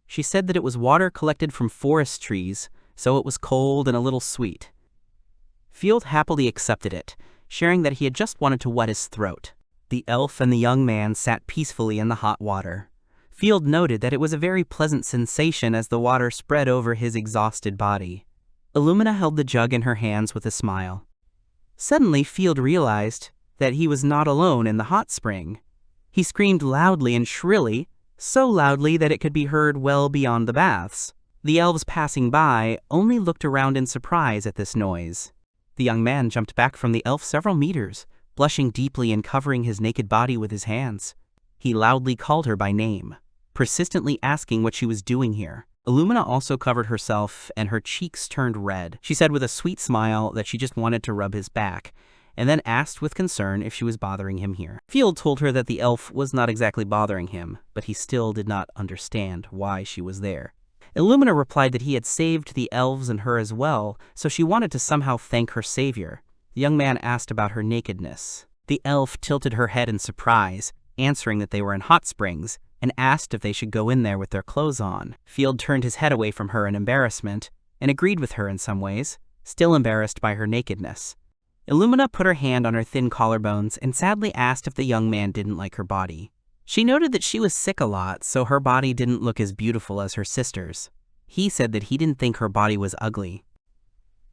She said that it was water collected from forest trees, so it was cold and a little sweet. Field happily accepted it, sharing that he had just wanted to wet his throat. The elf and the young man sat peacefully in the hot water. Field noted that it was a very pleasant sensation as the water spread over his exhausted body. Illumina held the jug in her hands with a smile. Suddenly, Field realized that he was not alone in the hot spring. He screamed loudly and shrilly, so loudly that it could be heard well beyond the baths. The elves passing by only looked around in surprise at this noise. The young man jumped back from the elf several meters, blushing deeply and covering his naked body with his hands. He loudly called her by name, persistently asking what she was doing here. Illumina also covered herself and her cheeks turned red. She said with a sweet smile that she just wanted to rub his back, and then asked with concern if she was bothering him here. Field told her that the elf was not exactly bothering him, but he still did not understand why she was there. Illumina replied that he had saved the elves and her as well, so she wanted to somehow thank her savior. The young man asked about her nakedness. The elf tilted her head in surprise, answering that they were in hot springs, and asked if they should go in there with their clothes on. Field turned his head away from her in embarrassment, and agreed with her in some ways, still embarrassed by her nakedness. Illumina put her hand on her thin collarbones and sadly asked if the young man didn't like her body. She noted that she was sick a lot, so her body didn't look as beautiful as her sister's. He said that he didn't think her body was ugly.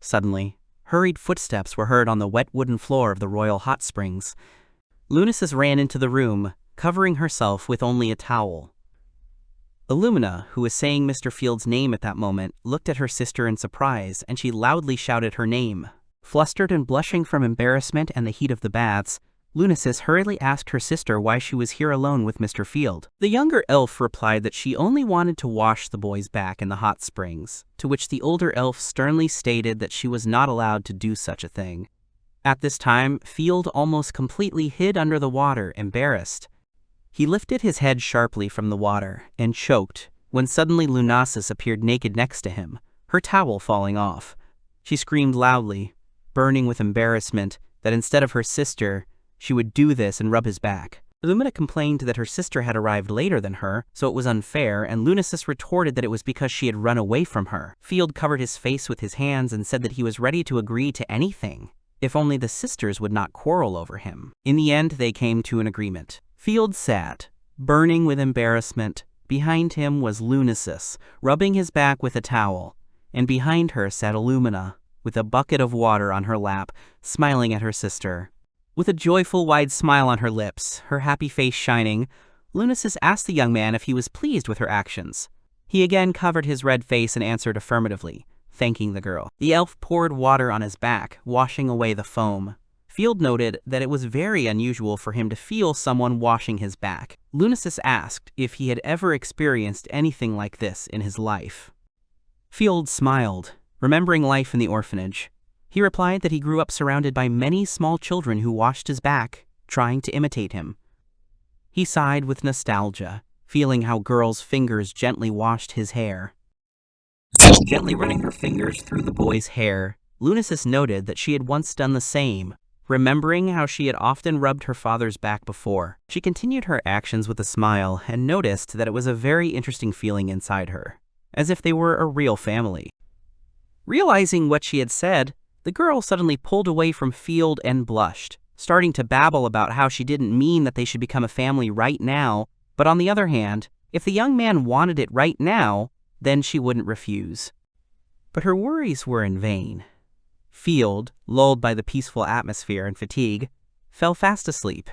Suddenly, hurried footsteps were heard on the wet wooden floor of the royal hot springs. Lunasis ran into the room, covering herself with only a towel. Illumina, who was saying Mr. Field's name at that moment, looked at her sister in surprise, and she loudly shouted her name. Flustered and blushing from embarrassment and the heat of the baths, Lunasis hurriedly asked her sister why she was here alone with Mr. Field. The younger elf replied that she only wanted to wash the boy's back in the hot springs, to which the older elf sternly stated that she was not allowed to do such a thing. At this time, Field almost completely hid under the water, embarrassed. He lifted his head sharply from the water and choked when suddenly Lunasis appeared naked next to him, her towel falling off. She screamed loudly, burning with embarrassment that instead of her sister, she would do this and rub his back. Illumina complained that her sister had arrived later than her, so it was unfair, and Lunasis retorted that it was because she had run away from her. Field covered his face with his hands and said that he was ready to agree to anything, if only the sisters would not quarrel over him. In the end, they came to an agreement. Field sat, burning with embarrassment. Behind him was Lunasis, rubbing his back with a towel, and behind her sat Illumina, with a bucket of water on her lap, smiling at her sister. With a joyful wide smile on her lips, her happy face shining, Lunasis asked the young man if he was pleased with her actions. He again covered his red face and answered affirmatively, thanking the girl. The elf poured water on his back, washing away the foam. Field noted that it was very unusual for him to feel someone washing his back. Lunasis asked if he had ever experienced anything like this in his life. Field smiled, remembering life in the orphanage. He replied that he grew up surrounded by many small children who washed his back, trying to imitate him. He sighed with nostalgia, feeling how girls' fingers gently washed his hair. Gently running her fingers through the boy's hair, Lunasis noted that she had once done the same, remembering how she had often rubbed her father's back before. She continued her actions with a smile and noticed that it was a very interesting feeling inside her, as if they were a real family. Realizing what she had said, the girl suddenly pulled away from Field and blushed, starting to babble about how she didn't mean that they should become a family right now, but on the other hand, if the young man wanted it right now, then she wouldn't refuse. But her worries were in vain. Field, lulled by the peaceful atmosphere and fatigue, fell fast asleep.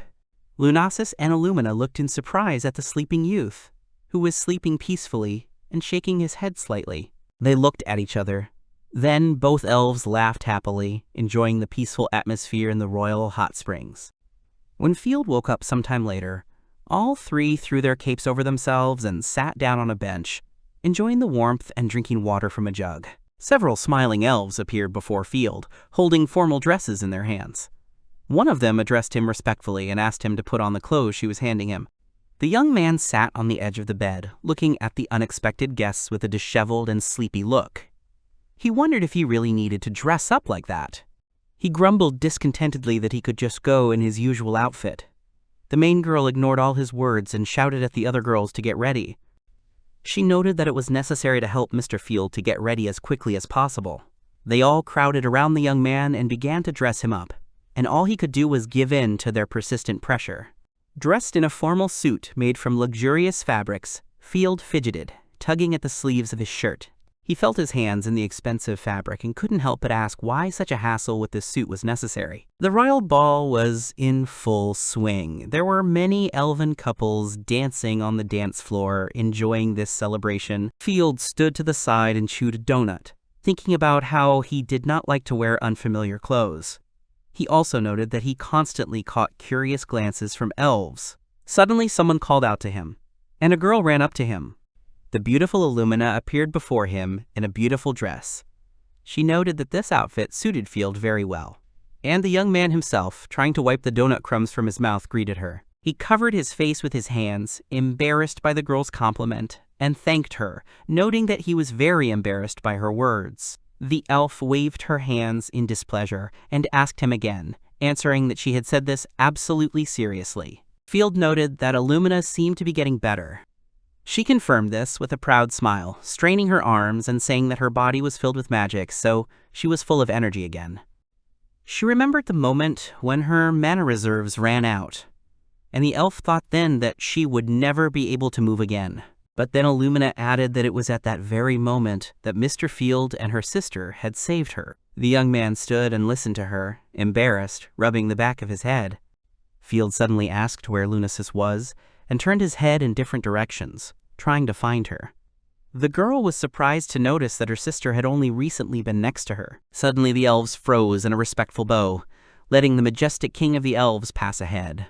Lunasis and Illumina looked in surprise at the sleeping youth, who was sleeping peacefully and shaking his head slightly. They looked at each other. Then both elves laughed happily, enjoying the peaceful atmosphere in the royal hot springs. When Field woke up sometime later, all three threw their capes over themselves and sat down on a bench, enjoying the warmth and drinking water from a jug. Several smiling elves appeared before Field, holding formal dresses in their hands. One of them addressed him respectfully and asked him to put on the clothes she was handing him. The young man sat on the edge of the bed, looking at the unexpected guests with a disheveled and sleepy look. He wondered if he really needed to dress up like that. He grumbled discontentedly that he could just go in his usual outfit. The main girl ignored all his words and shouted at the other girls to get ready. She noted that it was necessary to help Mr. Field to get ready as quickly as possible. They all crowded around the young man and began to dress him up, and all he could do was give in to their persistent pressure. Dressed in a formal suit made from luxurious fabrics, Field fidgeted, tugging at the sleeves of his shirt. He felt his hands in the expensive fabric and couldn't help but ask why such a hassle with this suit was necessary. The royal ball was in full swing. There were many elven couples dancing on the dance floor, enjoying this celebration. Field stood to the side and chewed a donut, thinking about how he did not like to wear unfamiliar clothes. He also noted that he constantly caught curious glances from elves. Suddenly someone called out to him, and a girl ran up to him. The beautiful Illumina appeared before him in a beautiful dress. She noted that this outfit suited Field very well. And the young man himself, trying to wipe the donut crumbs from his mouth, greeted her. He covered his face with his hands, embarrassed by the girl's compliment, and thanked her, noting that he was very embarrassed by her words. The elf waved her hands in displeasure and asked him again, answering that she had said this absolutely seriously. Field noted that Illumina seemed to be getting better. She confirmed this with a proud smile, straining her arms and saying that her body was filled with magic, so she was full of energy again. She remembered the moment when her mana reserves ran out, and the elf thought then that she would never be able to move again. But then Illumina added that it was at that very moment that Mr. Field and her sister had saved her. The young man stood and listened to her, embarrassed, rubbing the back of his head. Field suddenly asked where Lunasis was, and turned his head in different directions, trying to find her. The girl was surprised to notice that her sister had only recently been next to her. Suddenly the elves froze in a respectful bow, letting the majestic king of the elves pass ahead.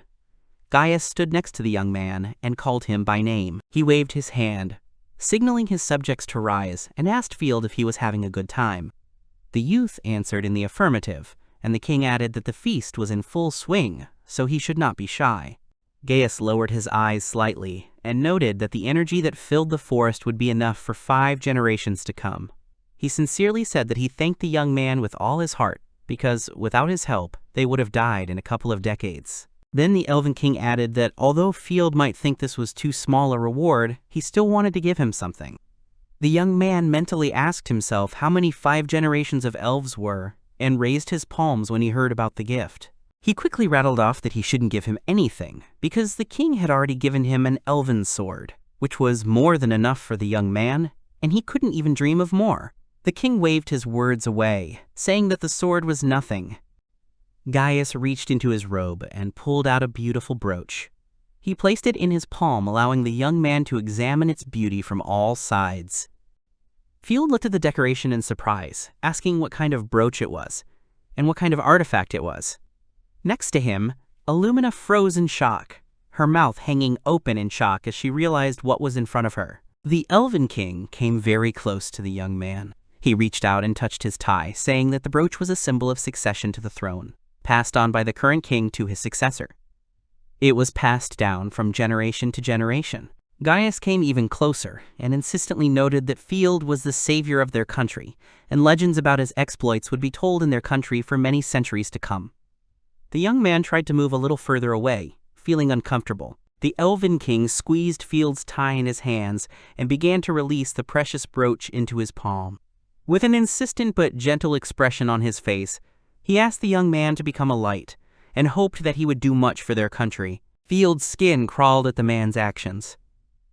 Gaius stood next to the young man and called him by name. He waved his hand, signaling his subjects to rise, and asked Field if he was having a good time. The youth answered in the affirmative, and the king added that the feast was in full swing, so he should not be shy. Gaius lowered his eyes slightly and noted that the energy that filled the forest would be enough for 5 generations to come. He sincerely said that he thanked the young man with all his heart, because without his help, they would have died in a couple of decades. Then the Elven King added that although Field might think this was too small a reward, he still wanted to give him something. The young man mentally asked himself how many 5 generations of elves were, and raised his palms when he heard about the gift. He quickly rattled off that he shouldn't give him anything, because the king had already given him an elven sword, which was more than enough for the young man, and he couldn't even dream of more. The king waved his words away, saying that the sword was nothing. Gaius reached into his robe and pulled out a beautiful brooch. He placed it in his palm, allowing the young man to examine its beauty from all sides. Field looked at the decoration in surprise, asking what kind of brooch it was, and what kind of artifact it was. Next to him, Illumina froze in shock, her mouth hanging open in shock as she realized what was in front of her. The Elven King came very close to the young man. He reached out and touched his tie, saying that the brooch was a symbol of succession to the throne, passed on by the current king to his successor. It was passed down from generation to generation. Gaius came even closer and insistently noted that Field was the savior of their country, and legends about his exploits would be told in their country for many centuries to come. The young man tried to move a little further away, feeling uncomfortable. The Elven King squeezed Field's tie in his hands and began to release the precious brooch into his palm. With an insistent but gentle expression on his face, he asked the young man to become a light, and hoped that he would do much for their country. Field's skin crawled at the man's actions.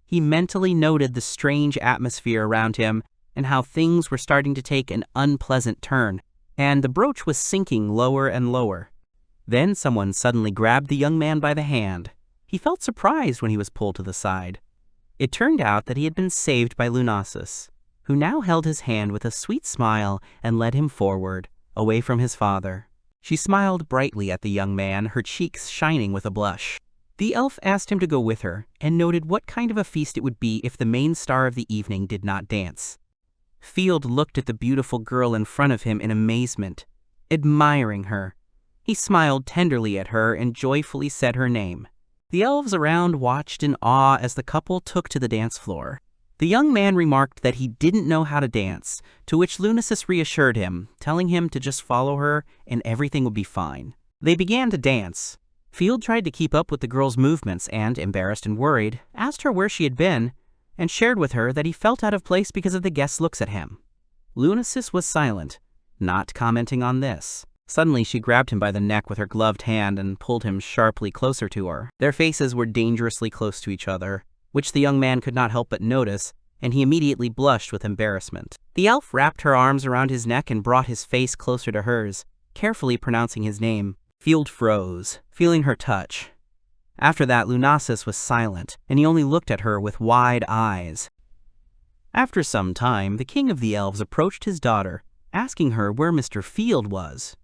He mentally noted the strange atmosphere around him and how things were starting to take an unpleasant turn, and the brooch was sinking lower and lower. Then someone suddenly grabbed the young man by the hand. He felt surprised when he was pulled to the side. It turned out that he had been saved by Lunasis, who now held his hand with a sweet smile and led him forward, away from his father. She smiled brightly at the young man, her cheeks shining with a blush. The elf asked him to go with her, and noted what kind of a feast it would be if the main star of the evening did not dance. Field looked at the beautiful girl in front of him in amazement, admiring her. He smiled tenderly at her and joyfully said her name. The elves around watched in awe as the couple took to the dance floor. The young man remarked that he didn't know how to dance, to which Lunasis reassured him, telling him to just follow her and everything would be fine. They began to dance. Field tried to keep up with the girl's movements and, embarrassed and worried, asked her where she had been, and shared with her that he felt out of place because of the guests' looks at him. Lunasis was silent, not commenting on this. Suddenly she grabbed him by the neck with her gloved hand and pulled him sharply closer to her. Their faces were dangerously close to each other, which the young man could not help but notice, and he immediately blushed with embarrassment. The elf wrapped her arms around his neck and brought his face closer to hers, carefully pronouncing his name. Field froze, feeling her touch. After that, Lunasis was silent, and he only looked at her with wide eyes. After some time, the king of the elves approached his daughter, asking her where Mr. Field was.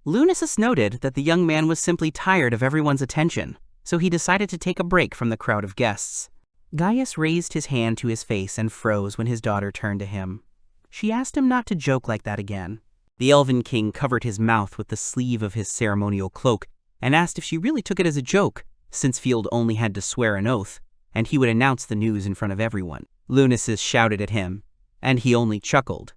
Lunasis noted that the young man was simply tired of everyone's attention, so he decided to take a break from the crowd of guests. Gaius raised his hand to his face and froze when his daughter turned to him. She asked him not to joke like that again. The Elven King covered his mouth with the sleeve of his ceremonial cloak and asked if she really took it as a joke, since Field only had to swear an oath, and he would announce the news in front of everyone. Lunasis shouted at him, and he only chuckled.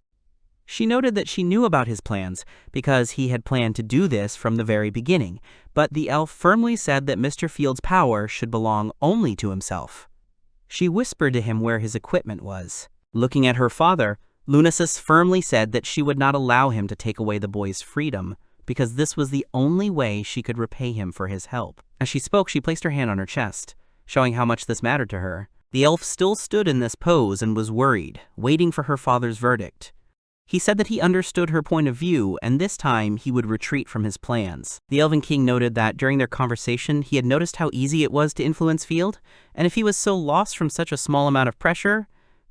She noted that she knew about his plans, because he had planned to do this from the very beginning, but the elf firmly said that Mr. Field's power should belong only to himself. She whispered to him where his equipment was. Looking at her father, Lunasis firmly said that she would not allow him to take away the boy's freedom, because this was the only way she could repay him for his help. As she spoke, she placed her hand on her chest, showing how much this mattered to her. The elf still stood in this pose and was worried, waiting for her father's verdict. He said that he understood her point of view, and this time he would retreat from his plans. The Elven King noted that during their conversation, he had noticed how easy it was to influence Field, and if he was so lost from such a small amount of pressure,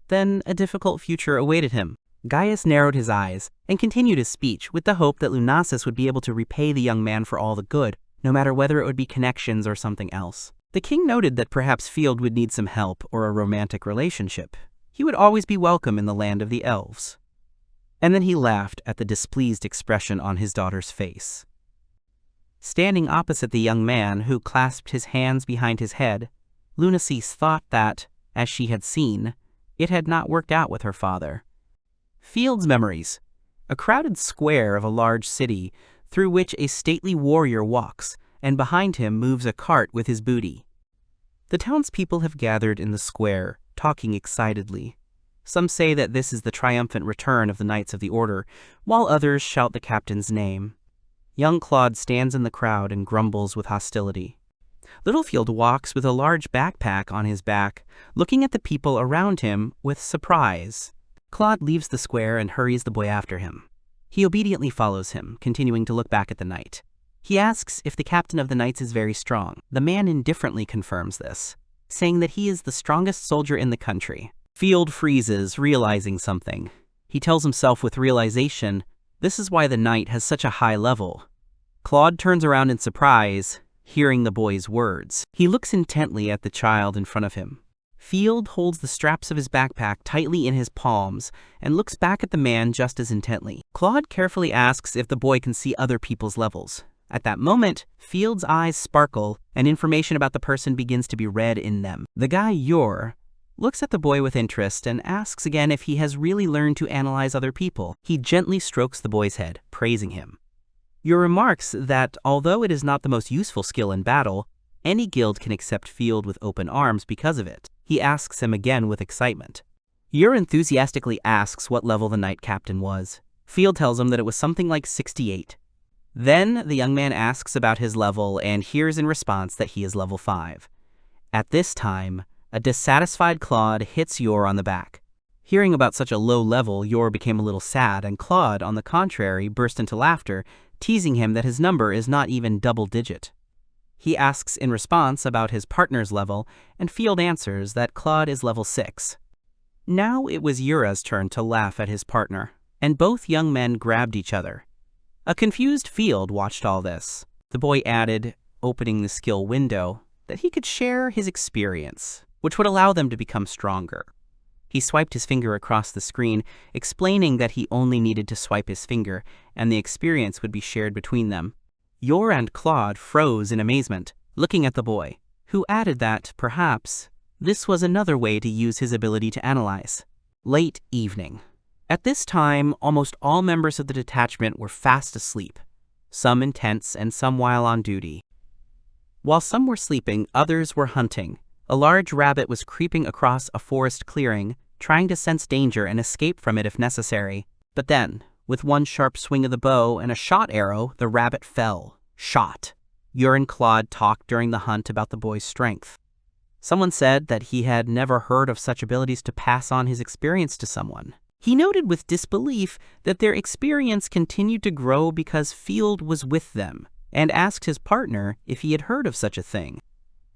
then a difficult future awaited him. Gaius narrowed his eyes and continued his speech with the hope that Lunasis would be able to repay the young man for all the good, no matter whether it would be connections or something else. The king noted that perhaps Field would need some help or a romantic relationship. He would always be welcome in the land of the elves. And then he laughed at the displeased expression on his daughter's face. Standing opposite the young man, who clasped his hands behind his head, Lunasis thought that, as she had seen, it had not worked out with her father. Field's memories. A crowded square of a large city, through which a stately warrior walks, and behind him moves a cart with his booty. The townspeople have gathered in the square, talking excitedly. Some say that this is the triumphant return of the Knights of the Order, while others shout the captain's name. Young Claude stands in the crowd and grumbles with hostility. Littlefield walks with a large backpack on his back, looking at the people around him with surprise. Claude leaves the square and hurries the boy after him. He obediently follows him, continuing to look back at the knight. He asks if the captain of the knights is very strong. The man indifferently confirms this, saying that he is the strongest soldier in the country. Field freezes, realizing something. He tells himself with realization, this is why the knight has such a high level. Claude turns around in surprise, hearing the boy's words. He looks intently at the child in front of him. Field holds the straps of his backpack tightly in his palms and looks back at the man just as intently. Claude carefully asks if the boy can see other people's levels. At that moment, Field's eyes sparkle and information about the person begins to be read in them. The guy, Yor, looks at the boy with interest and asks again if he has really learned to analyze other people. He gently strokes the boy's head, praising him. Yor remarks that although it is not the most useful skill in battle, any guild can accept Field with open arms because of it. He asks him again with excitement. Yor enthusiastically asks what level the knight captain was. Field tells him that it was something like 68. Then the young man asks about his level and hears in response that he is level 5. At this time, a dissatisfied Claude hits Yor on the back. Hearing about such a low level, Yor became a little sad, and Claude, on the contrary, burst into laughter, teasing him that his number is not even double-digit. He asks in response about his partner's level, and Field answers that Claude is level 6. Now it was Yura's turn to laugh at his partner, and both young men grabbed each other. A confused Field watched all this. The boy added, opening the skill window, that he could share his experience, which would allow them to become stronger. He swiped his finger across the screen, explaining that he only needed to swipe his finger, and the experience would be shared between them. Yor and Claude froze in amazement, looking at the boy, who added that, perhaps, this was another way to use his ability to analyze. Late evening. At this time, almost all members of the detachment were fast asleep, some in tents and some while on duty. While some were sleeping, others were hunting. A large rabbit was creeping across a forest clearing, trying to sense danger and escape from it if necessary. But then, with one sharp swing of the bow and a shot arrow, the rabbit fell, shot. Yor and Claude talked during the hunt about the boy's strength. Someone said that he had never heard of such abilities to pass on his experience to someone. He noted with disbelief that their experience continued to grow because Field was with them, and asked his partner if he had heard of such a thing.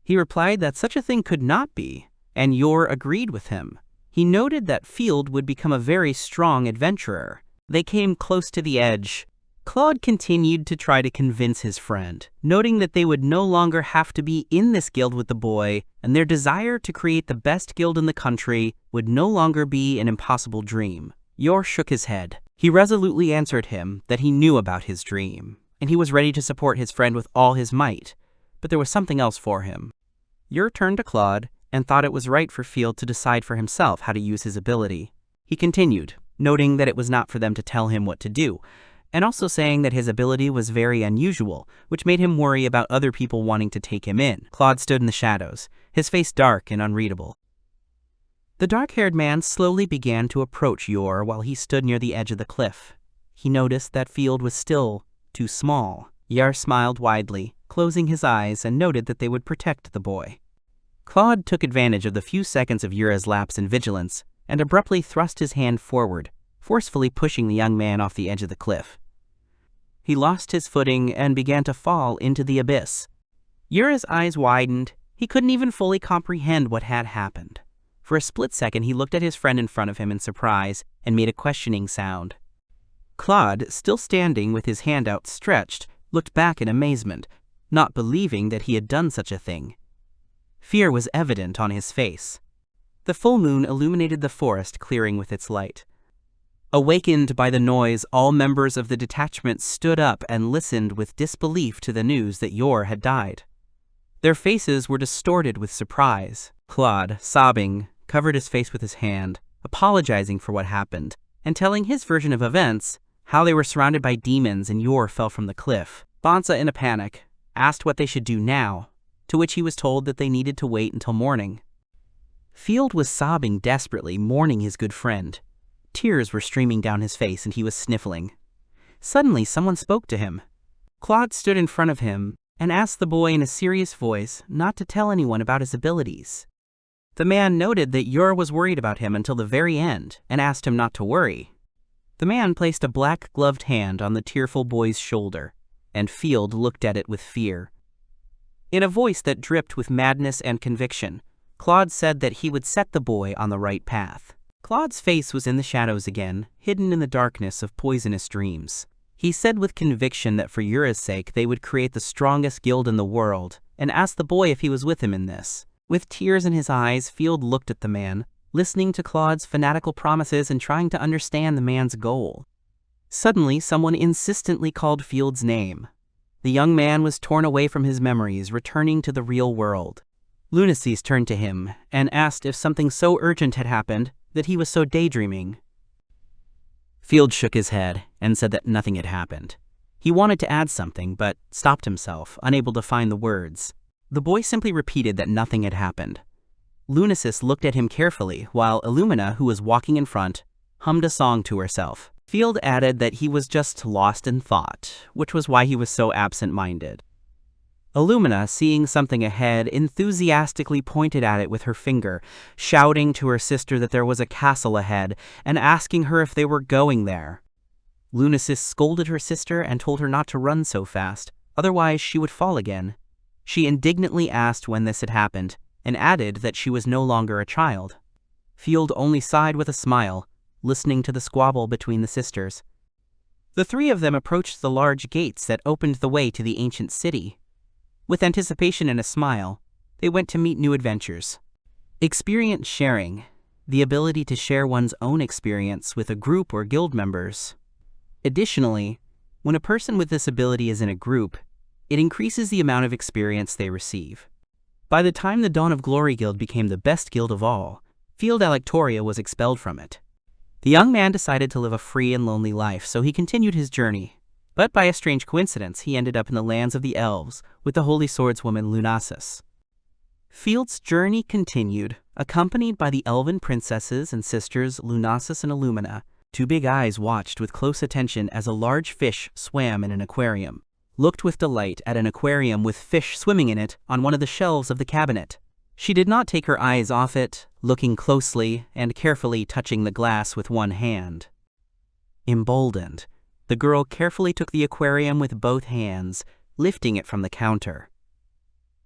He replied that such a thing could not be, and Yor agreed with him. He noted that Field would become a very strong adventurer. They came close to the edge. Claude continued to try to convince his friend, noting that they would no longer have to be in this guild with the boy, and their desire to create the best guild in the country would no longer be an impossible dream. Yor shook his head. He resolutely answered him that he knew about his dream, and he was ready to support his friend with all his might, but there was something else for him. Yor turned to Claude and thought it was right for Field to decide for himself how to use his ability. He continued, noting that it was not for them to tell him what to do, and also saying that his ability was very unusual, which made him worry about other people wanting to take him in. Claude stood in the shadows, his face dark and unreadable. The dark-haired man slowly began to approach Yor while he stood near the edge of the cliff. He noticed that Field was still too small. Yor smiled widely, closing his eyes, and noted that they would protect the boy. Claude took advantage of the few seconds of Yura's lapse in vigilance and abruptly thrust his hand forward, forcefully pushing the young man off the edge of the cliff. He lost his footing and began to fall into the abyss. Yura's eyes widened. He couldn't even fully comprehend what had happened. For a split second, he looked at his friend in front of him in surprise and made a questioning sound. Claude, still standing with his hand outstretched, looked back in amazement, not believing that he had done such a thing. Fear was evident on his face. The full moon illuminated the forest clearing with its light. Awakened by the noise, all members of the detachment stood up and listened with disbelief to the news that Yor had died. Their faces were distorted with surprise. Claude, sobbing, covered his face with his hand, apologizing for what happened, and telling his version of events, how they were surrounded by demons and Yor fell from the cliff. Bansa, in a panic, asked what they should do now, to which he was told that they needed to wait until morning. Field was sobbing desperately, mourning his good friend. Tears were streaming down his face and he was sniffling. Suddenly, someone spoke to him. Claude stood in front of him and asked the boy in a serious voice not to tell anyone about his abilities. The man noted that Yor was worried about him until the very end and asked him not to worry. The man placed a black-gloved hand on the tearful boy's shoulder, and Field looked at it with fear. In a voice that dripped with madness and conviction, Claude said that he would set the boy on the right path. Claude's face was in the shadows again, hidden in the darkness of poisonous dreams. He said with conviction that for Yura's sake they would create the strongest guild in the world, and asked the boy if he was with him in this. With tears in his eyes, Field looked at the man, listening to Claude's fanatical promises and trying to understand the man's goal. Suddenly, someone insistently called Field's name. The young man was torn away from his memories, returning to the real world. Lunacies turned to him and asked if something so urgent had happened that he was so daydreaming. Field shook his head and said that nothing had happened. He wanted to add something, but stopped himself, unable to find the words. The boy simply repeated that nothing had happened. Lunasis looked at him carefully, while Illumina, who was walking in front, hummed a song to herself. Field added that he was just lost in thought, which was why he was so absent-minded. Illumina, seeing something ahead, enthusiastically pointed at it with her finger, shouting to her sister that there was a castle ahead and asking her if they were going there. Lunasis scolded her sister and told her not to run so fast, otherwise she would fall again. She indignantly asked when this had happened, and added that she was no longer a child. Field only sighed with a smile, listening to the squabble between the sisters. The three of them approached the large gates that opened the way to the ancient city. With anticipation and a smile, they went to meet new adventures. Experience sharing, the ability to share one's own experience with a group or guild members. Additionally, when a person with this ability is in a group, it increases the amount of experience they receive. By the time the Dawn of Glory Guild became the best guild of all, Field Alectoria was expelled from it. The young man decided to live a free and lonely life, so he continued his journey. But by a strange coincidence, he ended up in the lands of the elves with the holy swordswoman Lunasis. Field's journey continued, accompanied by the elven princesses and sisters Lunasis and Illumina. Two big eyes watched with close attention as a large fish swam in an aquarium, looked with delight at an aquarium with fish swimming in it on one of the shelves of the cabinet. She did not take her eyes off it, looking closely and carefully touching the glass with one hand. Emboldened, the girl carefully took the aquarium with both hands, lifting it from the counter.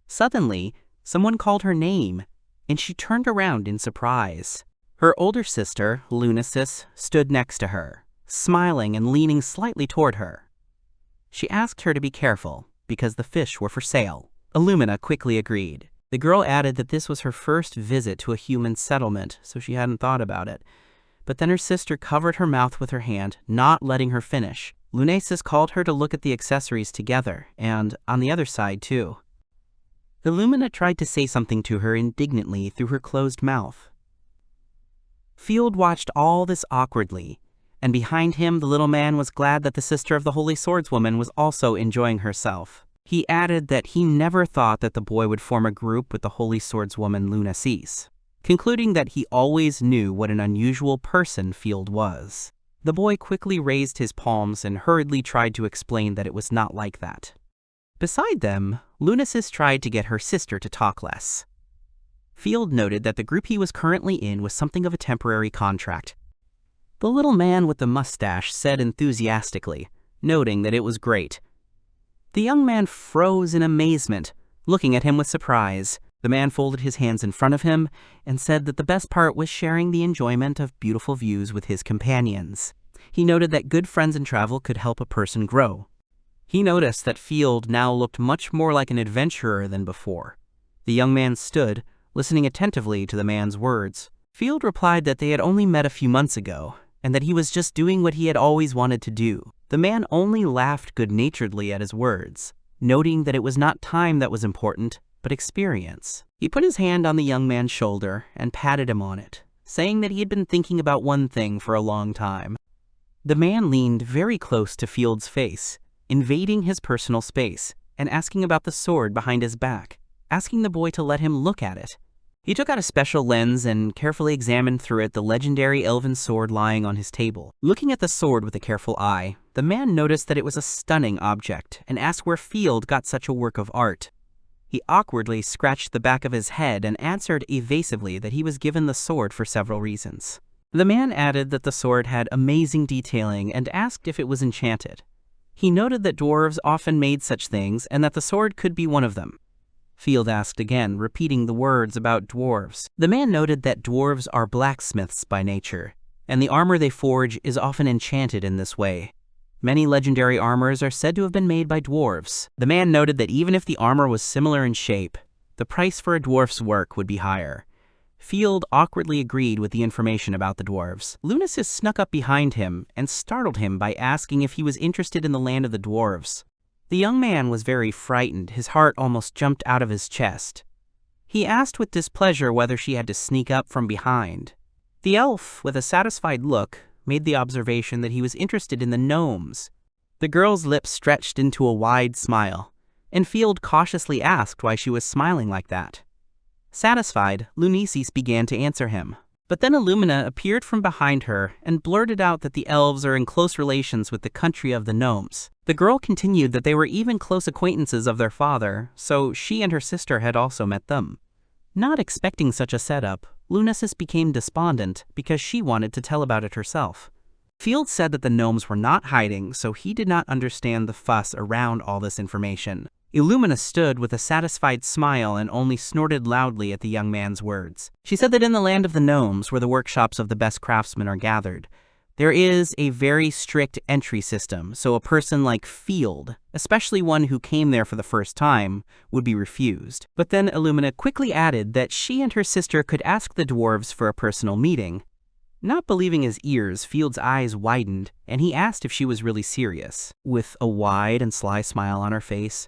Suddenly, someone called her name, and she turned around in surprise. Her older sister, Lunasis, stood next to her, smiling and leaning slightly toward her. She asked her to be careful, because the fish were for sale. Illumina quickly agreed. The girl added that this was her first visit to a human settlement, so she hadn't thought about it. But then her sister covered her mouth with her hand, not letting her finish. Lunasis called her to look at the accessories together, and on the other side too. Illumina tried to say something to her indignantly through her closed mouth. Field watched all this awkwardly, and behind him the little man was glad that the sister of the holy swordswoman was also enjoying herself. He added that he never thought that the boy would form a group with the holy swordswoman Lunasis, concluding that he always knew what an unusual person Field was. The boy quickly raised his palms and hurriedly tried to explain that it was not like that. Beside them, Lunasis tried to get her sister to talk less. Field noted that the group he was currently in was something of a temporary contract. The little man with the mustache said enthusiastically, noting that it was great. The young man froze in amazement, looking at him with surprise. The man folded his hands in front of him and said that the best part was sharing the enjoyment of beautiful views with his companions. He noted that good friends in travel could help a person grow. He noticed that Field now looked much more like an adventurer than before. The young man stood, listening attentively to the man's words. Field replied that they had only met a few months ago, and that he was just doing what he had always wanted to do. The man only laughed good-naturedly at his words, noting that it was not time that was important, but experience. He put his hand on the young man's shoulder and patted him on it, saying that he had been thinking about one thing for a long time. The man leaned very close to Field's face, invading his personal space, and asking about the sword behind his back, asking the boy to let him look at it. He took out a special lens and carefully examined through it the legendary elven sword lying on his table. Looking at the sword with a careful eye, the man noticed that it was a stunning object and asked where Field got such a work of art. He awkwardly scratched the back of his head and answered evasively that he was given the sword for several reasons. The man added that the sword had amazing detailing and asked if it was enchanted. He noted that dwarves often made such things and that the sword could be one of them. Field asked again, repeating the words about dwarves. The man noted that dwarves are blacksmiths by nature, and the armor they forge is often enchanted in this way. Many legendary armors are said to have been made by dwarves. The man noted that even if the armor was similar in shape, the price for a dwarf's work would be higher. Field awkwardly agreed with the information about the dwarves. Lunasis snuck up behind him and startled him by asking if he was interested in the land of the dwarves. The young man was very frightened. His heart almost jumped out of his chest. He asked with displeasure whether she had to sneak up from behind. The elf, with a satisfied look, made the observation that he was interested in the gnomes. The girl's lips stretched into a wide smile, and Field cautiously asked why she was smiling like that. Satisfied, Lunasis began to answer him. But then Illumina appeared from behind her and blurted out that the elves are in close relations with the country of the gnomes. The girl continued that they were even close acquaintances of their father, so she and her sister had also met them. Not expecting such a setup, Lunasis became despondent because she wanted to tell about it herself. Field said that the gnomes were not hiding, so he did not understand the fuss around all this information. Illumina stood with a satisfied smile and only snorted loudly at the young man's words. She said that in the land of the gnomes, where the workshops of the best craftsmen are gathered, there is a very strict entry system, so a person like Field, especially one who came there for the first time, would be refused. But then Illumina quickly added that she and her sister could ask the dwarves for a personal meeting. Not believing his ears, Field's eyes widened, and he asked if she was really serious. With a wide and sly smile on her face,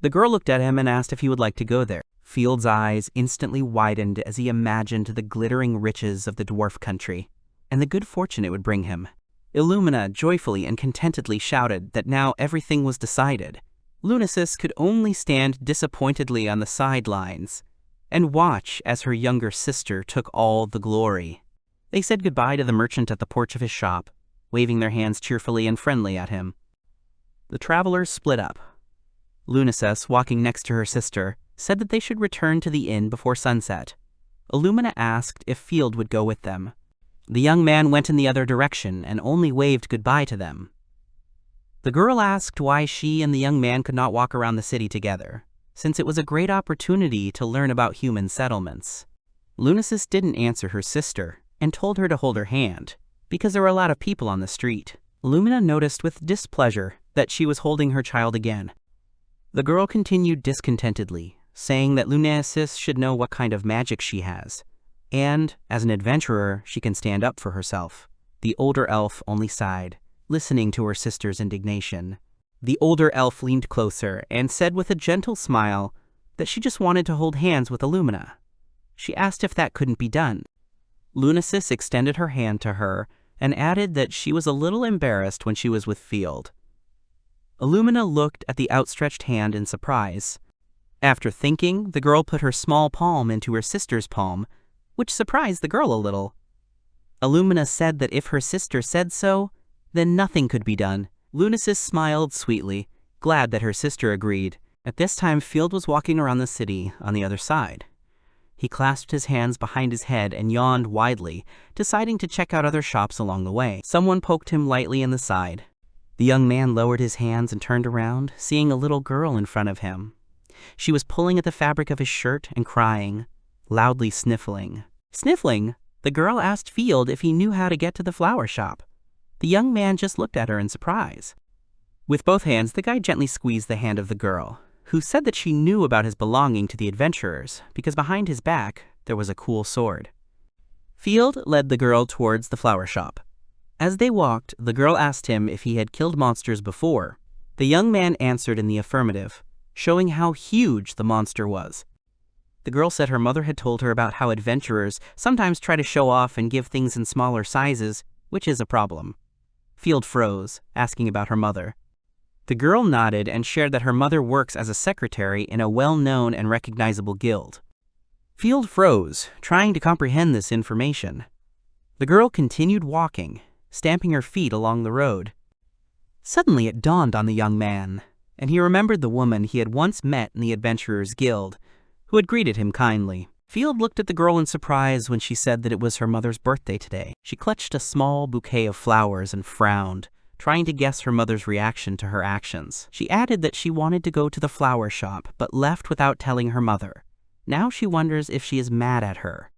the girl looked at him and asked if he would like to go there. Field's eyes instantly widened as he imagined the glittering riches of the dwarf country, and the good fortune it would bring him. Illumina joyfully and contentedly shouted that now everything was decided. Lunasis could only stand disappointedly on the sidelines and watch as her younger sister took all the glory. They said goodbye to the merchant at the porch of his shop, waving their hands cheerfully and friendly at him. The travelers split up. Lunasis, walking next to her sister, said that they should return to the inn before sunset. Illumina asked if Field would go with them. The young man went in the other direction and only waved goodbye to them. The girl asked why she and the young man could not walk around the city together, since it was a great opportunity to learn about human settlements. Lunasis didn't answer her sister and told her to hold her hand, because there were a lot of people on the street. Illumina noticed with displeasure that she was holding her child again. The girl continued discontentedly, saying that Lunasis should know what kind of magic she has, and, as an adventurer, she can stand up for herself. The older elf only sighed, listening to her sister's indignation. The older elf leaned closer and said with a gentle smile that she just wanted to hold hands with Illumina. She asked if that couldn't be done. Lunasis extended her hand to her and added that she was a little embarrassed when she was with Field. Illumina looked at the outstretched hand in surprise. After thinking, the girl put her small palm into her sister's palm, which surprised the girl a little. Illumina said that if her sister said so, then nothing could be done. Lunasis smiled sweetly, glad that her sister agreed. At this time, Field was walking around the city on the other side. He clasped his hands behind his head and yawned widely, deciding to check out other shops along the way. Someone poked him lightly in the side. The young man lowered his hands and turned around, seeing a little girl in front of him. She was pulling at the fabric of his shirt and crying, loudly sniffling. Sniffling, the girl asked Field if he knew how to get to the flower shop. The young man just looked at her in surprise. With both hands, the guy gently squeezed the hand of the girl, who said that she knew about his belonging to the adventurers because behind his back there was a cool sword. Field led the girl towards the flower shop. As they walked, the girl asked him if he had killed monsters before. The young man answered in the affirmative, showing how huge the monster was. The girl said her mother had told her about how adventurers sometimes try to show off and give things in smaller sizes, which is a problem. Field froze, asking about her mother. The girl nodded and shared that her mother works as a secretary in a well-known and recognizable guild. Field froze, trying to comprehend this information. The girl continued walking, stamping her feet along the road. Suddenly it dawned on the young man, and he remembered the woman he had once met in the Adventurers Guild, who had greeted him kindly. Field looked at the girl in surprise when she said that it was her mother's birthday today. She clutched a small bouquet of flowers and frowned, trying to guess her mother's reaction to her actions. She added that she wanted to go to the flower shop, but left without telling her mother. Now she wonders if she is mad at her.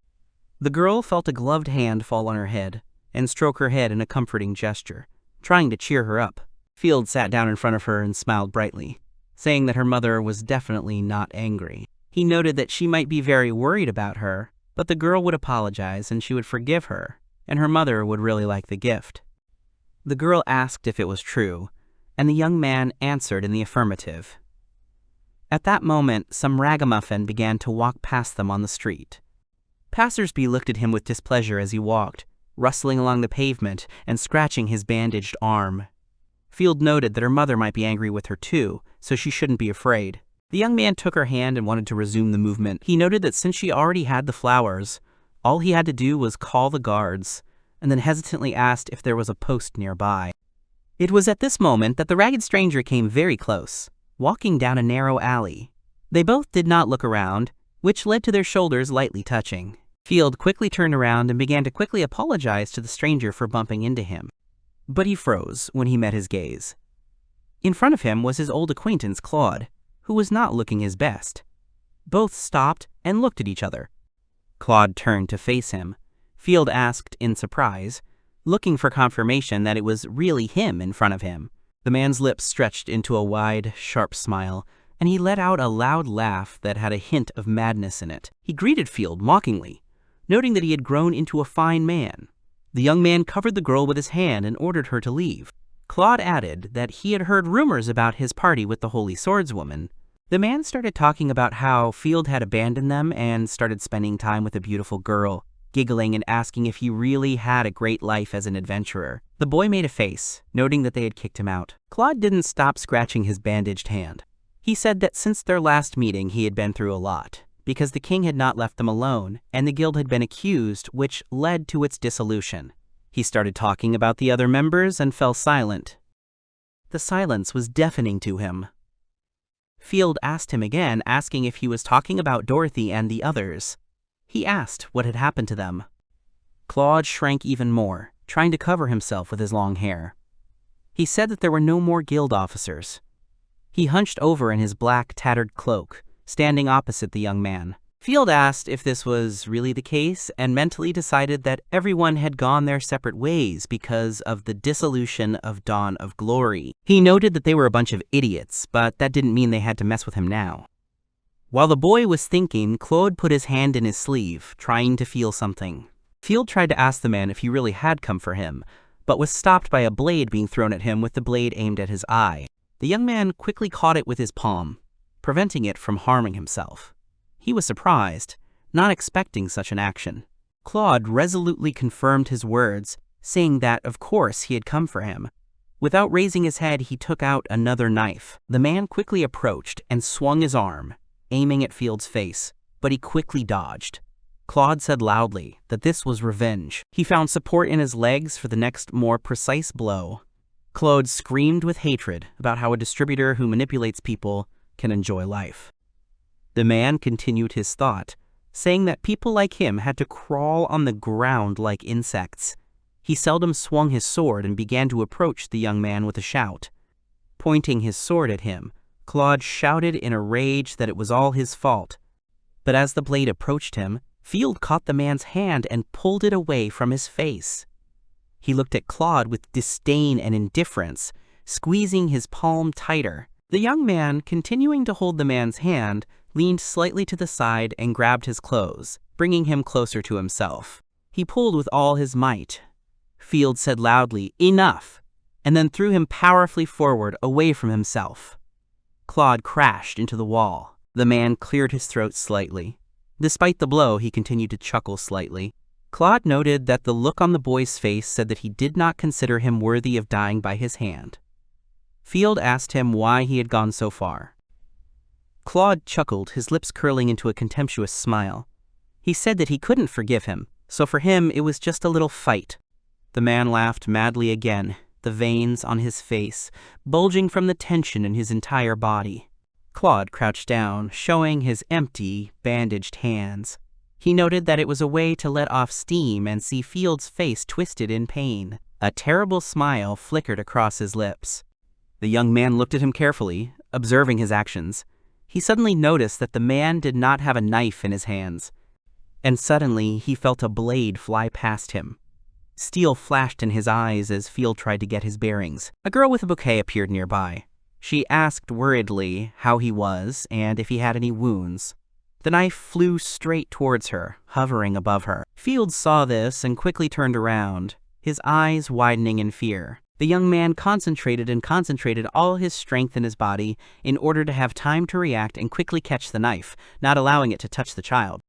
The girl felt a gloved hand fall on her head and stroke her head in a comforting gesture, trying to cheer her up. Field sat down in front of her and smiled brightly, saying that her mother was definitely not angry. He noted that she might be very worried about her, but the girl would apologize and she would forgive her, and her mother would really like the gift. The girl asked if it was true, and the young man answered in the affirmative. At that moment, some ragamuffin began to walk past them on the street. Passersby looked at him with displeasure as he walked, rustling along the pavement and scratching his bandaged arm. Field noted that her mother might be angry with her too, so she shouldn't be afraid. The young man took her hand and wanted to resume the movement. He noted that since she already had the flowers, all he had to do was call the guards, and then hesitantly asked if there was a post nearby. It was at this moment that the ragged stranger came very close, walking down a narrow alley. They both did not look around, which led to their shoulders lightly touching. Field quickly turned around and began to quickly apologize to the stranger for bumping into him. But he froze when he met his gaze. In front of him was his old acquaintance Claude, who was not looking his best. Both stopped and looked at each other. Claude turned to face him. Field asked in surprise, looking for confirmation that it was really him in front of him. The man's lips stretched into a wide, sharp smile, and he let out a loud laugh that had a hint of madness in it. He greeted Field mockingly, noting that he had grown into a fine man. The young man covered the girl with his hand and ordered her to leave. Claude added that he had heard rumors about his party with the Holy Swordswoman. The man started talking about how Field had abandoned them and started spending time with a beautiful girl, giggling and asking if he really had a great life as an adventurer. The boy made a face, noting that they had kicked him out. Claude didn't stop scratching his bandaged hand. He said that since their last meeting he had been through a lot, because the king had not left them alone, and the guild had been accused, which led to its dissolution. He started talking about the other members and fell silent. The silence was deafening to him. Field asked him again, asking if he was talking about Dorothy and the others. He asked what had happened to them. Claude shrank even more, trying to cover himself with his long hair. He said that there were no more guild officers. He hunched over in his black, tattered cloak, standing opposite the young man. Field asked if this was really the case and mentally decided that everyone had gone their separate ways because of the dissolution of Dawn of Glory. He noted that they were a bunch of idiots, but that didn't mean they had to mess with him now. While the boy was thinking, Claude put his hand in his sleeve, trying to feel something. Field tried to ask the man if he really had come for him, but was stopped by a blade being thrown at him with the blade aimed at his eye. The young man quickly caught it with his palm, preventing it from harming himself. He was surprised, not expecting such an action. Claude resolutely confirmed his words, saying that, of course, he had come for him. Without raising his head, he took out another knife. The man quickly approached and swung his arm, aiming at Field's face, but he quickly dodged. Claude said loudly that this was revenge. He found support in his legs for the next, more precise blow. Claude screamed with hatred about how a distributor who manipulates people can enjoy life. The man continued his thought, saying that people like him had to crawl on the ground like insects. He seldom swung his sword and began to approach the young man with a shout. Pointing his sword at him, Claude shouted in a rage that it was all his fault. But as the blade approached him, Field caught the man's hand and pulled it away from his face. He looked at Claude with disdain and indifference, squeezing his palm tighter. The young man, continuing to hold the man's hand, leaned slightly to the side and grabbed his clothes, bringing him closer to himself. He pulled with all his might. Field said loudly, "Enough," and then threw him powerfully forward away from himself. Claude crashed into the wall. The man cleared his throat slightly. Despite the blow, he continued to chuckle slightly. Claude noted that the look on the boy's face said that he did not consider him worthy of dying by his hand. Field asked him why he had gone so far. Claude chuckled, his lips curling into a contemptuous smile. He said that he couldn't forgive him, so for him it was just a little fight. The man laughed madly again, the veins on his face bulging from the tension in his entire body. Claude crouched down, showing his empty, bandaged hands. He noted that it was a way to let off steam and see Field's face twisted in pain. A terrible smile flickered across his lips. The young man looked at him carefully, observing his actions. He suddenly noticed that the man did not have a knife in his hands, and suddenly he felt a blade fly past him. Steel flashed in his eyes as Field tried to get his bearings. A girl with a bouquet appeared nearby. She asked worriedly how he was and if he had any wounds. The knife flew straight towards her, hovering above her. Field saw this and quickly turned around, his eyes widening in fear. The young man concentrated all his strength in his body in order to have time to react and quickly catch the knife, not allowing it to touch the child.